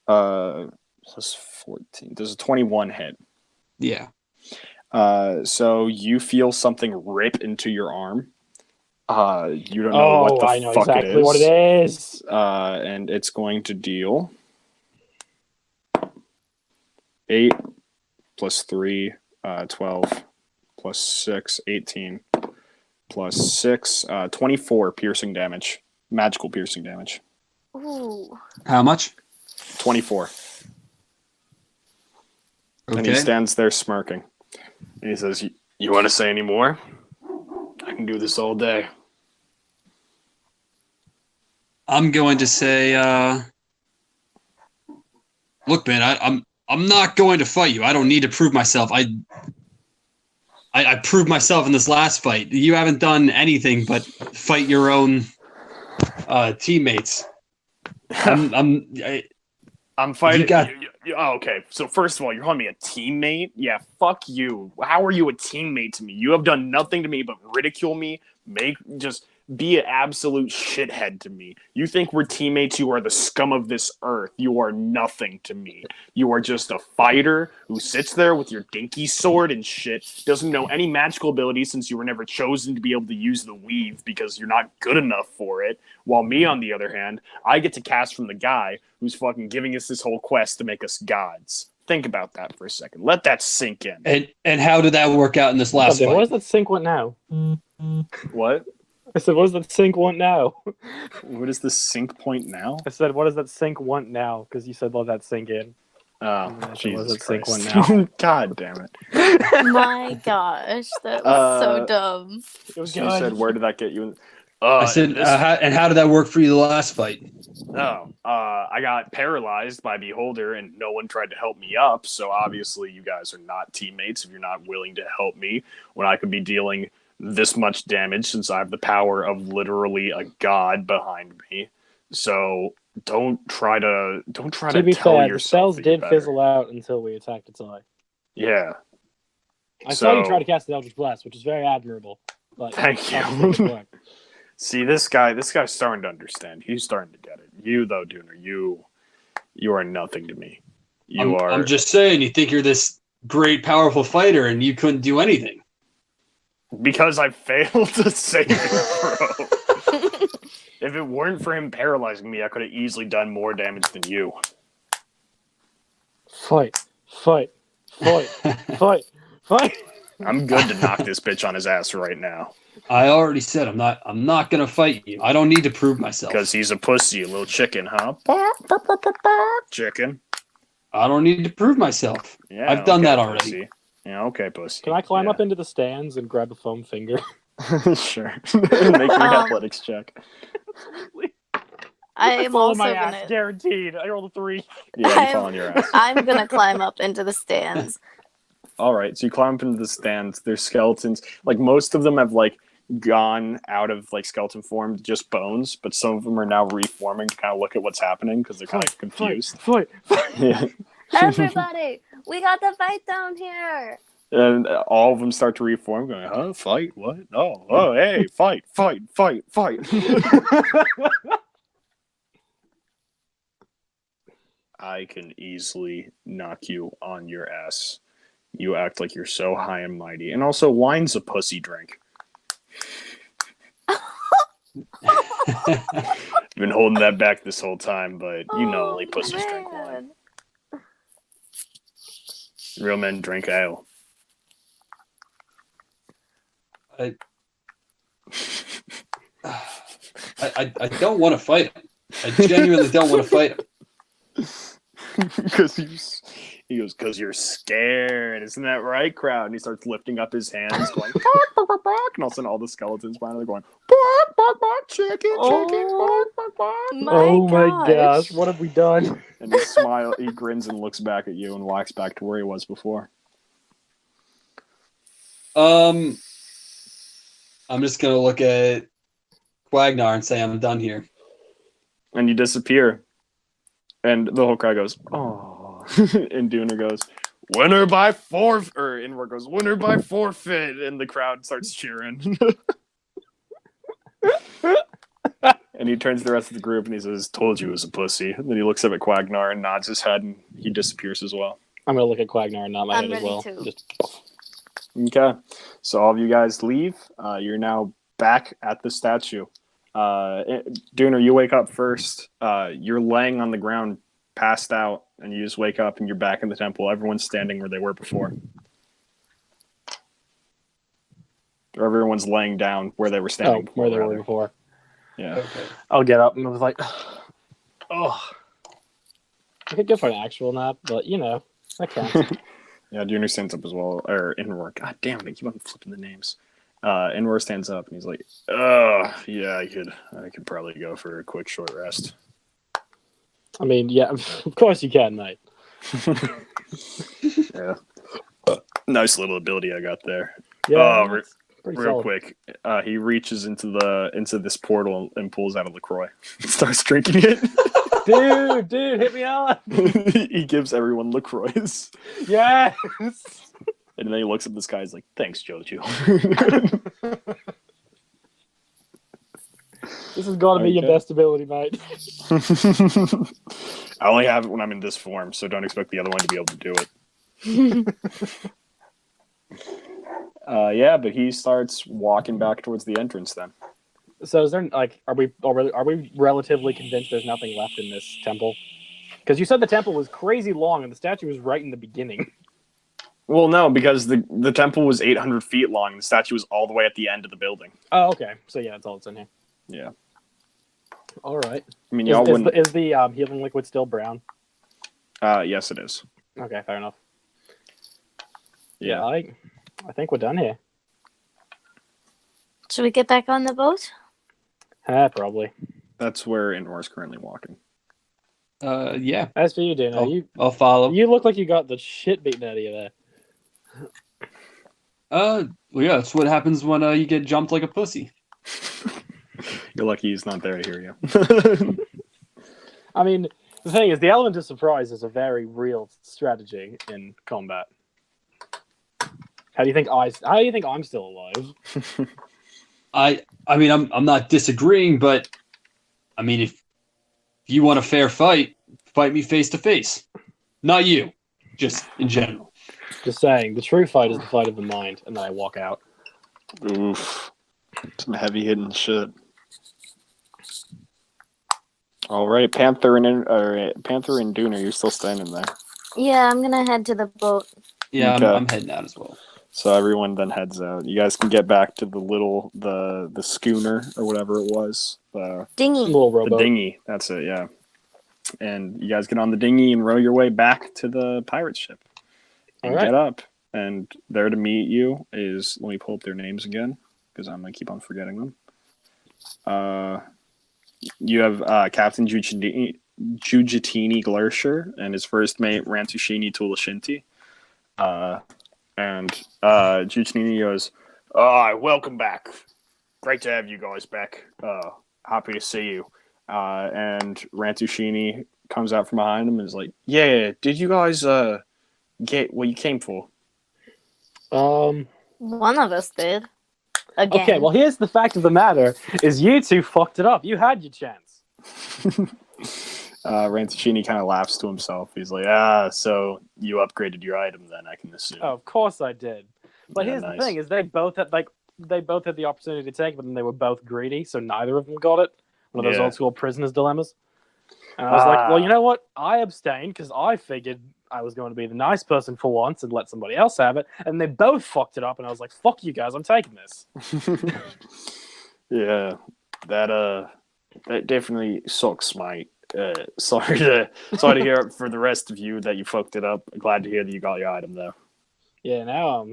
Speaker 1: plus 14. Does a 21 hit?
Speaker 3: Yeah.
Speaker 1: So you feel something rip into your arm. You don't know what the
Speaker 2: I know
Speaker 1: fuck
Speaker 2: exactly
Speaker 1: it is.
Speaker 2: what it is.
Speaker 1: And it's going to deal 8 plus 3, 12 plus 6, 18 plus 6, 24 piercing damage. Magical piercing damage.
Speaker 4: Ooh.
Speaker 3: How much?
Speaker 1: 24.
Speaker 3: Okay.
Speaker 1: And he stands there smirking. And he says, you want to say any more? I can do this all day.
Speaker 3: I'm going to say, look, man, I'm not going to fight you. I don't need to prove myself. I proved myself in this last fight. You haven't done anything but fight your own teammates.
Speaker 1: I'm fighting.
Speaker 3: You got-
Speaker 1: Okay, so first of all, you're calling me a teammate? Yeah, fuck you. How are you a teammate to me? You have done nothing to me but ridicule me, just be an absolute shithead to me. You think we're teammates? You are the scum of this earth. You are nothing to me. You are just a fighter who sits there with your dinky sword and shit, doesn't know any magical abilities since you were never chosen to be able to use the weave because you're not good enough for it. While me, on the other hand, I get to cast from the guy who's fucking giving us this whole quest to make us gods. Think about that for a second. Let that sink in.
Speaker 3: And how did that work out in this last
Speaker 2: What
Speaker 3: fight?
Speaker 2: does that sync want now?
Speaker 1: What?
Speaker 2: I said, what does that sync want now?
Speaker 1: What is the sync point now?
Speaker 2: I said, what does that sync want now? Because you said, let that sink in.
Speaker 1: Oh,
Speaker 2: I said,
Speaker 1: Jesus
Speaker 2: what does that sync
Speaker 1: Christ.
Speaker 2: want now?
Speaker 1: God damn it.
Speaker 4: My gosh, that was so dumb.
Speaker 2: It was
Speaker 1: You
Speaker 2: good.
Speaker 1: said, where did that get you?
Speaker 3: I said, how did that work for you the last fight?
Speaker 1: I got paralyzed by Beholder and no one tried to help me up, so obviously you guys are not teammates if you're not willing to help me when I could be dealing this much damage since I have the power of literally a god behind me. So don't try to
Speaker 2: To be
Speaker 1: tell
Speaker 2: fair, the
Speaker 1: yourself
Speaker 2: spells
Speaker 1: that you're
Speaker 2: did
Speaker 1: better.
Speaker 2: fizzle out until we attacked its eye.
Speaker 1: Yeah.
Speaker 2: I saw you
Speaker 1: So-
Speaker 2: try to cast the Eldritch Blast, which is very admirable. But
Speaker 1: Thank you.
Speaker 2: obviously it didn't work.
Speaker 1: See, this guy's starting to understand. He's starting to get it. You though, Dooner, you are nothing to me.
Speaker 3: I'm just saying, you think you're this great, powerful fighter, and you couldn't do anything.
Speaker 1: Because I failed to save you, bro. If it weren't for him paralyzing me, I could have easily done more damage than you.
Speaker 2: Fight.
Speaker 1: I'm good to knock this bitch on his ass right now.
Speaker 3: I already said I'm not gonna fight you. I don't need to prove myself.
Speaker 1: Because he's a pussy, a little chicken, huh? Chicken.
Speaker 3: I don't need to prove myself.
Speaker 1: Yeah,
Speaker 3: I've done
Speaker 1: okay,
Speaker 3: that already.
Speaker 1: Pussy. Yeah, okay, pussy.
Speaker 2: Can I climb
Speaker 1: Yeah.
Speaker 2: up into the stands and grab a foam finger?
Speaker 1: Sure. Make me an athletics check.
Speaker 4: I am
Speaker 2: fall on
Speaker 4: also
Speaker 2: my
Speaker 4: gonna.
Speaker 2: ass, guaranteed. I rolled a 3.
Speaker 1: Yeah, you
Speaker 4: I'm-
Speaker 1: fall on your ass.
Speaker 4: I'm gonna climb up into the stands.
Speaker 1: All right, so you climb up into the stands. There's skeletons. Like most of them have like gone out of like skeleton form, to just bones. But some of them are now reforming to kind of look at what's happening because they're kind of confused.
Speaker 2: Fight.
Speaker 1: Yeah.
Speaker 4: Everybody, we got the fight down here.
Speaker 1: And all of them start to reform, going, "Huh? Fight? What? Oh, hey, fight! I can easily knock you on your ass. You act like you're so high and mighty. And also, wine's a pussy drink. Been holding that back this whole time, but you know only pussies drink wine.
Speaker 4: Man.
Speaker 1: Real men drink ale.
Speaker 3: I don't want to fight him. I genuinely don't want to fight him.
Speaker 1: Because he goes, because you're scared. Isn't that right, crowd? And he starts lifting up his hands, going, bark, bark, bark, bark. And all of a sudden, all the skeletons behind him are going, bark, bark, chicken,
Speaker 4: Oh,
Speaker 2: Oh my
Speaker 4: gosh.
Speaker 2: gosh, what have we done?
Speaker 1: And he grins and looks back at you and walks back to where he was before.
Speaker 3: I'm just gonna look at Quagnar and say I'm done here.
Speaker 1: And you disappear. And the whole crowd goes, oh. And Dooner goes, winner by forfeit. Or Inward goes, winner by forfeit. And the crowd starts cheering. And he turns to the rest of the group and he says, told you it was a pussy. And then he looks up at Quagnar and nods his head and he disappears as well.
Speaker 2: I'm gonna look at Quagnar and nod my
Speaker 4: I'm
Speaker 2: head as
Speaker 4: ready
Speaker 2: well.
Speaker 4: too.
Speaker 2: Just...
Speaker 1: Okay. So all of you guys leave. You're now back at the statue. Dooner, you wake up first. You're laying on the ground, passed out, and you just wake up and you're back in the temple. Everyone's standing where they were before. Or everyone's laying down where they were standing before.
Speaker 2: Where they were before.
Speaker 1: Yeah.
Speaker 3: Okay.
Speaker 2: I'll get up and I was like, oh. I could go for an actual nap, but you know, I can't.
Speaker 1: Yeah, Dooner stands up as well. Or Inward. God damn it, I keep on flipping the names. Inward stands up and he's like, yeah, I could probably go for a quick short rest.
Speaker 2: I mean, yeah, of course you can, mate.
Speaker 1: Yeah. Nice little ability I got there.
Speaker 2: Yeah,
Speaker 1: Real
Speaker 2: solid.
Speaker 1: quick, he reaches into this portal and pulls out a LaCroix. Starts drinking it.
Speaker 2: Dude, hit me up.
Speaker 1: He gives everyone LaCroix.
Speaker 2: Yes.
Speaker 1: And then he looks at this guy. He's like, "Thanks, Jojo."
Speaker 2: This has got to be your
Speaker 1: Okay.
Speaker 2: best ability, mate.
Speaker 1: I only have it when I'm in this form, so don't expect the other one to be able to do it. Yeah, but he starts walking back towards the entrance then.
Speaker 2: So is there like, are we relatively convinced there's nothing left in this temple? Because you said the temple was crazy long and the statue was right in the beginning.
Speaker 1: Well, no, because the temple was 800 feet long and the statue was all the way at the end of the building.
Speaker 2: Oh, okay. So yeah, that's all that's in here.
Speaker 1: Yeah.
Speaker 2: All right.
Speaker 1: I mean, y'all wouldn't...
Speaker 2: Is the healing liquid still brown?
Speaker 1: Yes, it is.
Speaker 2: Okay, fair enough.
Speaker 1: Yeah.
Speaker 2: I think we're done here.
Speaker 4: Should we get back on the boat?
Speaker 2: Probably.
Speaker 1: That's where Inwar's currently walking.
Speaker 3: Yeah.
Speaker 2: As for you, Dana,
Speaker 3: I'll follow.
Speaker 2: you look like you got the shit beaten out of you there.
Speaker 3: Well, yeah, that's what happens when you get jumped like a pussy.
Speaker 1: You're lucky he's not there to hear you.
Speaker 2: I mean, the thing is, the element of surprise is a very real strategy in combat. How do you think I'm still alive?
Speaker 3: I mean, I'm not disagreeing, but I mean, if you want a fair fight, fight me face to face. Not you, just in general.
Speaker 2: Just saying, the true fight is the fight of the mind, and then I walk out.
Speaker 1: Oof. Some heavy hitting shit. All right, Panther and Dooner, you're still standing there.
Speaker 4: Yeah, I'm gonna head to the boat.
Speaker 3: Yeah,
Speaker 1: Okay.
Speaker 3: I'm heading out as well.
Speaker 1: So everyone then heads out. You guys can get back to the schooner or whatever it was.
Speaker 4: Dinghy.
Speaker 2: Little
Speaker 1: The
Speaker 2: rowboat.
Speaker 1: dinghy. That's it, yeah. And you guys get on the dinghy and row your way back to the pirate ship. And
Speaker 2: All right.
Speaker 1: get up. And there to meet you is, let me pull up their names again, because I'm going to keep on forgetting them. You have Captain Giugitini Glersher and his first mate, Rantushini Tulashinti. And Giugitini goes, welcome back. Great to have you guys back. Happy to see you. And Rantushini comes out from behind him and is like, yeah, did you guys get what you came for?
Speaker 4: One of us did. Again.
Speaker 2: Okay, well, here's the fact of the matter: is you two fucked it up. You had your chance.
Speaker 1: Rantushini kind of laughs to himself. He's like, so you upgraded your item then, I can assume.
Speaker 2: Oh, of course I did. But
Speaker 1: Yeah,
Speaker 2: here's
Speaker 1: nice.
Speaker 2: the thing: is they both had the opportunity to take it, but then they were both greedy, so neither of them got it. One of those
Speaker 1: Yeah.
Speaker 2: old school prisoners dilemmas. And I was like, well, you know what? I abstained because I figured I was going to be the nice person for once and let somebody else have it. And they both fucked it up, and I was like, fuck you guys, I'm taking this.
Speaker 1: Yeah, that definitely sucks, mate. Sorry to hear it for the rest of you that you fucked it up. Glad to hear that you got your item though.
Speaker 2: Yeah, now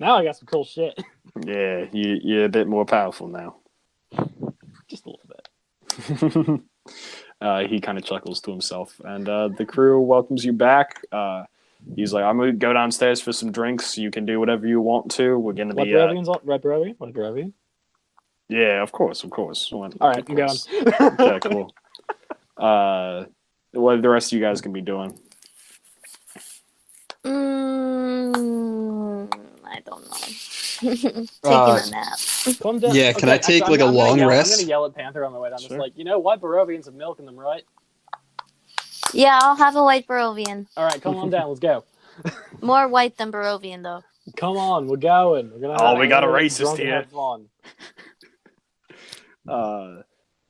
Speaker 2: I got some cool shit.
Speaker 1: Yeah, you're a bit more powerful now. He kind of chuckles to himself, and the crew welcomes you back. He's like, I'm gonna go downstairs for some drinks. You can do whatever you want to. We're gonna
Speaker 2: What
Speaker 1: be
Speaker 2: Barovian's on? Red Barovian? What Barovian?
Speaker 1: yeah, of course.
Speaker 2: All right, I'm going.
Speaker 1: Okay, cool. What the rest of you guys can be doing?
Speaker 4: I don't know. Taking a nap.
Speaker 2: Calm down.
Speaker 3: Yeah, can I take,
Speaker 2: actually,
Speaker 3: like, a long
Speaker 2: I'm
Speaker 3: rest?
Speaker 2: gonna yell at Panther on my way down.
Speaker 1: Sure.
Speaker 2: Just like, you know, white Barovians have milk in them, right?
Speaker 4: Yeah, I'll have a white Barovian.
Speaker 2: All right, come on down. Let's go.
Speaker 4: More white than Barovian, though.
Speaker 2: Come on, we're going. We're gonna.
Speaker 1: Oh, we got a
Speaker 2: we're gonna get
Speaker 1: racist
Speaker 2: drunk and
Speaker 1: here.
Speaker 2: have fun.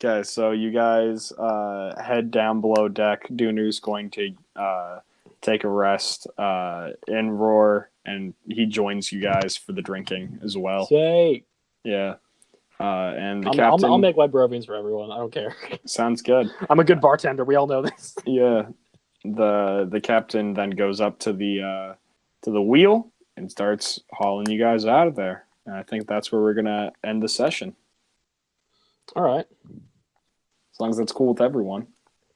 Speaker 1: Okay, so you guys head down below deck. Dooner's going to take a rest in Roar, and he joins you guys for the drinking as well.
Speaker 2: Say,
Speaker 1: Yeah. And the
Speaker 2: I'll
Speaker 1: captain...
Speaker 2: make white Barovians for everyone. I don't care.
Speaker 1: Sounds good.
Speaker 2: I'm a good bartender. We all know this.
Speaker 1: Yeah. The captain then goes up to the wheel and starts hauling you guys out of there. And I think that's where we're gonna end the session.
Speaker 2: All right.
Speaker 1: As long as that's cool with everyone.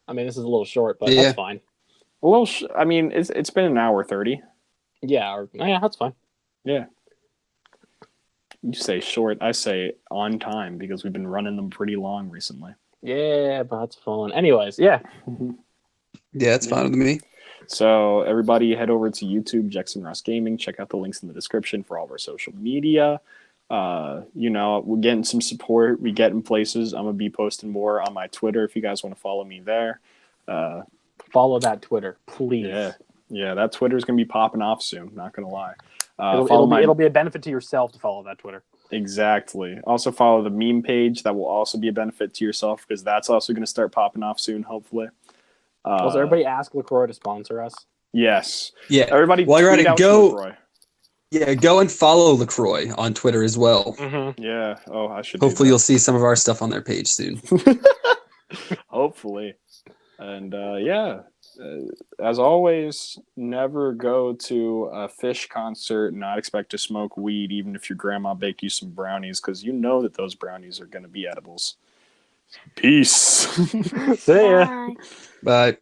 Speaker 2: I mean, this is a little short, but
Speaker 3: Yeah.
Speaker 2: that's fine.
Speaker 1: A little. I mean, it's been an hour 30.
Speaker 2: Yeah, yeah, that's fine.
Speaker 1: Yeah. You say short, I say on time because we've been running them pretty long recently.
Speaker 2: Yeah, but that's fun. Anyways, yeah.
Speaker 3: Yeah, it's fine with me.
Speaker 1: So everybody head over to YouTube, Jex&Ross Gaming. Check out the links in the description for all of our social media. We're getting some support. We get in places. I'm going to be posting more on my Twitter if you guys want to follow me there.
Speaker 2: Follow that Twitter, please.
Speaker 1: Yeah, that Twitter's going to be popping off soon. Not going to lie.
Speaker 2: It'll be a benefit to yourself to follow that Twitter.
Speaker 1: Exactly. Also follow the meme page. That will also be a benefit to yourself because that's also going to start popping off soon, hopefully.
Speaker 2: Also, everybody ask LaCroix to sponsor us.
Speaker 1: Yes.
Speaker 3: Yeah.
Speaker 1: Everybody
Speaker 3: While you're at
Speaker 1: tweet
Speaker 3: it,
Speaker 1: out to
Speaker 3: go.
Speaker 1: LaCroix.
Speaker 3: Yeah, go and follow LaCroix on Twitter as well.
Speaker 2: Mm-hmm.
Speaker 1: Yeah. Oh, I should. do
Speaker 3: Hopefully,
Speaker 1: that.
Speaker 3: you'll see some of our stuff on their page soon.
Speaker 1: Hopefully. And as always, never go to a Fish concert and not expect to smoke weed, even if your grandma baked you some brownies, because you know that those brownies are going to be edibles. Peace.
Speaker 2: See ya.
Speaker 4: Bye.
Speaker 3: Bye.